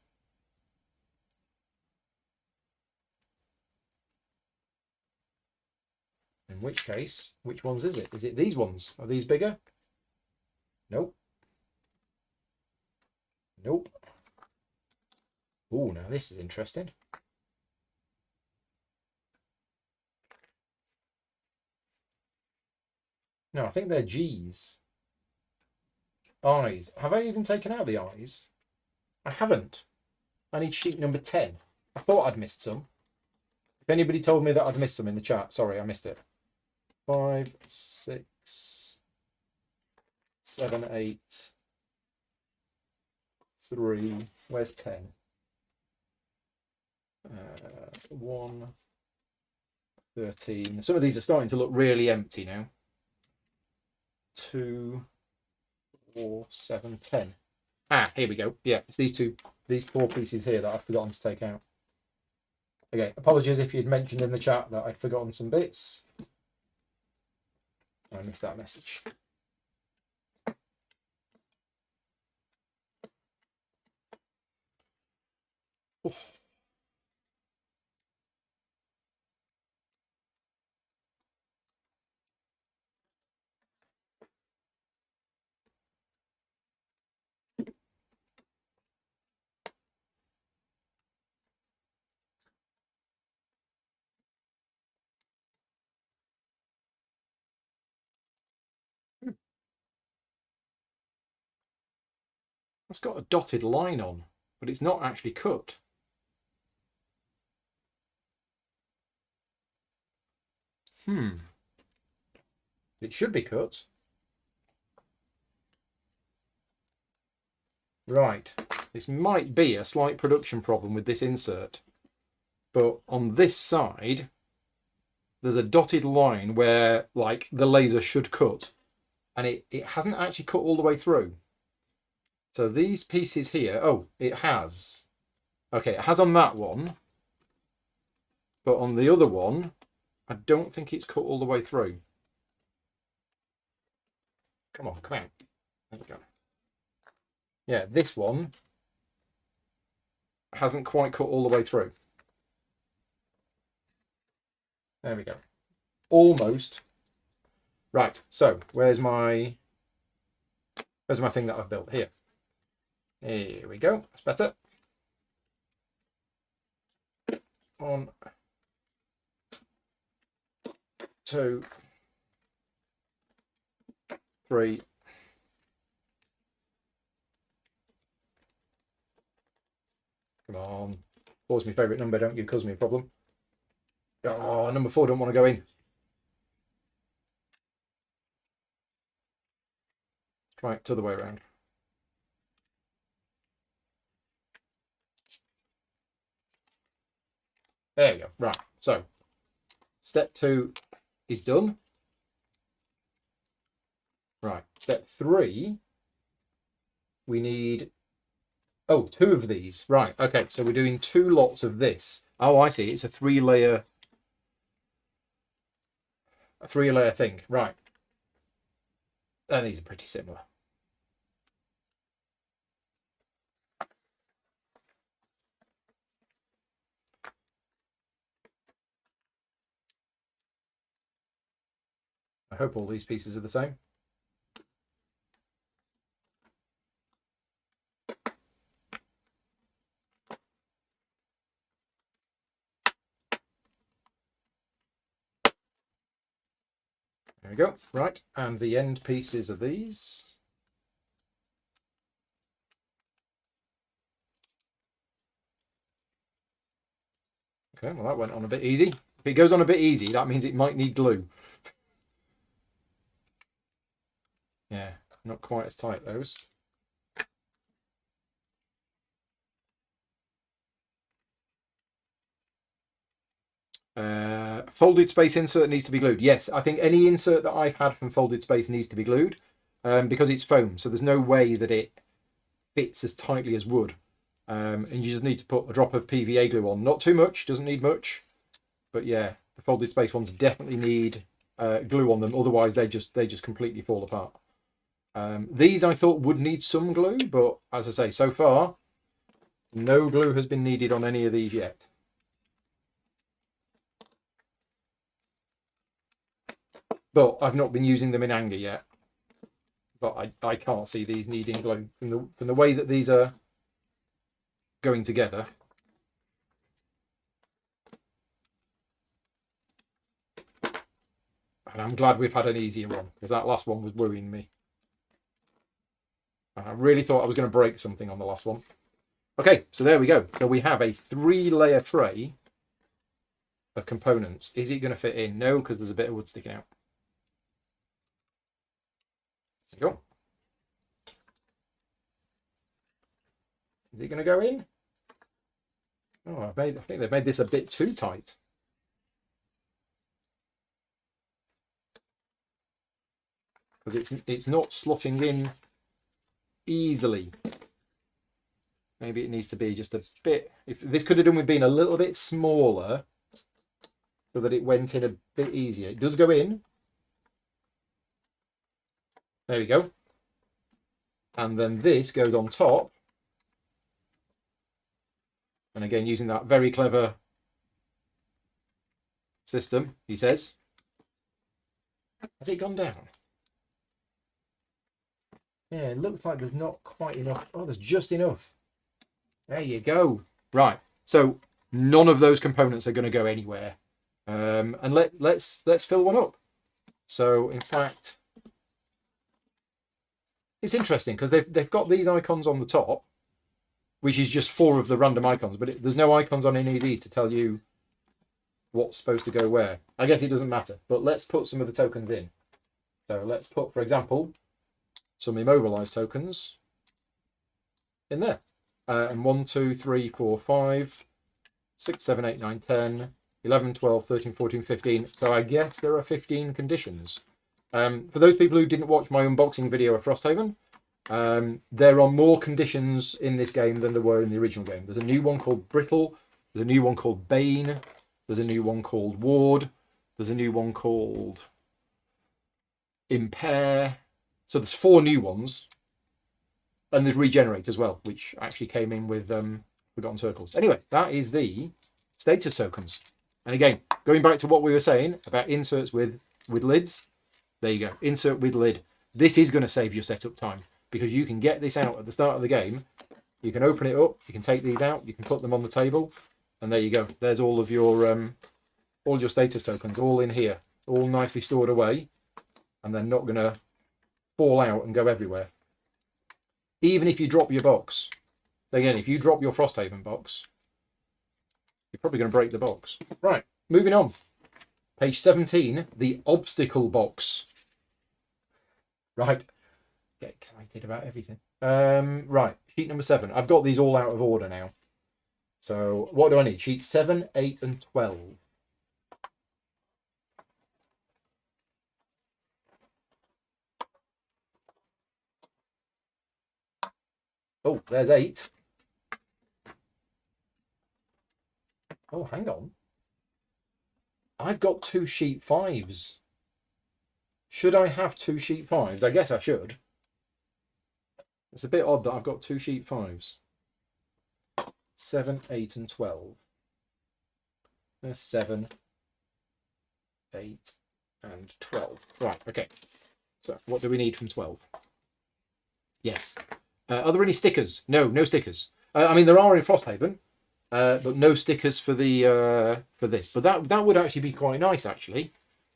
In which case, which ones is it? Is it these ones? Are these bigger? Nope. Nope. Oh, now this is interesting. No, I think they're G's. Eyes. Have I even taken out the eyes? I haven't. I need sheet number 10. I thought I'd missed some. If anybody told me that I'd missed some in the chat, sorry, I missed it. 5, 6, 7, 8, 3. Where's 10? 1, 13. Some of these are starting to look really empty now. 2, 4, 7, 10. Ah, here we go. Yeah, it's these 4 pieces here that I've forgotten to take out. Okay, apologies if you'd mentioned in the chat that I'd forgotten some bits. I missed that message. Oof. It's got a dotted line on, but it's not actually cut. It should be cut. Right. This might be a slight production problem with this insert. But on this side, there's a dotted line where, like, the laser should cut. And it hasn't actually cut all the way through. So these pieces here, oh, it has. Okay, it has on that one. But on the other one, I don't think it's cut all the way through. Come on, come out. There we go. Yeah, this one hasn't quite cut all the way through. There we go. Almost. Right, so where's my thing that I've built here? Here we go. That's better. 1, 2, 3. Come on. 4's my favourite number, don't you cause me a problem. Oh, number 4 don't want to go in. Try it the other way around. There you go. Right. So, step 2 is done. Right. Step 3, we need, 2 of these. Right. Okay. So we're doing 2 lots of this. Oh, I see. It's a 3-layer thing. Right. And these are pretty similar. I hope all these pieces are the same. There we go. Right, and the end pieces are these. Okay, well that went on a bit easy. If it goes on a bit easy, that means it might need glue. Yeah, not quite as tight, those. Folded space insert needs to be glued. Yes, I think any insert that I've had from folded space needs to be glued because it's foam, so there's no way that it fits as tightly as wood. And you just need to put a drop of PVA glue on. Not too much, doesn't need much. But yeah, the folded space ones definitely need glue on them, otherwise they just completely fall apart. These I thought would need some glue, but as I say, so far, no glue has been needed on any of these yet. but I've not been using them in anger yet. But I can't see these needing glow from the way that these are going together. And I'm glad we've had an easier one, because that last one was worrying me. I really thought I was going to break something on the last one. Okay, so there we go. So we have a 3-layer tray of components. Is it going to fit in? No, because there's a bit of wood sticking out. There you go. Is it going to go in? Oh, I think they've made this a bit too tight. Because it's not slotting in easily. Maybe it needs to be just a bit. If this could have done with being a little bit smaller, so that it went in a bit easier. It does go in. There we go. And then this goes on top. And again, using that very clever system, he says. Has it gone down? Yeah, it looks like there's not quite enough. Oh, there's just enough. There you go. Right. So none of those components are going to go anywhere. And let's fill one up. So in fact, it's interesting because they've got these icons on the top, which is just 4 of the random icons, but there's no icons on any of these to tell you what's supposed to go where. I guess it doesn't matter, but let's put some of the tokens in. So let's put, for example, some immobilized tokens in there. And 1, 2, 3, 4, 5, 6, 7, 8, 9, 10, 11, 12, 13, 14, 15. So I guess there are 15 conditions. For those people who didn't watch my unboxing video of Frosthaven, there are more conditions in this game than there were in the original game. There's a new one called Brittle. There's a new one called Bane. There's a new one called Ward. There's a new one called Impair. So there's 4 new ones. And there's Regenerate as well, which actually came in with Forgotten Circles. Anyway, that is the status tokens. And again, going back to what we were saying about inserts with lids, there you go, insert with lid. This is going to save your setup time because you can get this out at the start of the game. You can open it up, you can take these out, you can put them on the table, and there you go. There's all of your status tokens all in here, all nicely stored away, and they're not going to fall out and go everywhere. Even if you drop your box. Again, if you drop your Frosthaven box, you're probably going to break the box. Right, moving on. Page 17, the obstacle box. Right, get excited about everything. Right, sheet number 7. I've got these all out of order now. So what do I need? Sheet 7, 8, and 12. Oh, there's 8. Oh, hang on. I've got 2 sheet 5s. Should I have 2 sheet 5s? I guess I should. It's a bit odd that I've got 2 sheet 5s. 7, 8, and 12. There's 7, 8, and 12. Right, okay. So what do we need from 12? Yes. Are there any stickers? No, no stickers. I mean, there are in Frosthaven, but no stickers for the for this. But that would actually be quite nice, actually.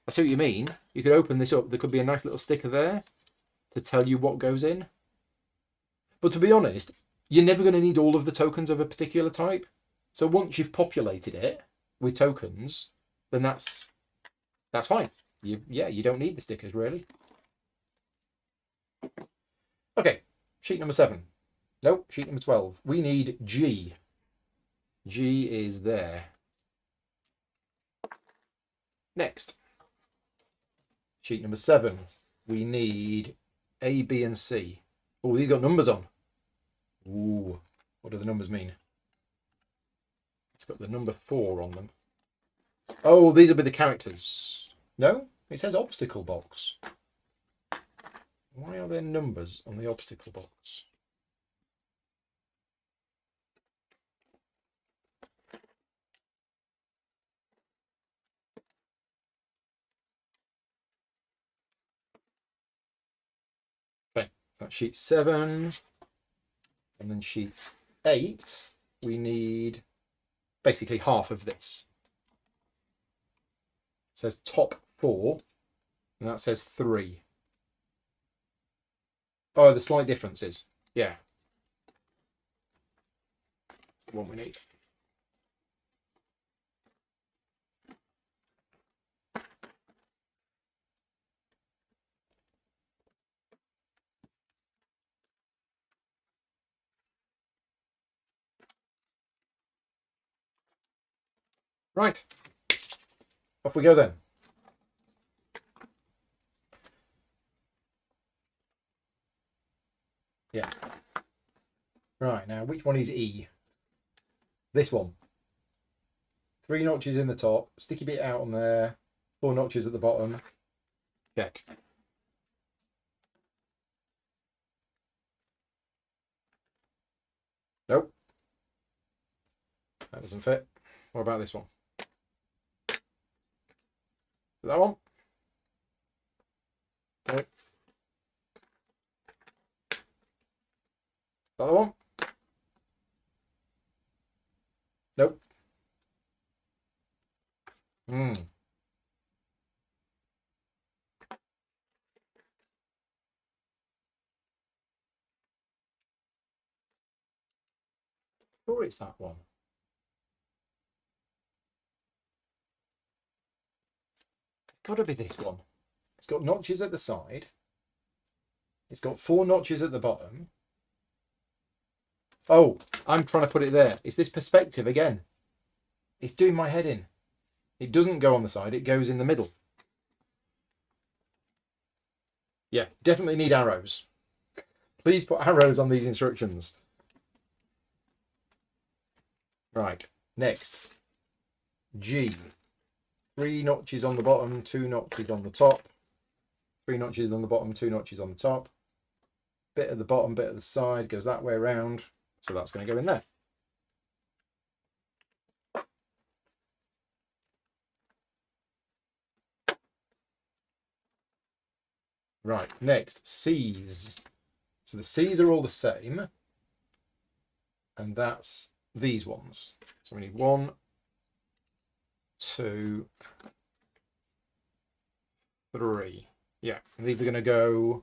I see what you mean. You could open this up. There could be a nice little sticker there to tell you what goes in. But to be honest, you're never going to need all of the tokens of a particular type. So once you've populated it with tokens, then that's fine. You don't need the stickers, really. Okay. Sheet number 7. Nope, sheet number 12. We need G. G is there. Next. Sheet number 7. We need A, B, and C. Oh, these got numbers on. Ooh, what do the numbers mean? It's got the number 4 on them. Oh, these will be the characters. No, it says obstacle box. Why are there numbers on the obstacle box? That's sheet 7. And then sheet 8, we need basically half of this. It says top 4, and that says 3. Oh, the slight differences. Yeah. That's the one we need. Right. Off we go then. Yeah. Right, now which one is E? This one. 3 notches in the top, sticky bit out on there, 4 notches at the bottom. Check. Nope. That doesn't fit. What about this one? That one? Nope. That one? Nope. Sure, it's that one. It's got to be this one. It's got notches at the side. It's got 4 notches at the bottom. Oh, I'm trying to put it there. It's this perspective again. It's doing my head in. It doesn't go on the side, it goes in the middle. Yeah, definitely need arrows. Please put arrows on these instructions. Right, next. G. 3 notches on the bottom, 2 notches on the top. 3 notches on the bottom, 2 notches on the top. Bit at the bottom, bit at the side, goes that way around. So that's going to go in there. Right, next, C's. So the C's are all the same. And that's these ones. So we need 1, 2, 3. Yeah, and these are going to go,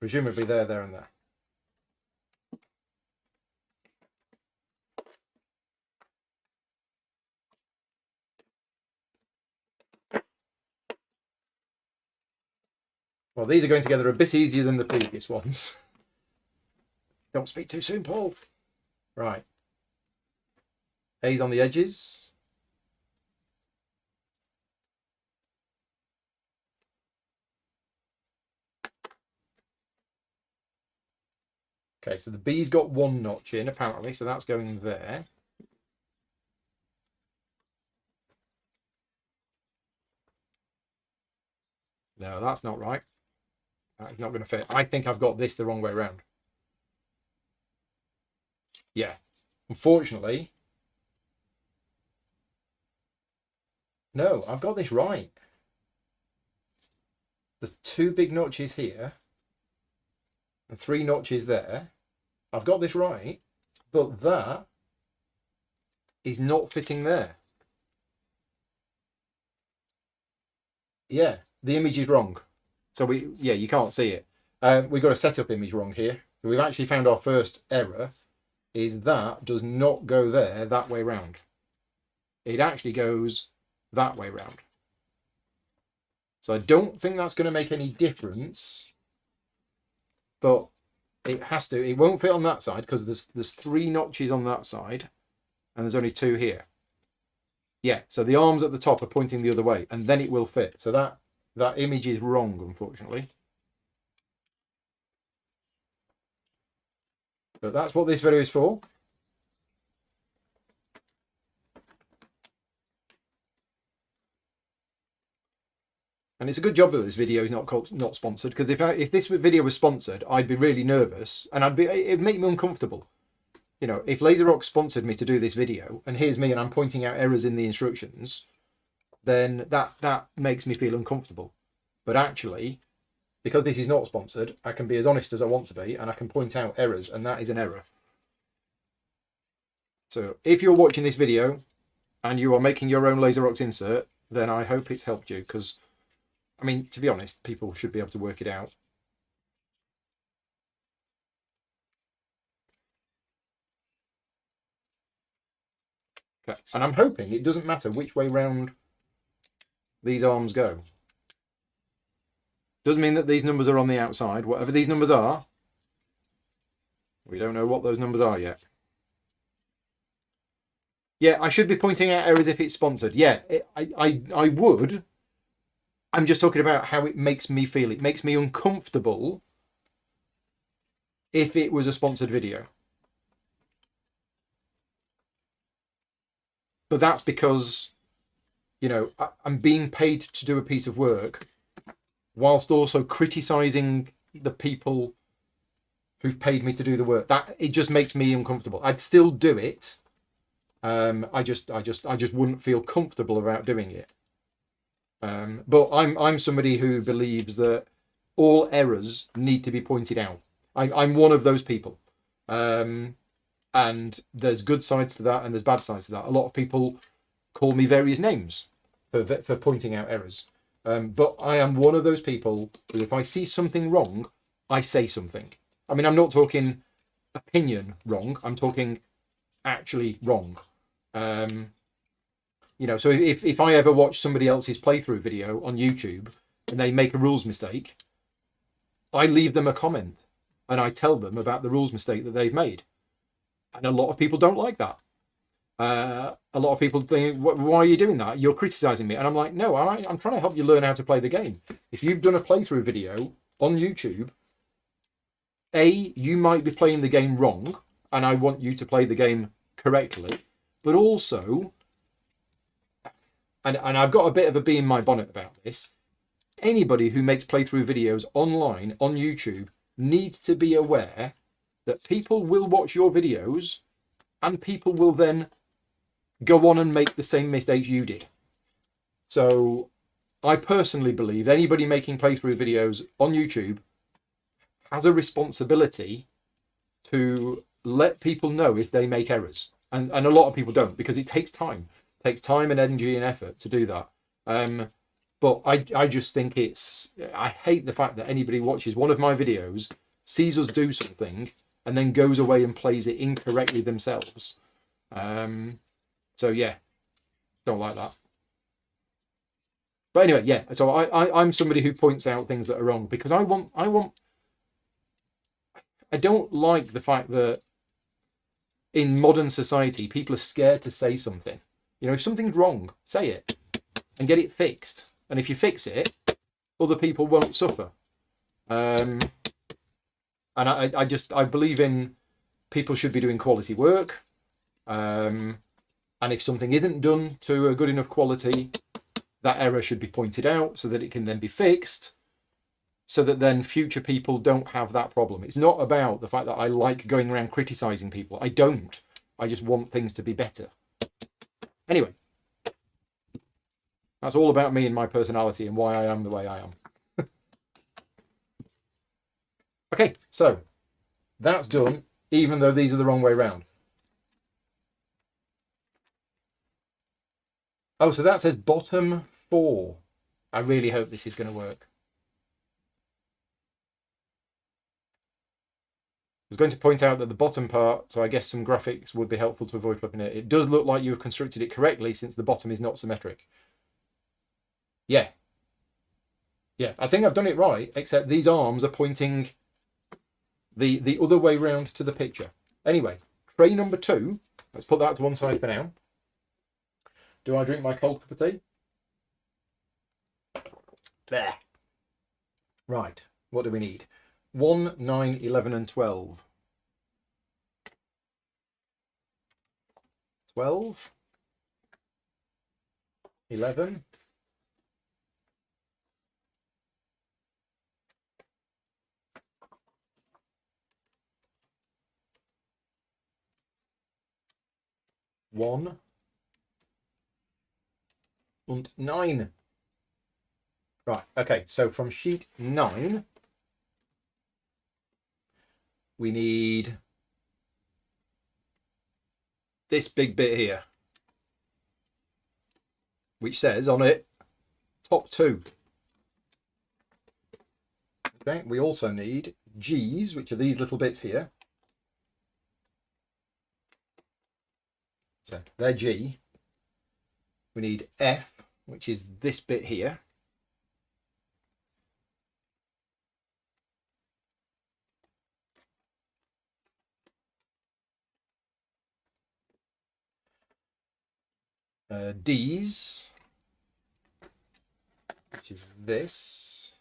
presumably there, and there. Well, these are going together a bit easier than the previous ones. Don't speak too soon, Paul. Right. A's on the edges. Okay, so the B's got 1 notch in, apparently, so that's going there. No, that's not right. That's not going to fit. I think I've got this the wrong way around. Yeah. Unfortunately. No, I've got this right. There's 2 big notches here. And 3 notches there. I've got this right. But that is not fitting there. Yeah, the image is wrong. So you can't see it. We've got a setup image wrong here. We've actually found our first error is that does not go there that way round. It actually goes that way round. So I don't think that's going to make any difference, but it has to. It won't fit on that side because there's 3 notches on that side and there's only 2 here. Yeah, so the arms at the top are pointing the other way and then it will fit. So that image is wrong, unfortunately. But that's what this video is for. And it's a good job that this video is not sponsored, because if this video was sponsored, I'd be really nervous and it'd make me uncomfortable. You know, if Laserox sponsored me to do this video, and here's me and I'm pointing out errors in the instructions, then that makes me feel uncomfortable. But actually, because this is not sponsored, I can be as honest as I want to be, and I can point out errors, and that is an error. So if you're watching this video and you are making your own Laserox insert, then I hope it's helped you, because, I mean, to be honest, people should be able to work it out. Okay. And I'm hoping it doesn't matter which way round these arms go. Doesn't mean that these numbers are on the outside. Whatever these numbers are, we don't know what those numbers are yet. Yeah, I should be pointing out errors if it's sponsored. Yeah, I would. I'm just talking about how it makes me feel. It makes me uncomfortable if it was a sponsored video. But that's because, you know, I'm being paid to do a piece of work whilst also criticising the people who've paid me to do the work. That it just makes me uncomfortable. I'd still do it. I just wouldn't feel comfortable about doing it. But I'm somebody who believes that all errors need to be pointed out. I'm one of those people. And there's good sides to that and there's bad sides to that. A lot of people call me various names for pointing out errors. But I am one of those people who, if I see something wrong, I say something. I mean, I'm not talking opinion wrong. I'm talking actually wrong. You know, so if I ever watch somebody else's playthrough video on YouTube and they make a rules mistake, I leave them a comment and I tell them about the rules mistake that they've made. And a lot of people don't like that. A lot of people think, why are you doing that? You're criticizing me. And I'm like, no, I'm trying to help you learn how to play the game. If you've done a playthrough video on YouTube, you might be playing the game wrong, and I want you to play the game correctly. But also, and I've got a bit of a bee in my bonnet about this, anybody who makes playthrough videos online on YouTube needs to be aware that people will watch your videos and people will then go on and make the same mistakes you did. So I personally believe anybody making playthrough videos on YouTube has a responsibility to let people know if they make errors. And a lot of people don't, because it takes time. It takes time and energy and effort to do that. But I just think I hate the fact that anybody watches one of my videos, sees us do something, and then goes away and plays it incorrectly themselves. So yeah, don't like that. But anyway, yeah. So I'm somebody who points out things that are wrong, because I don't like the fact that in modern society people are scared to say something. You know, if something's wrong, say it and get it fixed. And if you fix it, other people won't suffer. And I believe in people should be doing quality work. And if something isn't done to a good enough quality, that error should be pointed out so that it can then be fixed, so that then future people don't have that problem. It's not about the fact that I like going around criticizing people. I don't. I just want things to be better. Anyway, that's all about me and my personality and why I am the way I am. Okay, so that's done, even though these are the wrong way round. Oh, so that says bottom 4. I really hope this is going to work. I was going to point out that the bottom part, so I guess some graphics would be helpful to avoid flipping it. It does look like you have constructed it correctly since the bottom is not symmetric. Yeah. Yeah, I think I've done it right, except these arms are pointing the other way round to the picture. Anyway, tray number 2. Let's put that to one side for now. Do I drink my cold cup of tea? There. Right, what do we need? 1, 9, 11 and 12. 12. 11. 1 and 9. Right, okay, so from sheet 9, we need this big bit here, which says on it, top 2. Okay, we also need G's, which are these little bits here. So they're G. We need F, which is this bit here. D's, which is this.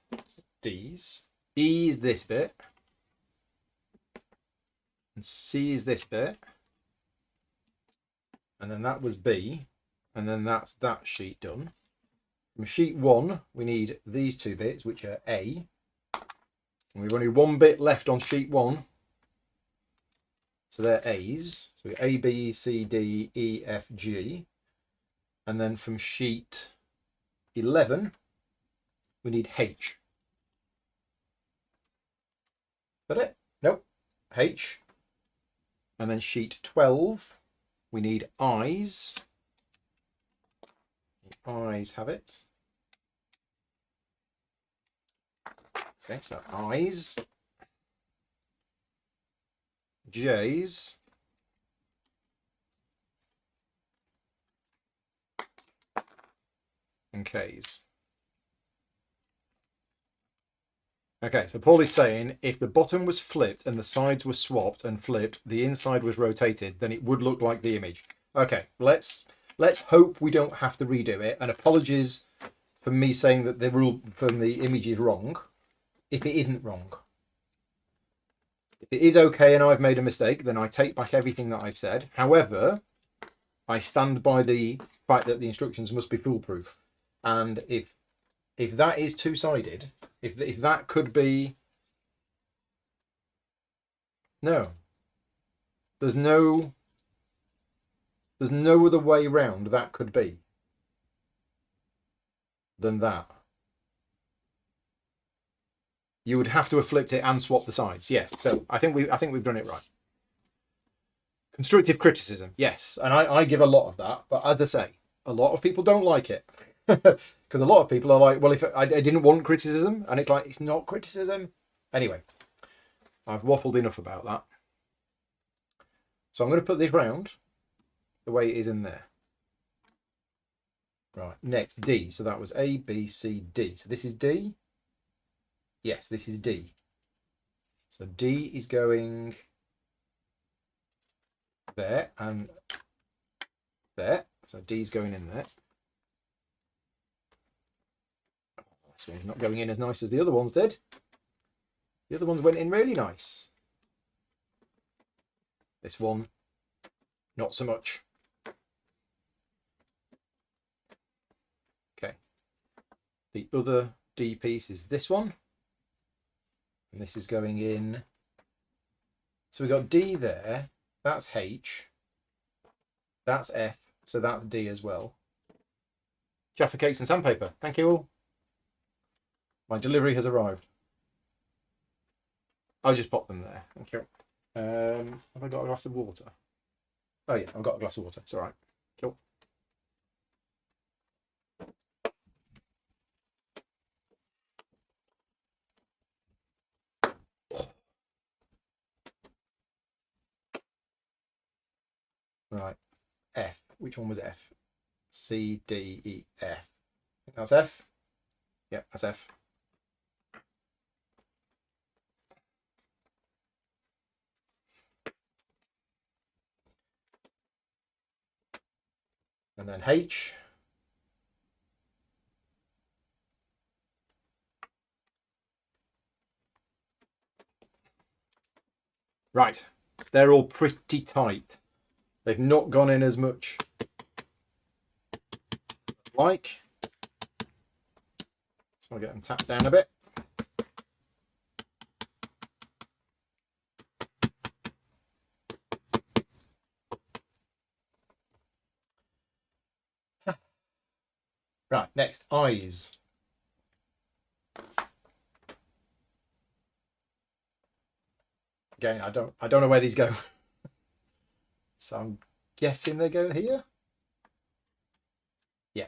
D's. E is this bit. And C is this bit. And then that was B. And then that's that sheet done. From sheet 1, we need these 2 bits, which are A. And we've only 1 bit left on sheet 1. So they're A's. So A, B, C, D, E, F, G. And then from sheet 11, we need H. Is that it? Nope. H. And then sheet 12, we need I's. The I's have it. Okay, so I's. J's. And K's. Okay, so Paul is saying if the bottom was flipped and the sides were swapped and flipped, the inside was rotated, then it would look like the image. Okay, let's hope we don't have to redo it. And apologies for me saying that the rule from the image is wrong, if it isn't wrong. If it is okay and I've made a mistake, then I take back everything that I've said. However, I stand by the fact that the instructions must be foolproof. And if that is two-sided, if that could be... No. There's no other way round that could be than that. You would have to have flipped it and swapped the sides. Yeah, so I think we've done it right. Constructive criticism, yes. And I give a lot of that, but as I say, a lot of people don't like it. Because a lot of people are like, well, if I didn't want criticism, and it's like, it's not criticism. Anyway, I've waffled enough about that. So I'm going to put this round the way it is in there. Right, next, D. So that was A, B, C, D. So this is D. Yes, this is D. So D is going there and there. So D is going in there. This one's not going in as nice as the other ones did. The other ones went in really nice. This one, not so much. Okay. The other D piece is this one. And this is going in. So we've got D there. That's H. That's F. So that's D as well. Jaffa cakes and sandpaper. Thank you all. My delivery has arrived. I'll just pop them there. Thank you. Have I got a glass of water? Oh yeah, I've got a glass of water. It's all right. Cool. Right. F. Which one was F? C, D, E, F. I think that's F. Yep, that's F. And then H. Right. They're all pretty tight. They've not gone in as much like. So I'll get them tapped down a bit. Right, next, eyes. Again, I don't know where these go. So I'm guessing they go here. Yeah.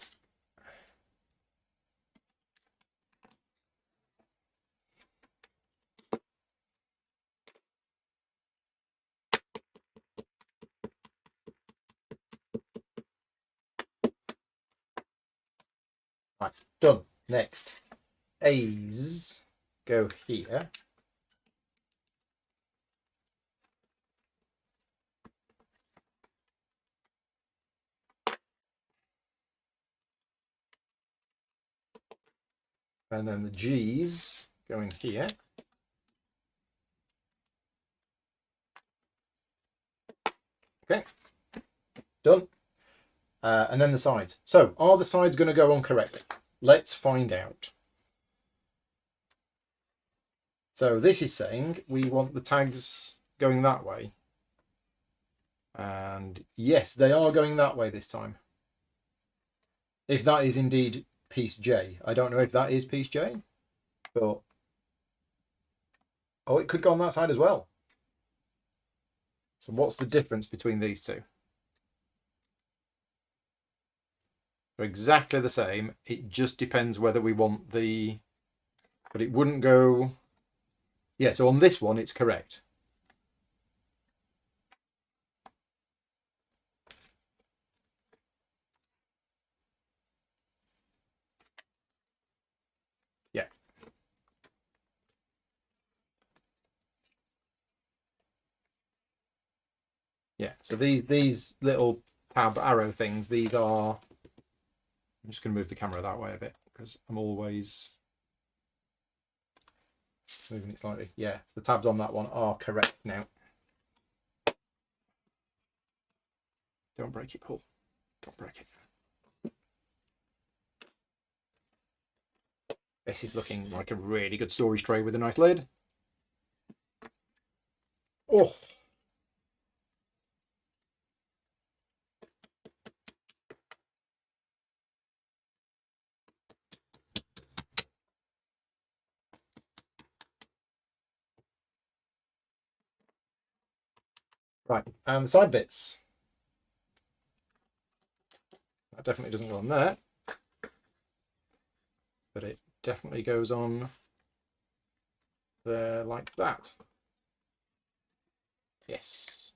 Right, done. Next, A's go here. And then the G's go in here. Okay, done. And then the sides. So, are the sides going to go on correctly? Let's find out. So this is saying we want the tags going that way. And yes, they are going that way this time. If that is indeed piece J. I don't know if that is piece J, but... oh, it could go on that side as well. So what's the difference between these two? They're exactly the same. It just depends whether we want the... but it wouldn't go... yeah, so on this one, it's correct. Yeah. Yeah, so these little tab arrow things, these are... I'm just going to move the camera that way a bit because I'm always moving it slightly. Yeah, the tabs on that one are correct now. Don't break it, Paul. Don't break it. This is looking like a really good storage tray with a nice lid. Oh! Right, and the side bits. That definitely doesn't go on there. But it definitely goes on there like that. Yes.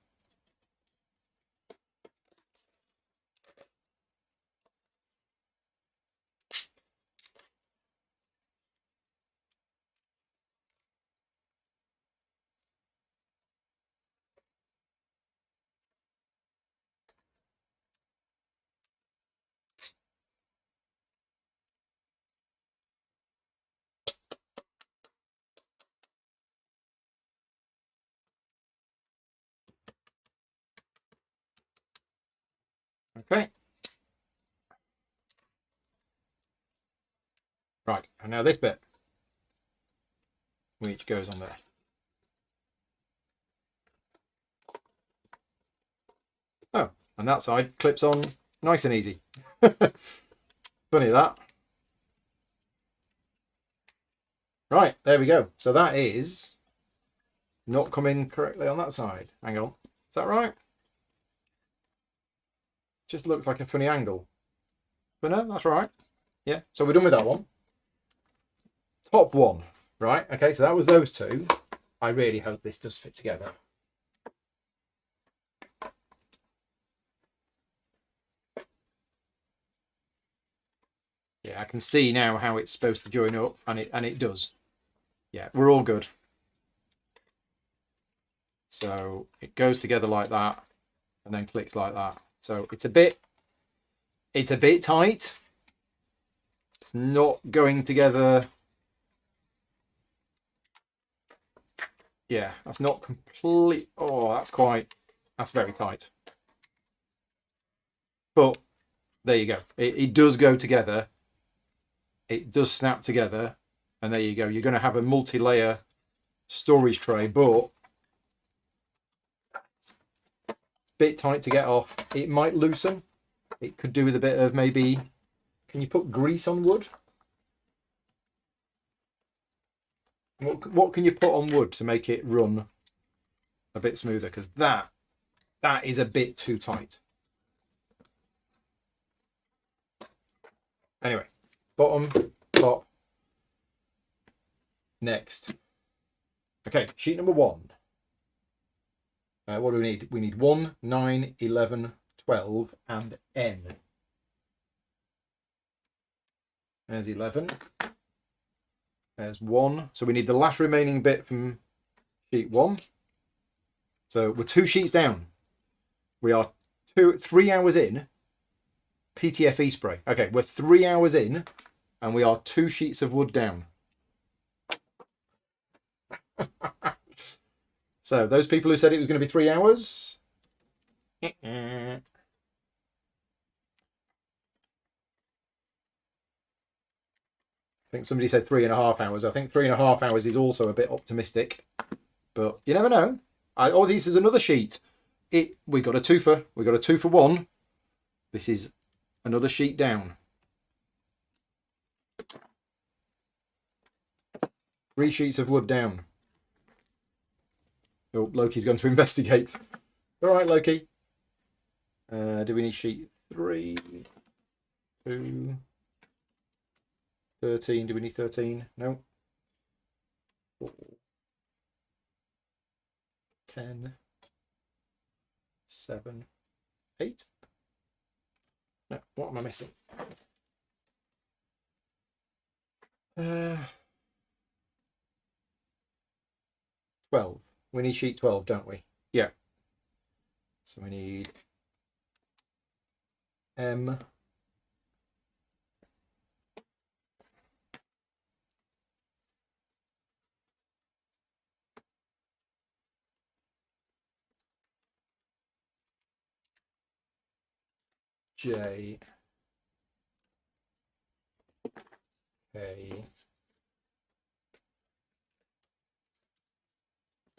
Okay. Right, and now this bit, which goes on there. Oh, and that side clips on nice and easy. Funny that. Right, there we go. So that is not coming correctly on that side. Hang on. Is that right? Just looks like a funny angle. But no, that's right. Yeah, so we're done with that one. Top one. Right, okay, so that was those two. I really hope this does fit together. Yeah, I can see now how it's supposed to join up, and it does. Yeah, we're all good. So it goes together like that, and then clicks like that. So it's a bit tight. It's not going together. Yeah, that's not complete. Oh, that's very tight. But there you go. It does go together. It does snap together. And there you go. You're going to have a multi-layer storage tray, but it's a bit tight to get off. It might loosen. It could do with a bit of maybe... can you put grease on wood? What can you put on wood to make it run a bit smoother, because that is a bit too tight. Anyway, bottom, top, next. Okay, sheet number 1. What do we need? We need 1, 9, 11, 12, and N. There's 11. There's 1. So we need the last remaining bit from sheet 1. So we're 2 sheets down. We are 3 hours in. PTFE spray. Okay, we're 3 hours in, and we are 2 sheets of wood down. So those people who said it was going to be 3 hours. I think somebody said 3.5 hours. I think 3.5 hours is also a bit optimistic, but you never know. Oh, this is another sheet. We got a twofer. We got a 2 for 1. This is another sheet down. 3 sheets of wood down. Oh, Loki's going to investigate. All right, Loki. Do we need sheet 3, 2, 13? Do we need 13? No. 4, 10, 7, 8. No, what am I missing? 12. We need sheet 12, don't we? Yeah. So we need M. J. K.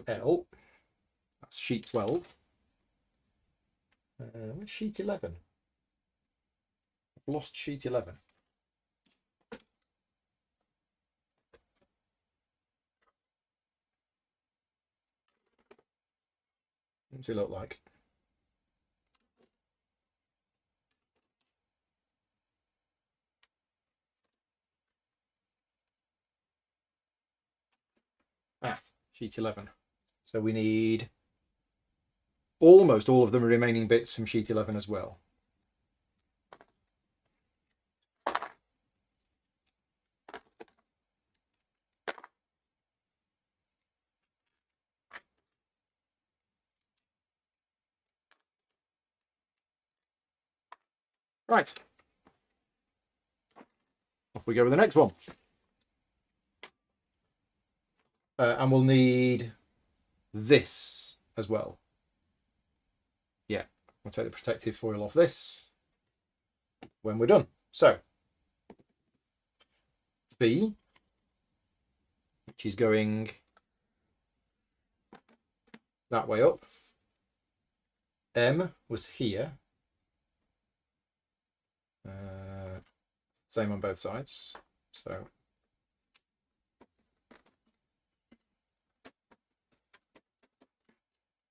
L. That's sheet 12. Where's sheet 11? I've lost sheet 11. What does it look like? Sheet 11. So we need almost all of the remaining bits from sheet 11 as well. Right. Off we go with the next one. And we'll need this as well. Yeah, we'll take the protective foil off this when we're done. So, B, which is going that way up. M was here. Same on both sides. So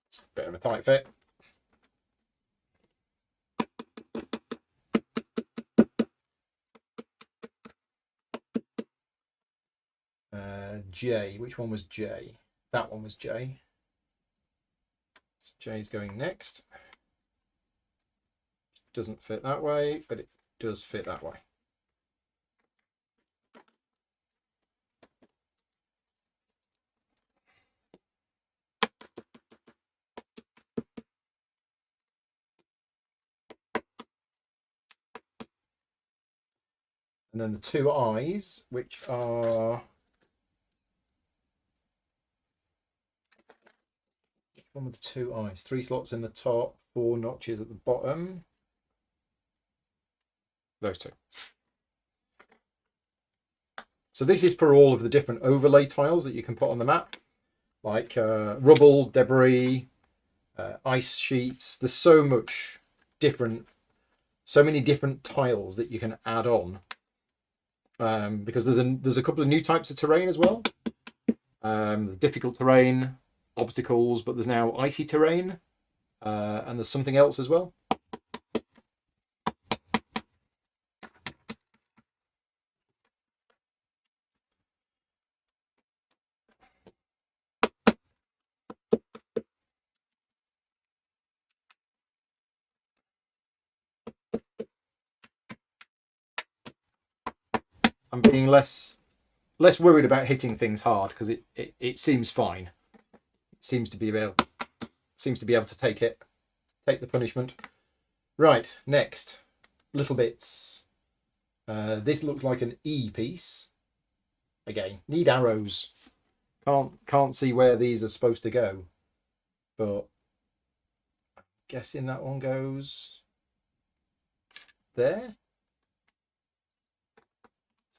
it's a bit of a tight fit. J, which one was J? That one was J. So J is going next. Doesn't fit that way, but it does fit that way. And then the 2 eyes, which are one with the 2 eyes, 3 slots in the top, 4 notches at the bottom. Those 2. So this is for all of the different overlay tiles that you can put on the map, like rubble, debris, ice sheets. There's so many different tiles that you can add on, because there's a couple of new types of terrain as well. There's difficult terrain, obstacles, but there's now icy terrain, and there's something else as well. I'm being less worried about hitting things hard because it seems fine. It seems to be able to take the punishment. Right, next, little bits. This looks like an E piece. Again, need arrows. Can't see where these are supposed to go, but I'm guessing that one goes there.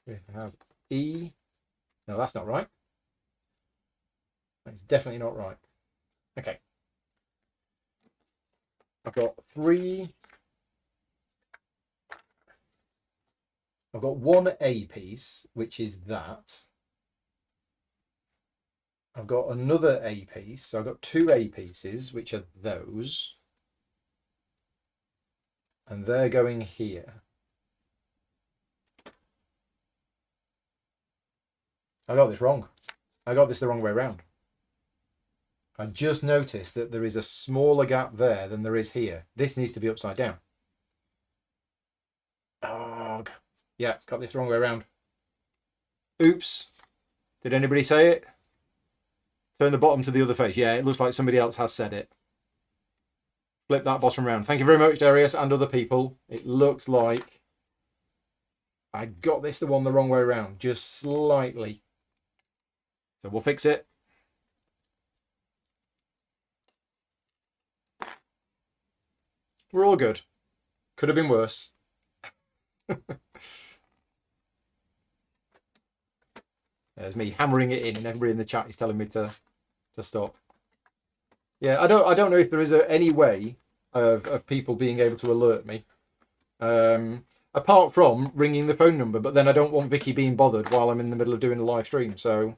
We have E. No, that's not right. That's definitely not right. Okay. I've got one A piece, which is that. I've got another A piece, so I've got two A pieces, which are those. And they're going here. I got this wrong. I got this the wrong way around. I just noticed that there is a smaller gap there than there is here. This needs to be upside down. Oh, yeah, got this the wrong way around. Oops. Did anybody say it? Turn the bottom to the other face. Yeah, it looks like somebody else has said it. Flip that bottom round. Thank you very much, Darius, and other people. It looks like I got this the wrong way around, just slightly. So we'll fix it. We're all good. Could have been worse. There's me hammering it in, and everybody in the chat is telling me to stop. Yeah, I don't know if there is any way of people being able to alert me, apart from ringing the phone number. But then I don't want Vicky being bothered while I'm in the middle of doing a live stream, so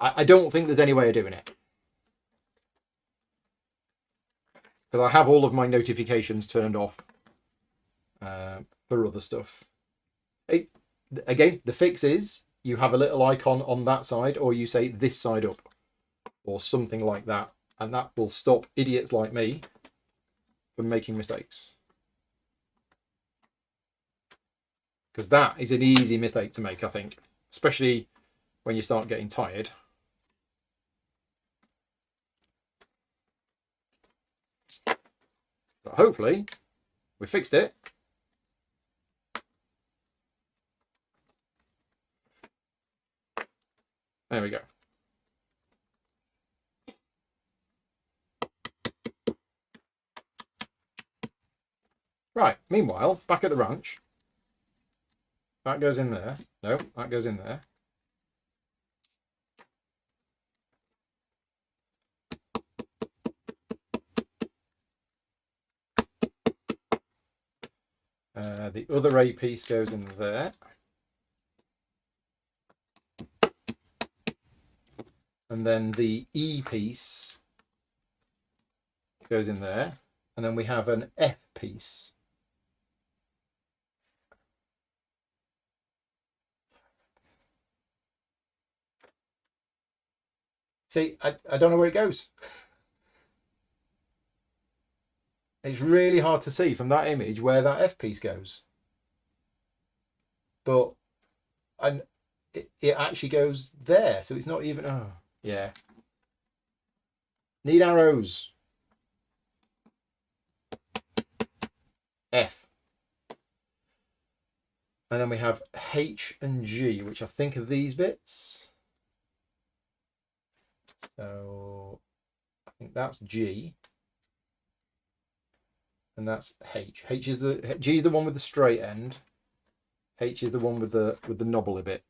I don't think there's any way of doing it, because I have all of my notifications turned off for other stuff. Again, the fix is you have a little icon on that side, or you say this side up, or something like that, and that will stop idiots like me from making mistakes. Because that is an easy mistake to make, I think, especially when you start getting tired. But hopefully we fixed it. There we go. Right, meanwhile, back at the ranch. That goes in there. No, that goes in there. The other A piece goes in there. And then the E piece goes in there. And then we have an F piece. See, I don't know where it goes. It's really hard to see from that image where that F piece goes. But it actually goes there. So it's not even... Oh, yeah. Need arrows. F. And then we have H and G, which I think are these bits. So I think that's G. And that's H. G is the one with the straight end. H is the one with the knobbly bit.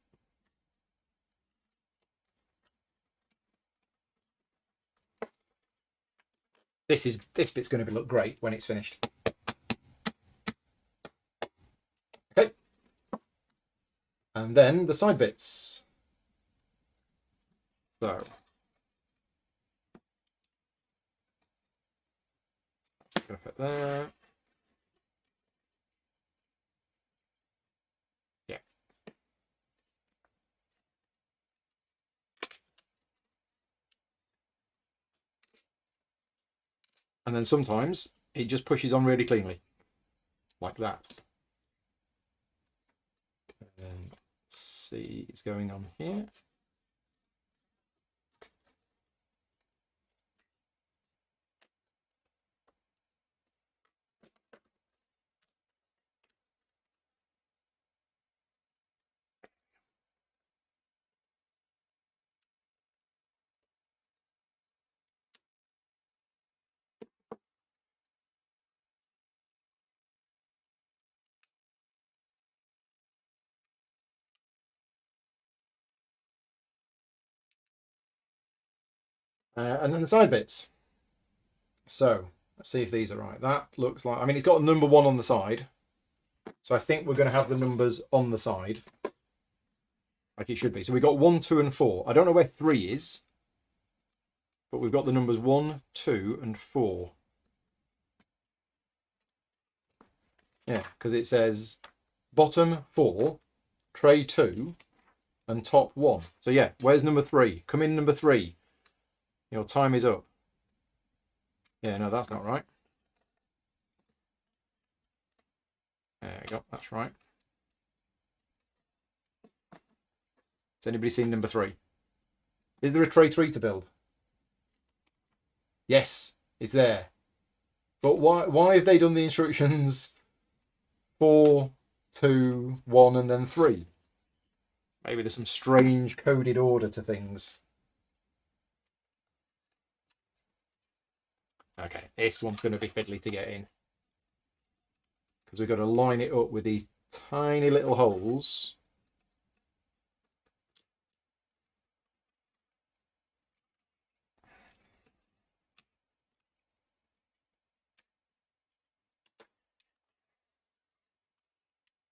This bit's going to look great when it's finished. Okay. And then the side bits. So going to fit there. Yeah. And then sometimes it just pushes on really cleanly, like that. And let's see, it's going on here. And then the side bits. So let's see if these are right. That looks like, I mean, it's got a number 1 on the side. So I think we're going to have the numbers on the side, like it should be. So we've got 1, 2, and 4. I don't know where 3 is, but we've got the numbers 1, 2, and 4. Yeah, because it says bottom 4, tray 2, and top 1. So yeah, where's number 3? Come in, number 3. Your time is up. Yeah, no, that's not right. There we go, that's right. Has anybody seen number 3? Is there a tray 3 to build? Yes, it's there. But why have they done the instructions 4, 2, 1, and then 3? Maybe there's some strange coded order to things. Okay, this one's going to be fiddly to get in, because we've got to line it up with these tiny little holes.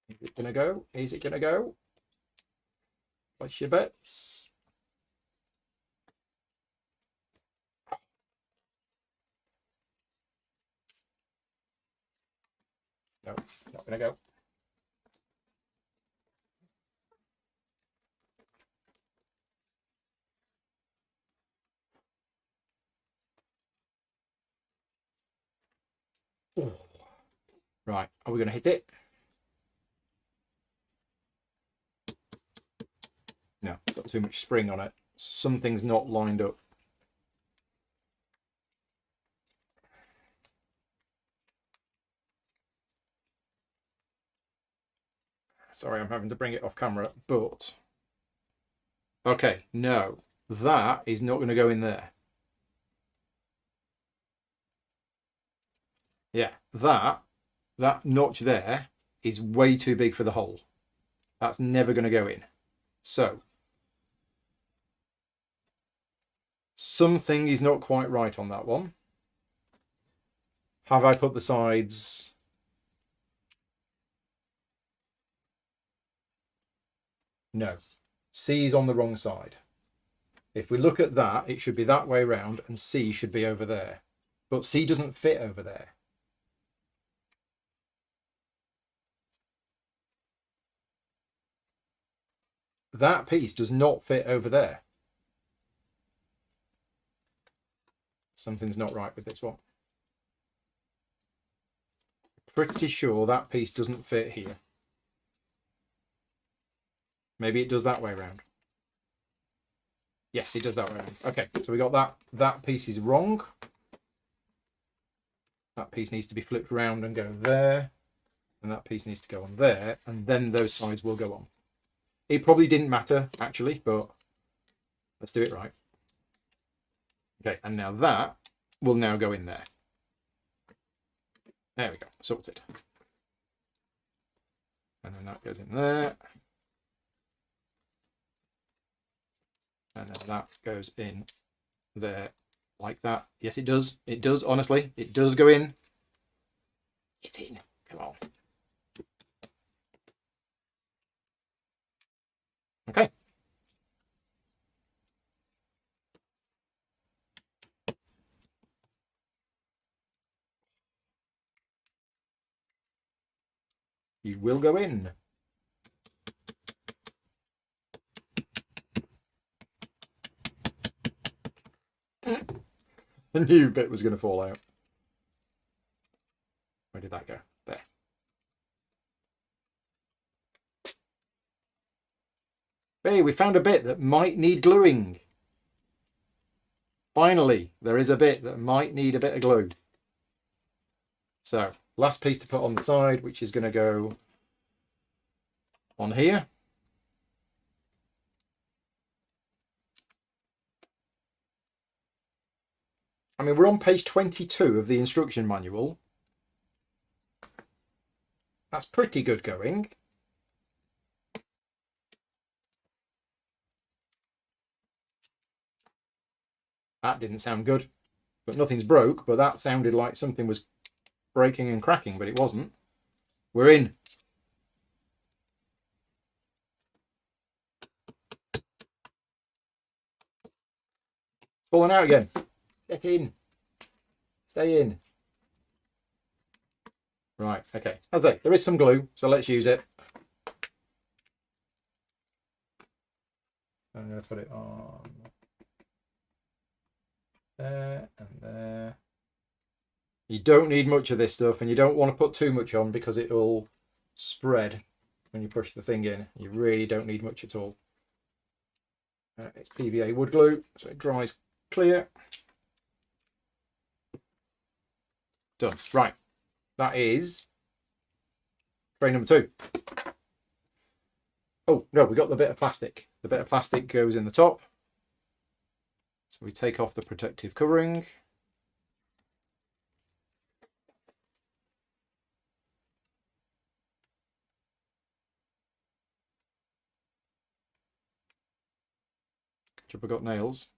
Is it going to go? Is it going to go? Place your bets. No, not going to go. Ooh. Right, are we going to hit it? No, got too much spring on it. Something's not lined up. Sorry, I'm having to bring it off camera, but... Okay, no, that is not going to go in there. Yeah, that notch there is way too big for the hole. That's never going to go in. So, something is not quite right on that one. Have I put the sides... No. C is on the wrong side. If we look at that, it should be that way round, and C should be over there. But C doesn't fit over there. That piece does not fit over there. Something's not right with this one. Pretty sure that piece doesn't fit here. Maybe it does that way around. Yes, it does that way around. Okay, so we got that. That piece is wrong. That piece needs to be flipped around and go there. And that piece needs to go on there. And then those sides will go on. It probably didn't matter, actually, but let's do it right. Okay, and now that will now go in there. There we go, sorted. And then that goes in there. And then that goes in there like that. Yes, it does. It does, honestly. It does go in. It's in. Come on. Okay. you will go in. The new bit was going to fall out. Where did that go? There. Hey, we found a bit that might need gluing. Finally, there is a bit that might need a bit of glue. So, last piece to put on the side, which is going to go on here. I mean, we're on page 22 of the instruction manual. That's pretty good going. That didn't sound good, but nothing's broke, but that sounded like something was breaking and cracking, but it wasn't. We're in. Falling out again. Get in. Stay in. Right, okay. As I say, there is some glue, so let's use it. I'm going to put it on there and there. You don't need much of this stuff, and you don't want to put too much on because it will spread when you push the thing in. You really don't need much at all. It's PVA wood glue, so it dries clear. Done. Right. That is tray number 2. Oh, no, we got the bit of plastic. The bit of plastic goes in the top. So we take off the protective covering. I've got nails.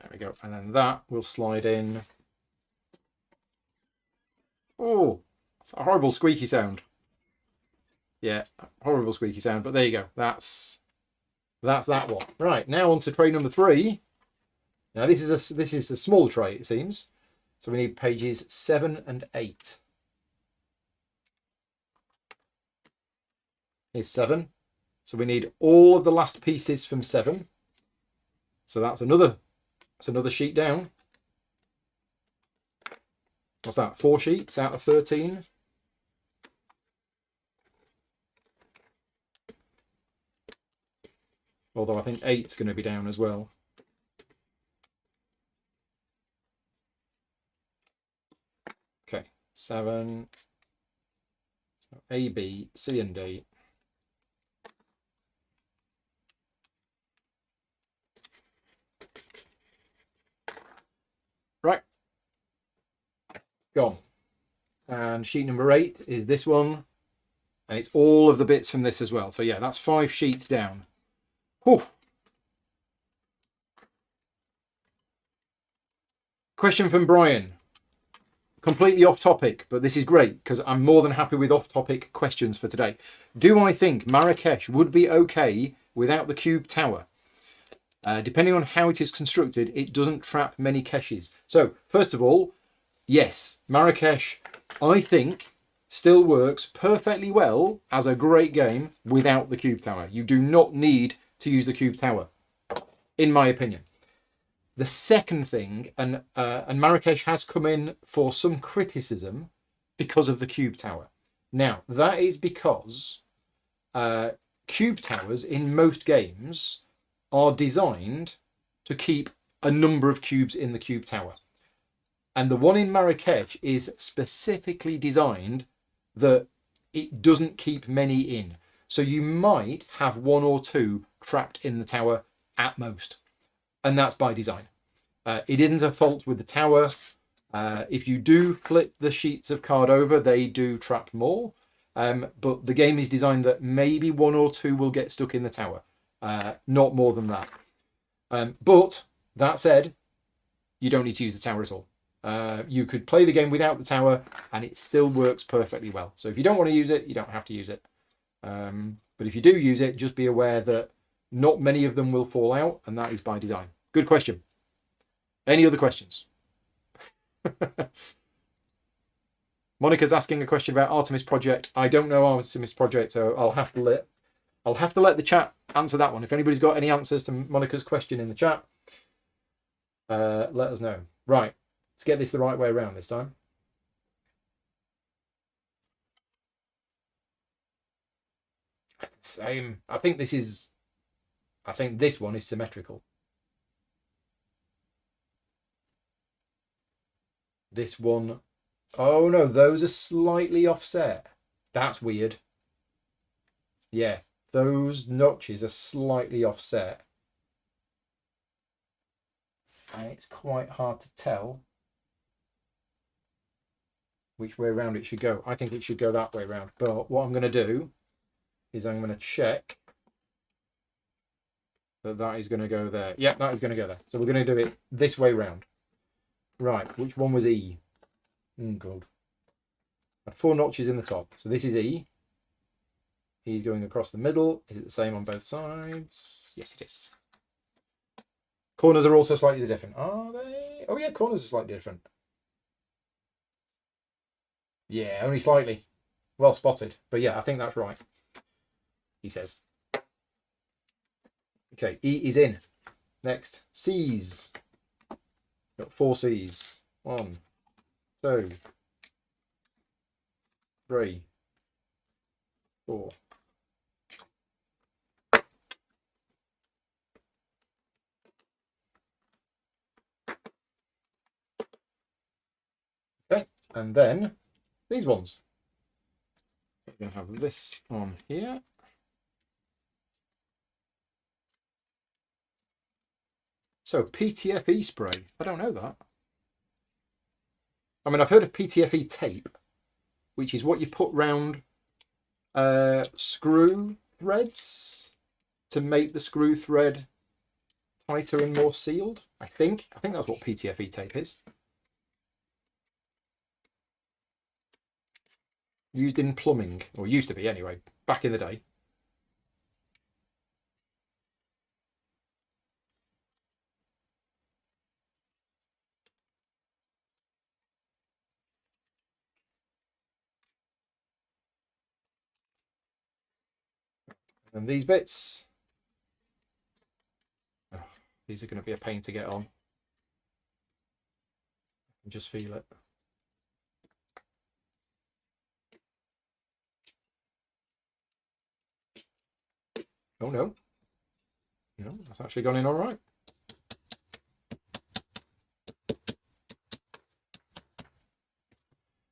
There we go. And then that will slide in. Oh, it's a horrible squeaky sound. Yeah, horrible squeaky sound, but there you go. That's that one. Right, now on to tray number 3. Now this is a small tray, it seems. So we need pages 7 and 8. Here's 7. So we need all of the last pieces from 7. So that's another sheet down. What's that? 4 sheets out of 13. Although I think 8's going to be down as well. Okay, 7. So A, B, C and D. Right. Gone. And sheet number 8 is this one. And it's all of the bits from this as well. So yeah, that's 5 sheets down. Whew. Question from Brian. Completely off topic, but this is great because I'm more than happy with off topic questions for today. Do I think Marrakesh would be okay without the cube tower? Depending on how it is constructed, it doesn't trap many caches. So first of all, yes, Marrakesh, I think, still works perfectly well as a great game without the cube tower. You do not need to use the cube tower, in my opinion. The second thing, and Marrakesh has come in for some criticism because of the cube tower. Now, that is because cube towers in most games are designed to keep a number of cubes in the cube tower. And the one in Marrakesh is specifically designed that it doesn't keep many in. So you might have 1 or 2 trapped in the tower at most. And that's by design. It isn't a fault with the tower. If you do flip the sheets of card over, they do trap more. But the game is designed that maybe 1 or 2 will get stuck in the tower. Not more than that. But that said, you don't need to use the tower at all. You could play the game without the tower and it still works perfectly well. So if you don't want to use it, you don't have to use it. But if you do use it, just be aware that not many of them will fall out, and that is by design. Good question. Any other questions? Monica's asking a question about Artemis Project. I don't know Artemis Project, so I'll have to let the chat answer that one. If anybody's got any answers to Monica's question in the chat, let us know. Right, let's get this the right way around this time. Same. I think this one is symmetrical. This one, oh no, those are slightly offset. That's weird. Yeah, those notches are slightly offset. And it's quite hard to tell which way around it should go. I think it should go that way around. But what I'm going to do is I'm going to check that is going to go there. Yeah, that is going to go there. So we're going to do it this way round. Right, which one was E? God. 4 notches in the top. So this is E. E's going across the middle. Is it the same on both sides? Yes, it is. Corners are also slightly different. Are they? Oh yeah, corners are slightly different. Yeah, only slightly. Well spotted. But yeah, I think that's right. He says. Okay, E is in. Next, C's. Got 4 C's. 1, 2, 3, 4. Okay, and then these ones. We're going to have this on here. So PTFE spray. I don't know that. I mean, I've heard of PTFE tape, which is what you put round screw threads to make the screw thread tighter and more sealed. I think that's what PTFE tape is. Used in plumbing, or used to be anyway, back in the day. And these bits, oh, these are going to be a pain to get on. I can just feel it. Oh no, no, that's actually gone in all right.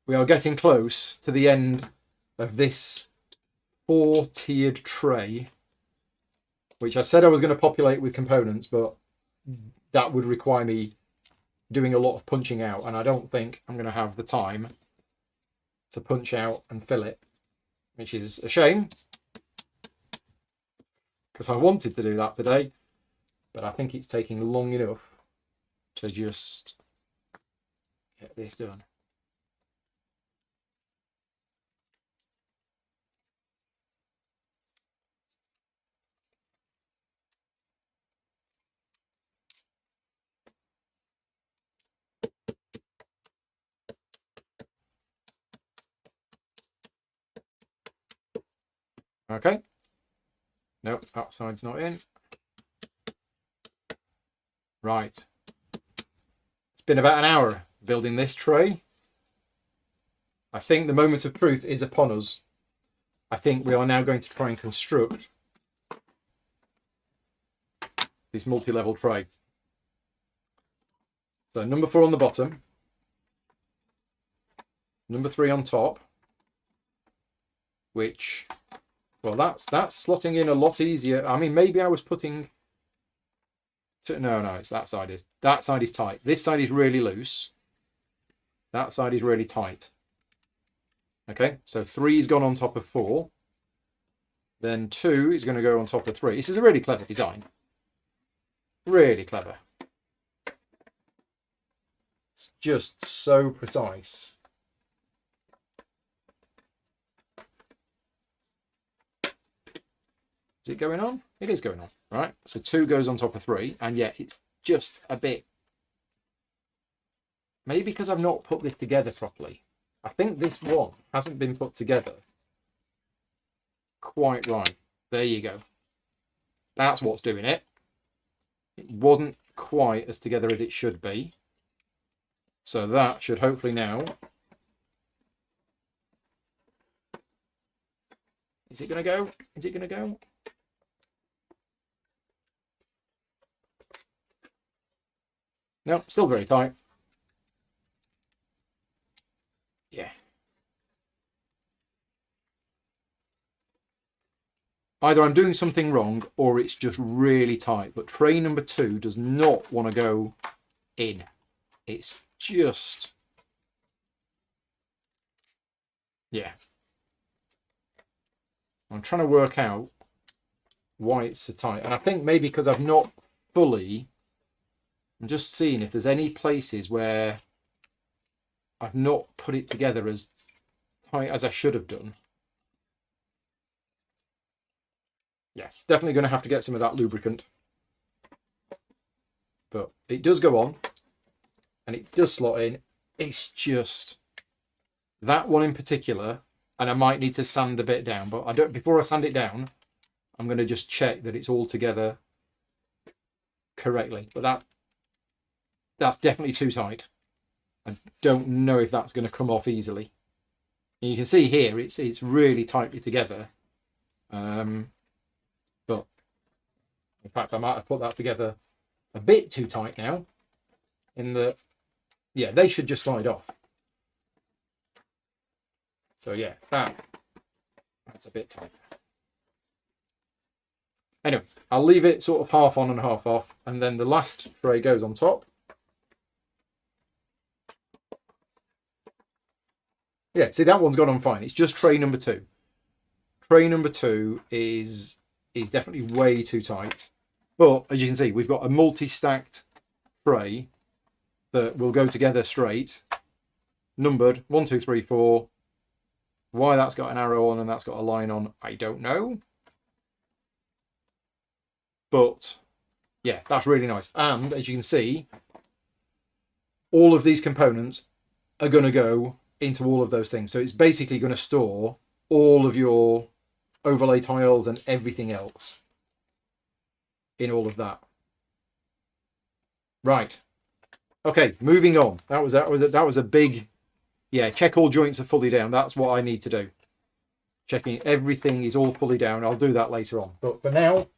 We are getting close to the end of this 4-tiered tray, which I said I was going to populate with components, but that would require me doing a lot of punching out, and I don't think I'm going to have the time to punch out and fill it, which is a shame, because I wanted to do that today, but I think it's taking long enough to just get this done. Okay. Nope, that side's not in. Right. It's been about an hour building this tray. I think the moment of truth is upon us. I think we are now going to try and construct this multi-level tray. So number 4 on the bottom, number 3 on top, which, well, that's slotting in a lot easier. I mean, maybe I was putting no, it's that side is tight. This side is really loose. That side is really tight. Okay, so 3's gone on top of 4. Then 2 is going to go on top of 3. This is a really clever design. Really clever. It's just so precise. Is it going on? It is going on, right? So 2 goes on top of 3, and yet it's just a bit. Maybe because I've not put this together properly. I think this one hasn't been put together quite right. There you go. That's what's doing it. It wasn't quite as together as it should be. So that should hopefully now... Is it going to go? Is it going to go? No, still very tight. Yeah. Either I'm doing something wrong or it's just really tight. But tray number 2 does not want to go in. It's just... Yeah. I'm trying to work out why it's so tight. And I think maybe because I've not fully... I'm just seeing if there's any places where I've not put it together as tight as I should have done. Yeah, definitely going to have to get some of that lubricant. But it does go on. And it does slot in. It's just... That one in particular... And I might need to sand a bit down, but I don't. Before I sand it down, I'm going to just check that it's all together correctly. But that's definitely too tight. I don't know if that's going to come off easily. And you can see here it's really tightly together. But in fact, I might have put that together a bit too tight now. In the yeah, they should just slide off. So yeah, that's a bit tight. Anyway, I'll leave it sort of half on and half off, and then the last tray goes on top. Yeah, see, that one's gone on fine. It's just tray number 2. Tray number 2 is definitely way too tight. But as you can see, we've got a multi-stacked tray that will go together straight, numbered 1, 2, 3, 4. Why that's got an arrow on and that's got a line on, I don't know. But yeah, that's really nice. And as you can see, all of these components are going to go into all of those things. So it's basically going to store all of your overlay tiles and everything else in all of that. Right. Okay, moving on. That was a big... Yeah, check all joints are fully down. That's what I need to do. Checking everything is all fully down. I'll do that later on. But for now,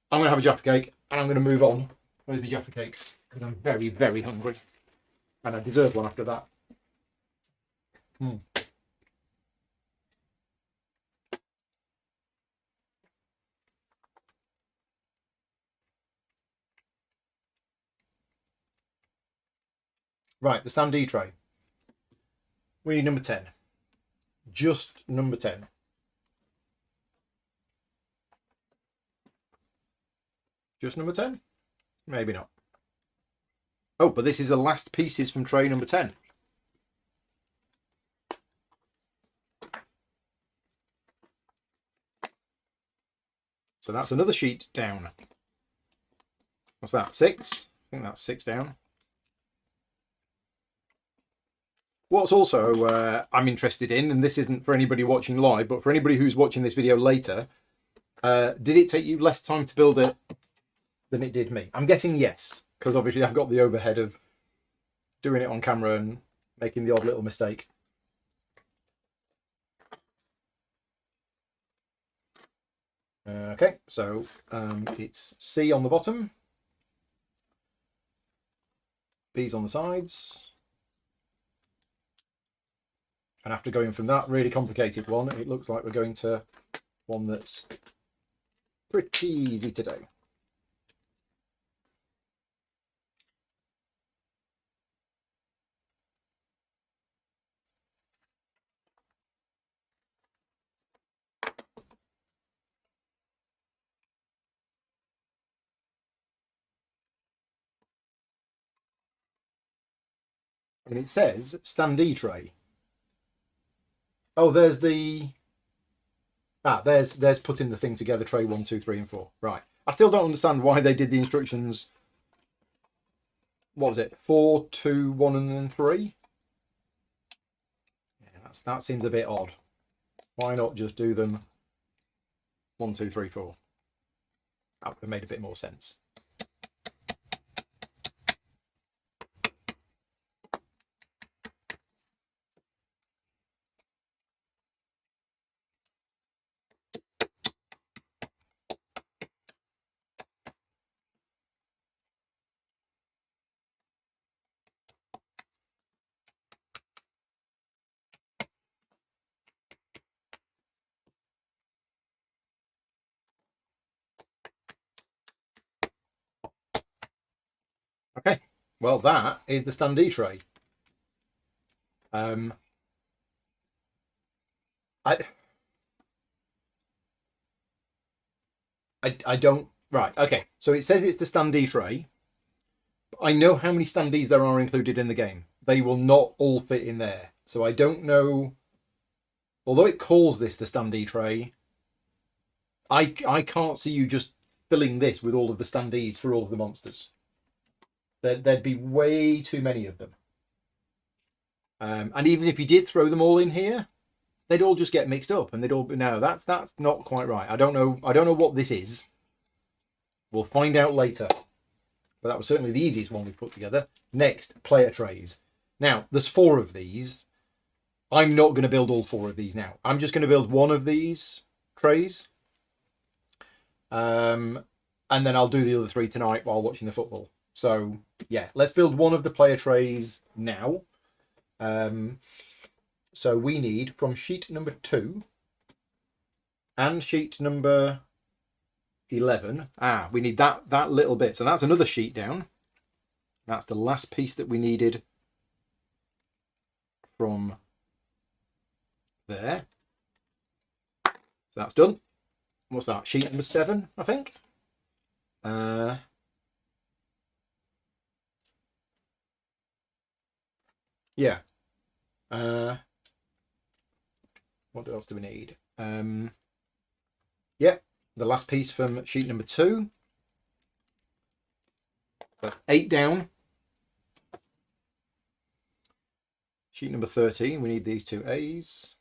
I'm going to have a Jaffa cake and I'm going to move on. Where's my Jaffa cake? Because I'm very, very hungry. And I deserve one after that. Right, the standee tray. We need number 10. Just number 10. Just number 10? Maybe not. Oh, but this is the last pieces from tray number 10. So that's another sheet down. What's that, 6? I think that's 6 down. What's also I'm interested in, and this isn't for anybody watching live, but for anybody who's watching this video later, did it take you less time to build it than it did me? I'm guessing yes, because obviously I've got the overhead of doing it on camera and making the odd little mistake. Okay, so it's C on the bottom, B's on the sides. And after going from that really complicated one, it looks like we're going to one that's pretty easy to do. And it says standee tray. Oh, there's the... there's putting the thing together, tray 1, 2, 3 and 4. Right. I still don't understand why they did the instructions... What was it? 4, 2, 1 and then 3? That seems a bit odd. Why not just do them 1, 2, 3, 4? That would have made a bit more sense. Okay, well that is the standee tray. I don't. Right. Okay. So it says it's the standee tray. I know how many standees there are included in the game. They will not all fit in there. So I don't know. Although it calls this the standee tray, I can't see you just filling this with all of the standees for all of the monsters. There'd be way too many of them. And even if you did throw them all in here, they'd all just get mixed up, and they'd all be no. That's not quite right. I don't know what this is. We'll find out later. But that was certainly the easiest one we've put together. Next, player trays. Now, there's 4 of these. I'm not going to build all 4 of these now. I'm just going to build one of these trays. And then I'll do the other 3 tonight while watching the football. So, yeah, let's build one of the player trays now. So we need from sheet number 2 and sheet number 11. We need that little bit. So that's another sheet down. That's the last piece that we needed from there. So that's done. What's that? Sheet number 7, I think. Yeah. What else do we need? Yeah, the last piece from sheet number 2. That's 8 down. Sheet number 13, we need these 2 A's.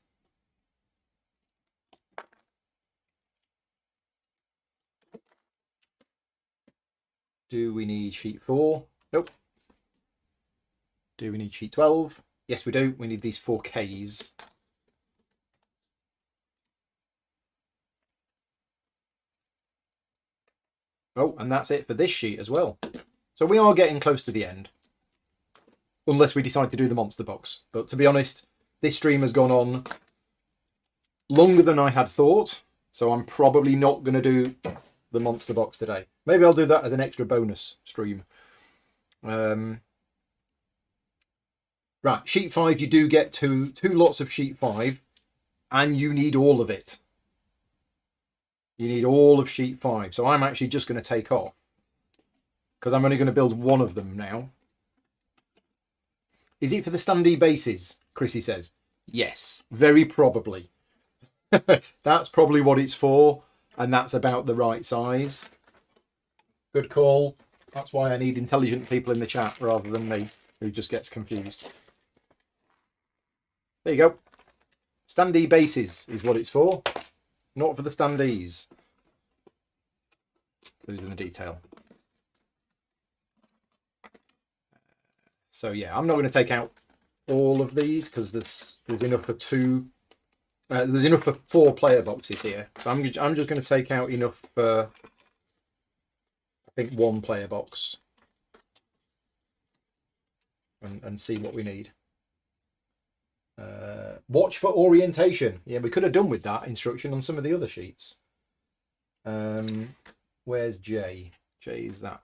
Do we need sheet 4? Nope. Do we need sheet 12? Yes, we do. We need these 4 K's. Oh, and that's it for this sheet as well. So we are getting close to the end. Unless we decide to do the monster box. But to be honest, this stream has gone on longer than I had thought. So I'm probably not going to do the monster box today. Maybe I'll do that as an extra bonus stream. Right, sheet 5, you do get two lots of sheet 5. And you need all of it. You need all of sheet 5. So I'm actually just going to take off. Because I'm only going to build one of them now. Is it for the standee bases? Chrissy says. Yes, very probably. That's probably what it's for. And that's about the right size. Good call. That's why I need intelligent people in the chat rather than me, who just gets confused. There you go. Standee bases is what it's for. Not for the standees. Those in the detail. So yeah, I'm not going to take out all of these because there's enough for 2. There's enough for 4 player boxes here. So I'm just going to take out enough for, I think, 1 player box. And see what we need. Watch for orientation. Yeah, we could have done with that instruction on some of the other sheets. Where's J? J is that.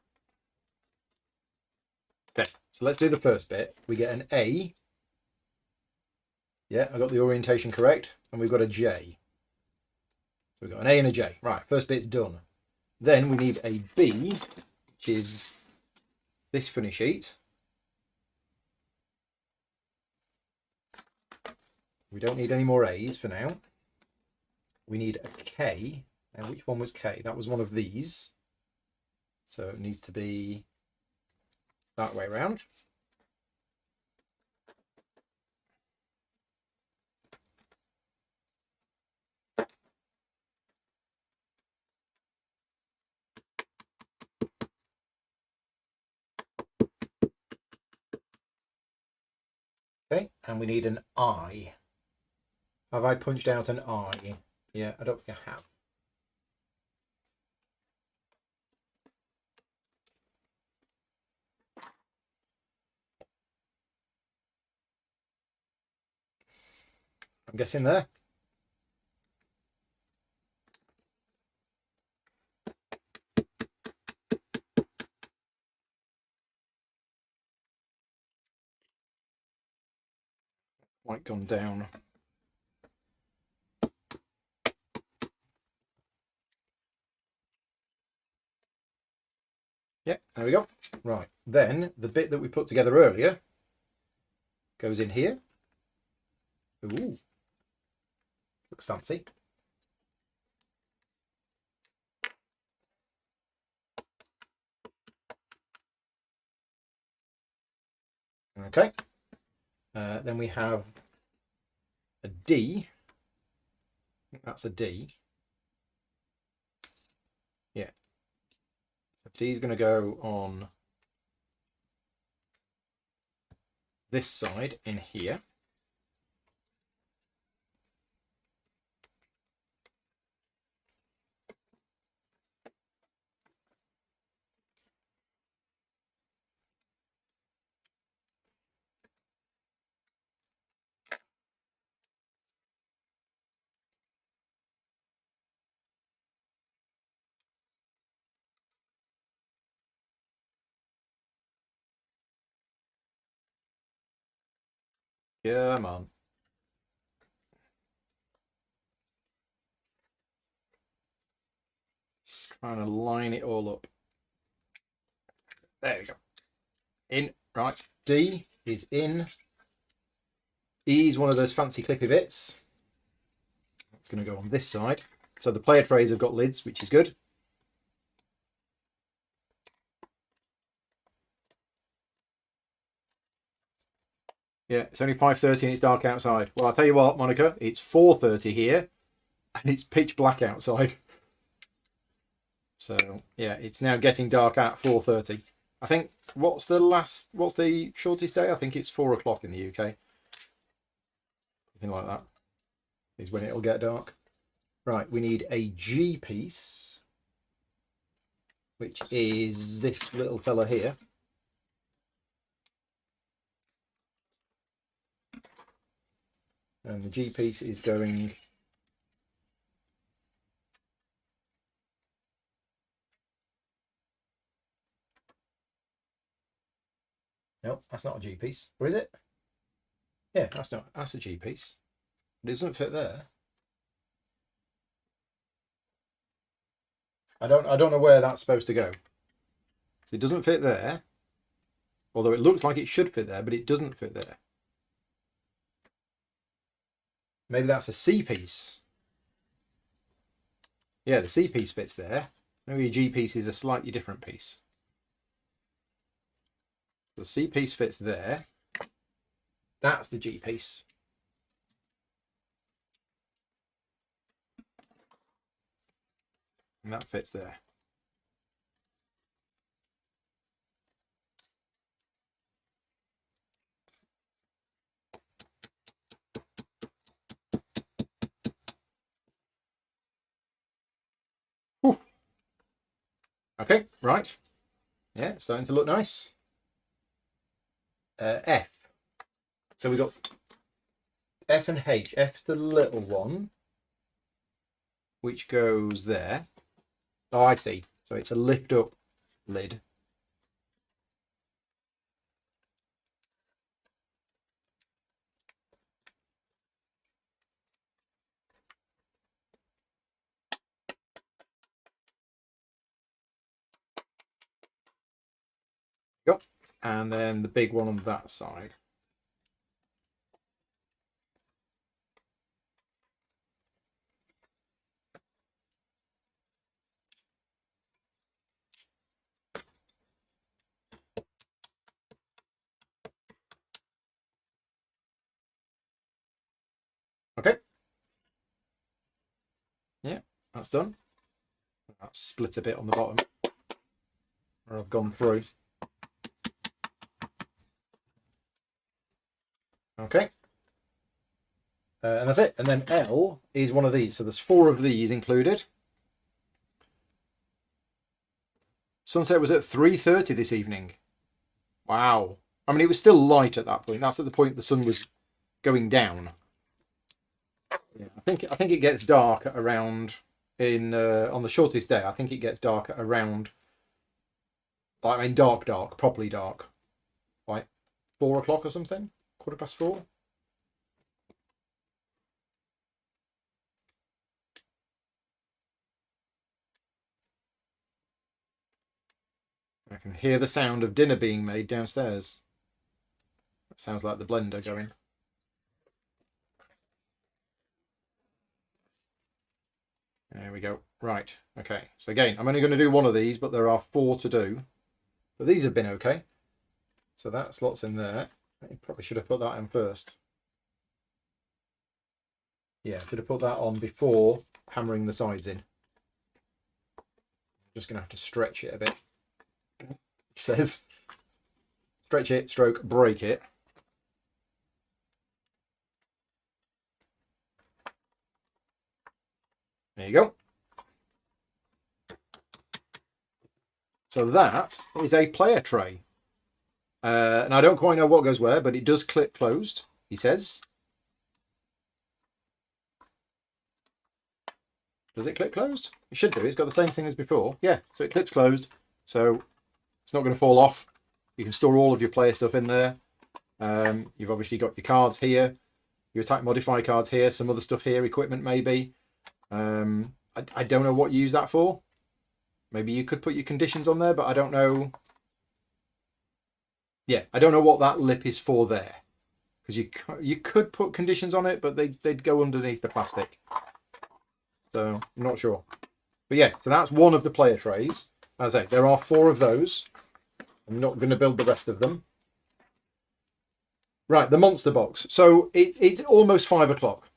Okay, so let's do the first bit. We get an A. Yeah, I got the orientation correct. And we've got a J. So we've got an A and a J. Right, first bit's done. Then we need a B, which is this funny sheet. We don't need any more A's for now. We need a K. Now, which one was K? That was one of these. So it needs to be that way around. Okay, and we need an eye. Have I punched out an eye? Yeah, I don't think I have. I'm guessing there. Quite gone down. Yeah, there we go. Right, then the bit that we put together earlier goes in here. Ooh, looks fancy. Okay, then we have a D. I think that's a D. Yeah, so D is going to go on this side in here. Come on. Just trying to line it all up. There we go. In. Right. D is in. E is one of those fancy clippy bits. It's going to go on this side. So the player trays have got lids, which is good. Yeah, it's only 5:30 and it's dark outside. Well, I'll tell you what, Monica, it's 4:30 here and it's pitch black outside. So, yeah, it's now getting dark at 4:30. I think, what's the shortest day? I think it's 4 o'clock in the UK. Something like that is when it'll get dark. Right, we need a G piece, which is this little fella here. And the G piece is going... Nope, that's not a G piece. Or is it? Yeah, that's a G piece. It doesn't fit there. I don't know where that's supposed to go. So it doesn't fit there. Although it looks like it should fit there, but it doesn't fit there. Maybe that's a C piece. Yeah, the C piece fits there. Maybe a G piece is a slightly different piece. The C piece fits there. That's the G piece. And that fits there. Whew. Okay, right. Yeah, it's starting to look nice. F. So we've got F and H. F's the little one, which goes there. Oh, I see. So it's a lift up lid. Yep. And then the big one on that side. Okay. Yeah, that's done. That's split a bit on the bottom where I've gone through. Okay. And that's it. And then L is one of these. So there's 4 of these included. Sunset was at 3:30 this evening. Wow. I mean, it was still light at that point. That's at the point the sun was going down. Yeah, I think it gets dark at around on the shortest day. I think it gets dark at around, I mean, dark, properly dark, like 4 o'clock or something, 4:15. I can hear the sound of dinner being made downstairs. That sounds like the blender going. There we go. Right. Okay. So again, I'm only going to do one of these, but there are 4 to do. But these have been okay. So that slot's in there. I probably should have put that in first. Yeah, should have put that on before hammering the sides in. I'm just going to have to stretch it a bit. It says, stretch it, stroke, break it. There you go. So that is a player tray. And I don't quite know what goes where, but it does clip closed, he says. Does it clip closed? It should do. It's got the same thing as before. Yeah, so it clips closed. So it's not going to fall off. You can store all of your player stuff in there. You've obviously got your cards here, your attack modify cards here, some other stuff here, equipment maybe. I don't know what you use that for. Maybe you could put your conditions on there, but I don't know. Yeah, I don't know what that lip is for there. Because you could put conditions on it, but they'd go underneath the plastic. So I'm not sure. But yeah, so that's one of the player trays. As I say, there are 4 of those. I'm not going to build the rest of them. Right, the monster box. So it's almost 5 o'clock.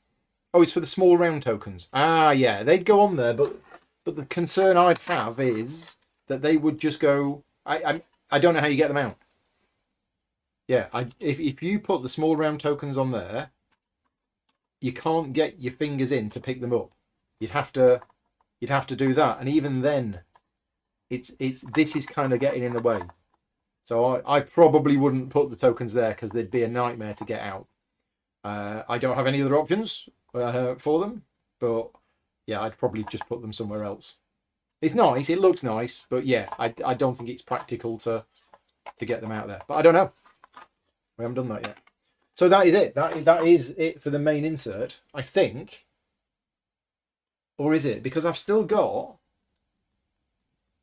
Oh, it's for the small round tokens. Ah, yeah, they'd go on there, but the concern I'd have is that they would just go. I don't know how you get them out. Yeah, if you put the small round tokens on there, you can't get your fingers in to pick them up. You'd have to do that, and even then, this is kind of getting in the way. So I probably wouldn't put the tokens there because they'd be a nightmare to get out. I don't have any other options for them, but yeah, I'd probably just put them somewhere else. It's nice, it looks nice, but yeah, I don't think it's practical to get them out there. But I don't know. We haven't done that yet. So that is it. That is it for the main insert, I think. Or is it? Because I've still got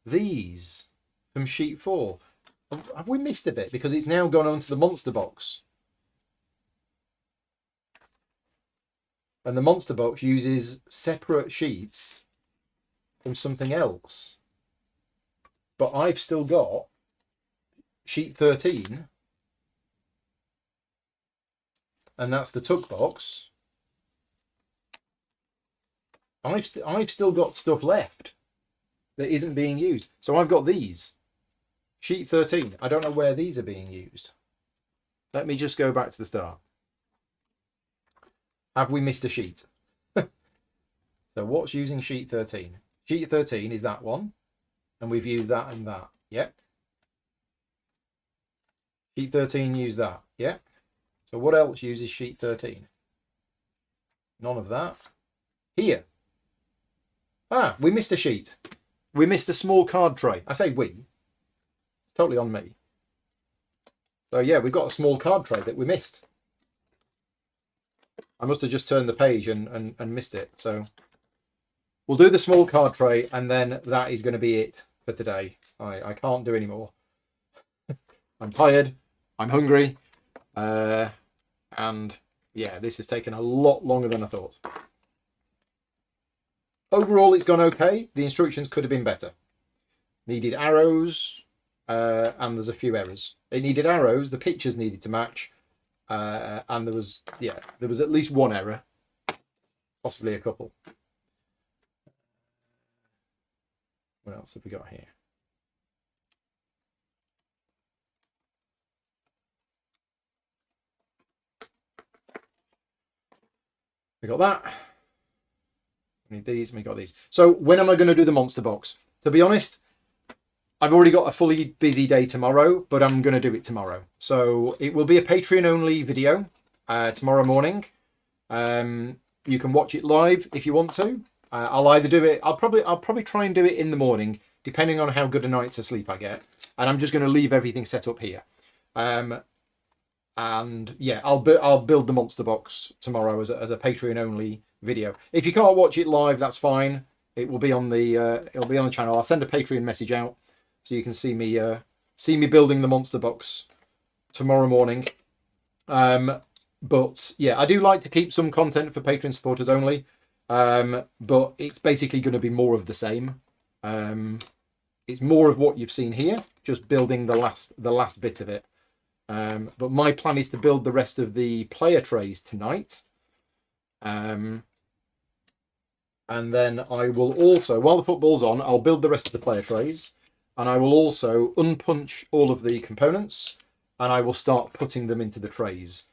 these from sheet 4. Have we missed a bit? Because it's now gone onto the monster box. And the monster box uses separate sheets from something else. But I've still got sheet 13. And that's the tuck box. I've still got stuff left that isn't being used. So I've got these. Sheet 13. I don't know where these are being used. Let me just go back to the start. Have we missed a sheet? So what's using sheet 13? Sheet 13 is that one. And we've used that and that. Yep. Sheet 13 used that. Yep. So what else uses sheet 13? None of that. Here. Ah, we missed a sheet. We missed a small card tray. I say we. It's totally on me. So yeah, we've got a small card tray that we missed. I must have just turned the page and missed it. So we'll do the small card tray, and then that is going to be it for today. I can't do any more. I'm tired. I'm hungry. And yeah, this has taken a lot longer than I thought. Overall, it's gone okay. The instructions could have been better. Needed arrows, and there's a few errors. It needed arrows, the pictures needed to match, and there was at least one error, possibly a couple. What else have we got here? We got that. We need these, we got these. So when am I going to do the monster box? To be honest, I've already got a fully busy day tomorrow, but I'm going to do it tomorrow. So it will be a Patreon only video tomorrow morning. You can watch it live if you want to. I'll either do it. I'll probably try and do it in the morning, depending on how good a night's sleep I get. And I'm just going to leave everything set up here. And yeah, I'll build the monster box tomorrow as a Patreon only video. If you can't watch it live, that's fine. It will be on the channel. I'll send a Patreon message out so you can see me building the monster box tomorrow morning. But yeah, I do like to keep some content for Patreon supporters only. But it's basically going to be more of the same. It's more of what you've seen here, just building the last bit of it. But my plan is to build the rest of the player trays tonight. And then I will also, while the football's on, I'll build the rest of the player trays. And I will also unpunch all of the components. And I will start putting them into the trays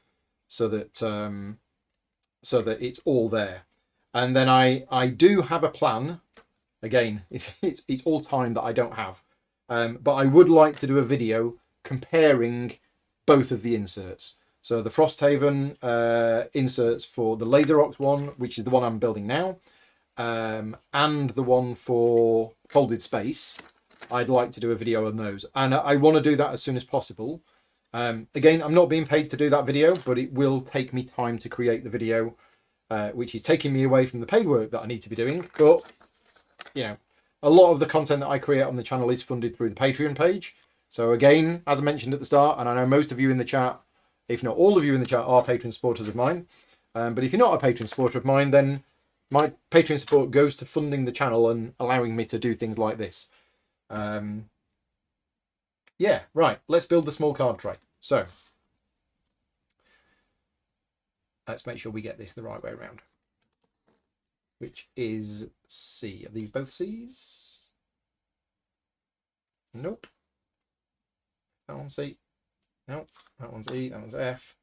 so that it's all there. And then I do have a plan. Again, it's all time that I don't have. But I would like to do a video comparing both of the inserts. So the Frosthaven inserts for the Laserox one, which is the one I'm building now, and the one for Folded Space. I'd like to do a video on those. And I want to do that as soon as possible. Again, I'm not being paid to do that video, but it will take me time to create the video, which is taking me away from the paid work that I need to be doing. But, you know, a lot of the content that I create on the channel is funded through the Patreon page. So again, as I mentioned at the start, and I know most of you in the chat, if not all of you in the chat, are Patreon supporters of mine. But if you're not a Patreon supporter of mine, then my Patreon support goes to funding the channel and allowing me to do things like this. Yeah, right. Let's build the small card tray. So let's make sure we get this the right way around. Which is C. Are these both C's? Nope. That one's C. Nope. That one's E. That one's F.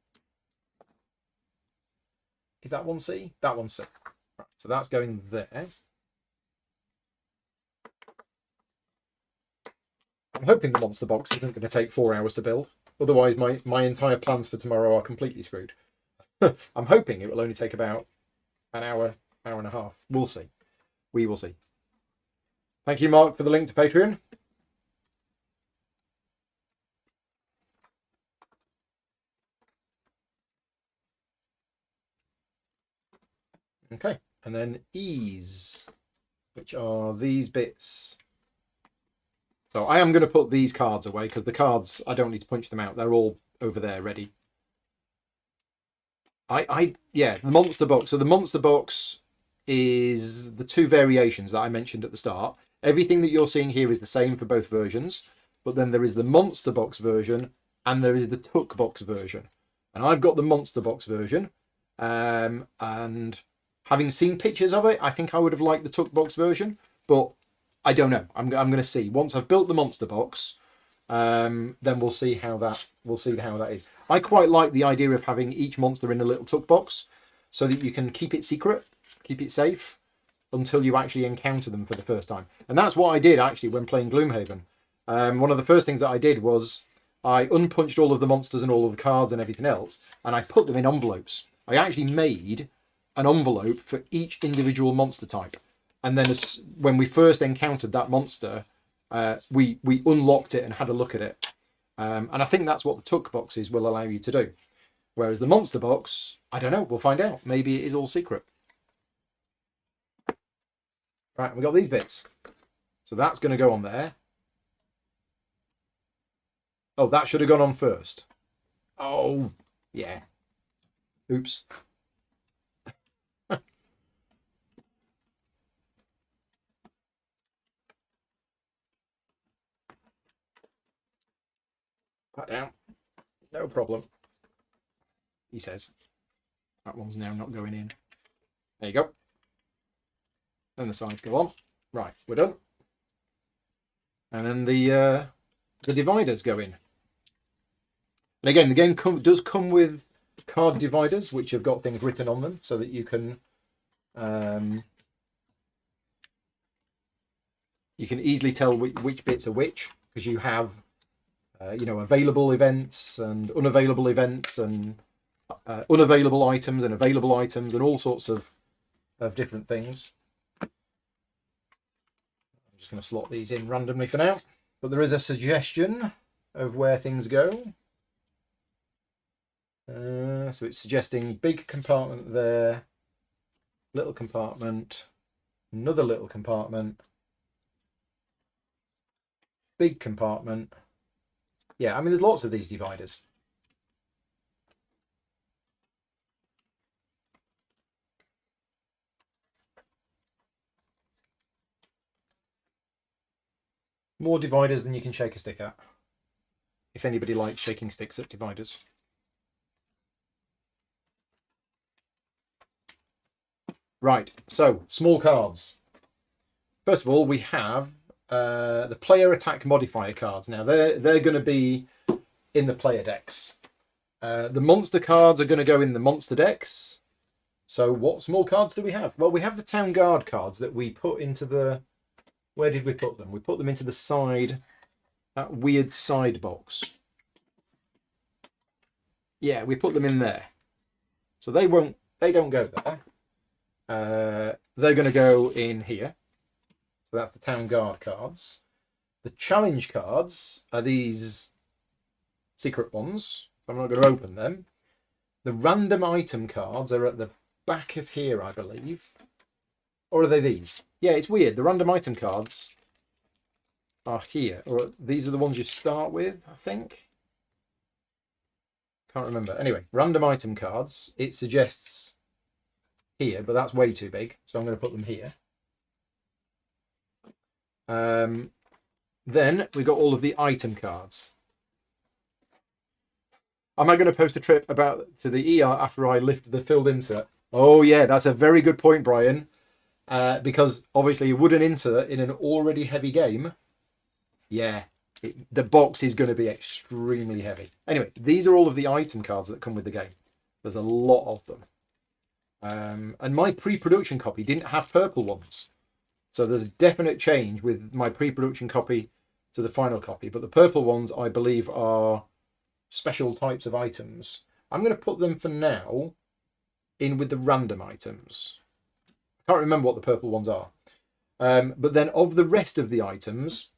Is that one C? That one's C. Right, so that's going there. I'm hoping the monster box isn't going to take 4 hours to build. Otherwise, my entire plans for tomorrow are completely screwed. I'm hoping it will only take about an hour, hour and a half. We'll see. We will see. Thank you, Mark, for the link to Patreon. Okay, and then E's, which are these bits. So I am going to put these cards away because the cards, I don't need to punch them out. They're all over there ready. Yeah, the monster box. So the monster box is the 2 variations that I mentioned at the start. Everything that you're seeing here is the same for both versions, but then there is the monster box version and there is the tuck box version. And I've got the monster box version, and having seen pictures of it, I think I would have liked the tuck box version, but I don't know. I'm going to see once I've built the monster box. Then we'll see how that is. I quite like the idea of having each monster in a little tuck box, so that you can keep it secret, keep it safe, until you actually encounter them for the first time. And that's what I did actually when playing Gloomhaven. One of the first things that I did was I unpunched all of the monsters and all of the cards and everything else, and I put them in envelopes. I actually made an envelope for each individual monster type. And then when we first encountered that monster, we unlocked it and had a look at it. And I think that's what the tuck boxes will allow you to do. Whereas the monster box, I don't know, we'll find out. Maybe it is all secret. Right, we got these bits. So that's going to go on there. Oh, that should have gone on first. Oh, yeah. Oops. Pat down. No problem. He says. That one's now not going in. There you go. And the sides go on. Right, we're done. And then the dividers go in. And again, the game does come with card dividers, which have got things written on them so that you can easily tell which bits are which, because you have you know, available events and unavailable events and unavailable items and available items and all sorts of different things. I'm just going to slot these in randomly for now, but there is a suggestion of where things go. So it's suggesting big compartment there, little compartment, another little compartment, big compartment. Yeah, I mean, there's lots of these dividers. More dividers than you can shake a stick at. If anybody likes shaking sticks at dividers. Right, so small cards. First of all, we have the player attack modifier cards. Now they're going to be in the player decks. The monster cards are going to go in the monster decks. So what small cards do we have? Well, we have the town guard cards that we put into the... Where did we put them? We put them into the side, that weird side box. Yeah, we put them in there. So they don't go there. They're going to go in here. So that's the town guard cards. The challenge cards are these secret ones. I'm not going to open them. The random item cards are at the back of here, I believe. Or are they these? Yeah, it's weird. The random item cards are here. Or these are the ones you start with, I think. Can't remember. Anyway, random item cards. It suggests here, but that's way too big. So I'm going to put them here. Then we've got all of the item cards. Am I going to post a trip to the ER after I lift the filled insert? Oh yeah, that's a very good point, Brian. Because obviously a wooden insert in an already heavy game, yeah, the box is going to be extremely heavy. Anyway, these are all of the item cards that come with the game. There's a lot of them. And my pre-production copy didn't have purple ones. So there's a definite change with my pre-production copy to the final copy. But the purple ones, I believe, are special types of items. I'm going to put them for now in with the random items. I can't remember what the purple ones are. But then of the rest of the items,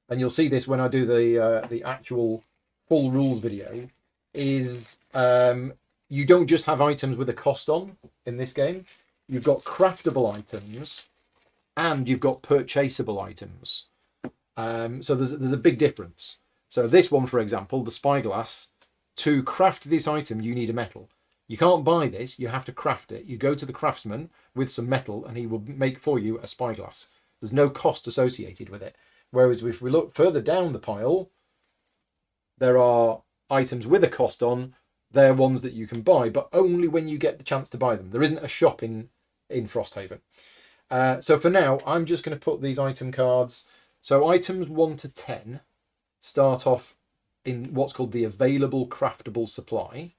and you'll see this when I do the actual full rules video, is you don't just have items with a cost on in this game. You've got craftable items and you've got purchasable items. So there's a big difference. So this one, for example, the spyglass, to craft this item, you need a metal. You can't buy this, you have to craft it. You go to the craftsman with some metal and he will make for you a spyglass. There's no cost associated with it. Whereas if we look further down the pile, there are items with a cost on. They're ones that you can buy, but only when you get the chance to buy them. There isn't a shop in Frosthaven. So for now, I'm just going to put these item cards. So items 1 to 10 start off in what's called the available craftable supply.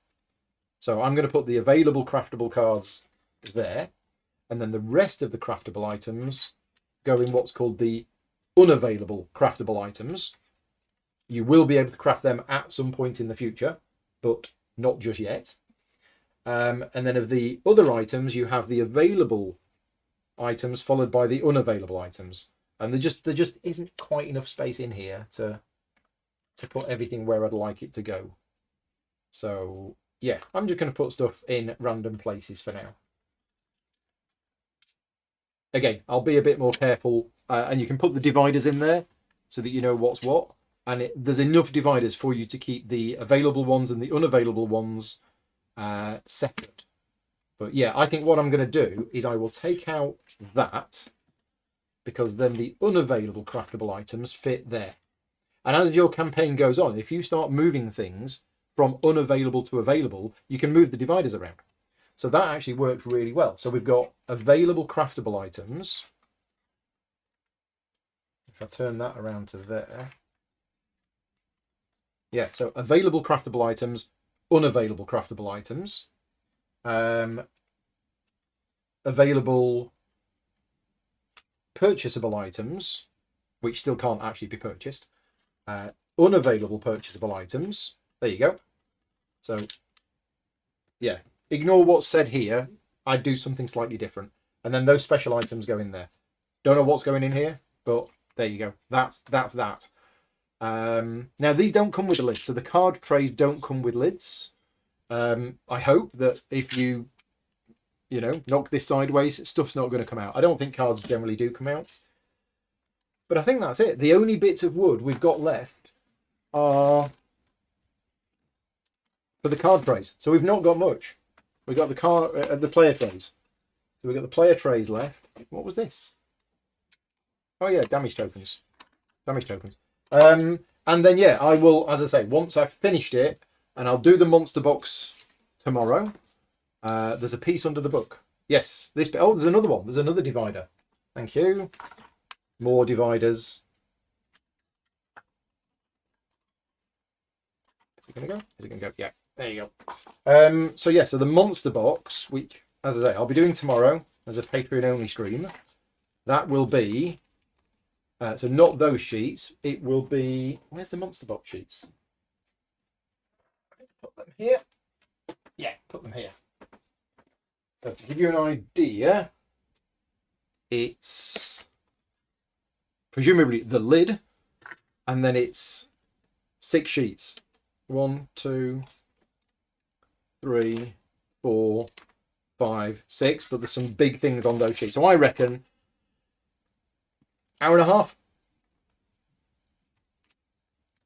So I'm going to put the available craftable cards there. And then the rest of the craftable items go in what's called the unavailable craftable items. You will be able to craft them at some point in the future, but not just yet. And then of the other items, you have the available items followed by the unavailable items. And there just isn't quite enough space in here to put everything where I'd like it to go. So yeah, I'm just going to put stuff in random places for now. Again, I'll be a bit more careful, and you can put the dividers in there so that you know what's what. And there's enough dividers for you to keep the available ones and the unavailable ones separate. But yeah, I think what I'm going to do is I will take out that, because then the unavailable craftable items fit there. And as your campaign goes on, if you start moving things from unavailable to available, you can move the dividers around. So that actually works really well. So we've got available craftable items. If I turn that around to there. Yeah, so available craftable items, unavailable craftable items, available purchasable items, which still can't actually be purchased, unavailable purchasable items. There you go. So, yeah, ignore what's said here. I'd do something slightly different. And then those special items go in there. Don't know what's going in here, but there you go. That's that. Now, these don't come with a lid. So the card trays don't come with lids. I hope that if you knock this sideways, stuff's not going to come out. I don't think cards generally do come out. But I think that's it. The only bits of wood we've got left are for the card trays. So we've not got much. We've got the player trays. So we've got the player trays left. What was this? Oh yeah, damage tokens. Damage tokens. And then yeah, I will, as I say, once I've finished it, and I'll do the monster box tomorrow. There's a piece under the book. Yes, this. Oh, there's another one. There's another divider. Thank you. More dividers. Is it going to go? Is it going to go? Yeah, there you go. So yeah, so the monster box, which, as I say, I'll be doing tomorrow as a Patreon-only stream. That will be, so not those sheets. It will be, where's the monster box sheets? Put them here. Yeah, put them here. So to give you an idea, it's presumably the lid, and then it's 6 sheets. 1, 2, 3, 4, 5, 6, but there's some big things on those sheets. So I reckon hour and a half.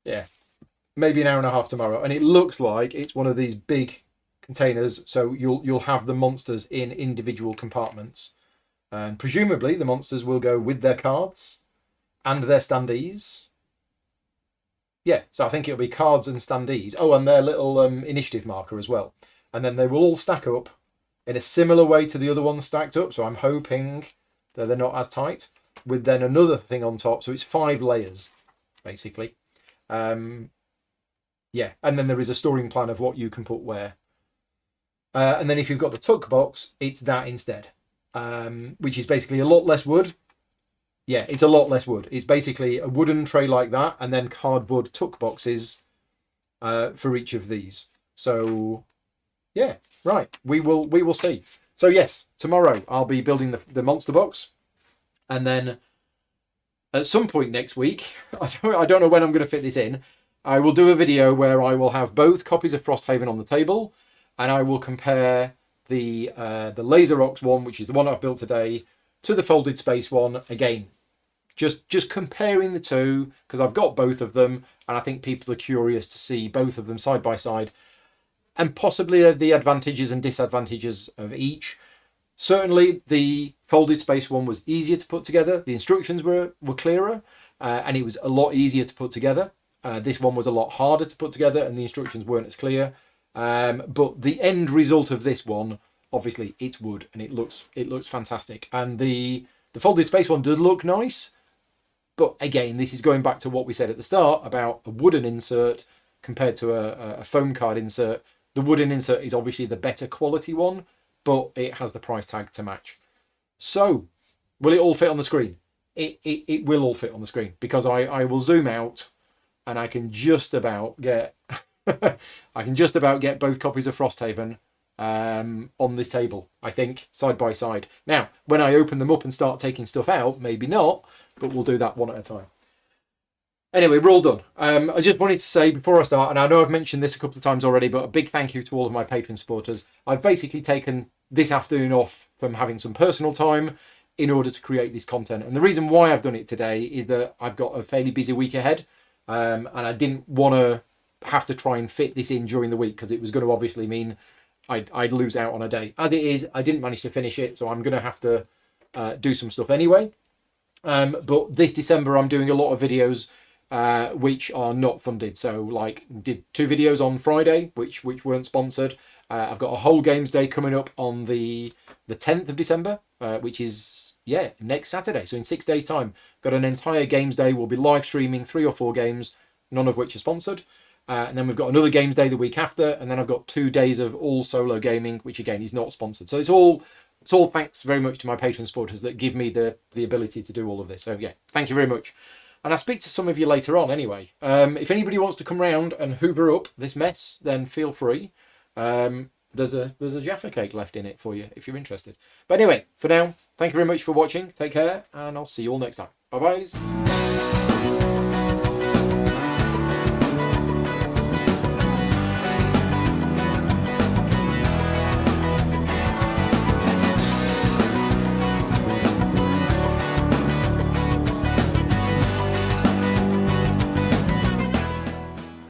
Yeah, maybe an hour and a half tomorrow. And it looks like it's one of these big containers, so you'll have the monsters in individual compartments. And presumably the monsters will go with their cards and their standees. Yeah, so I think it'll be cards and standees. Oh, and their little initiative marker as well. And then they will all stack up in a similar way to the other ones stacked up. So I'm hoping that they're not as tight, with then another thing on top. So it's 5 layers, basically. Yeah, and then there is a storing plan of what you can put where. And then if you've got the tuck box, it's that instead, which is basically a lot less wood. Yeah, it's a lot less wood. It's basically a wooden tray like that, and then cardboard tuck boxes for each of these. So, yeah, right. We will see. So yes, tomorrow I'll be building the monster box, and then at some point next week, I don't know when I'm going to fit this in. I will do a video where I will have both copies of Frosthaven on the table, and I will compare the Laserox one, which is the one I've built today, to the folded space one. Again, just comparing the two, because I've got both of them, and I think people are curious to see both of them side by side, and possibly the advantages and disadvantages of each. Certainly the folded space one was easier to put together. The instructions were clearer, and it was a lot easier to put together. This one was a lot harder to put together, and the instructions weren't as clear. But the end result of this one, obviously, it's wood, and it looks fantastic. And the folded space one does look nice, but again, this is going back to what we said at the start about a wooden insert compared to a foam card insert. The wooden insert is obviously the better quality one, but it has the price tag to match. So, will it all fit on the screen? It will all fit on the screen, because I will zoom out, and I can just about get both copies of Frosthaven on this table, I think, side by side. Now, when I open them up and start taking stuff out, maybe not, but we'll do that one at a time. Anyway, we're all done. I just wanted to say before I start, and I know I've mentioned this a couple of times already, but a big thank you to all of my Patreon supporters. I've basically taken this afternoon off from having some personal time in order to create this content. And the reason why I've done it today is that I've got a fairly busy week ahead, and I didn't want to have to try and fit this in during the week, because it was going to obviously mean I'd lose out on a day. As it is, I didn't manage to finish it, so I'm going to have to do some stuff anyway. But this December, I'm doing a lot of videos which are not funded. So, like, did 2 videos on Friday, which weren't sponsored. I've got a whole games day coming up on the 10th of December, which is, yeah, next Saturday. So in 6 days' time, got an entire games day. We'll be live streaming 3 or 4 games, none of which are sponsored. And then we've got another games day the week after, and then I've got 2 days of all solo gaming, which again is not sponsored. So it's all thanks very much to my Patreon supporters that give me the ability to do all of this. So yeah, thank you very much. And I'll speak to some of you later on anyway. If anybody wants to come round and hoover up this mess, then feel free. There's a Jaffa cake left in it for you if you're interested. But anyway, for now, thank you very much for watching. Take care, and I'll see you all next time. Bye-bye.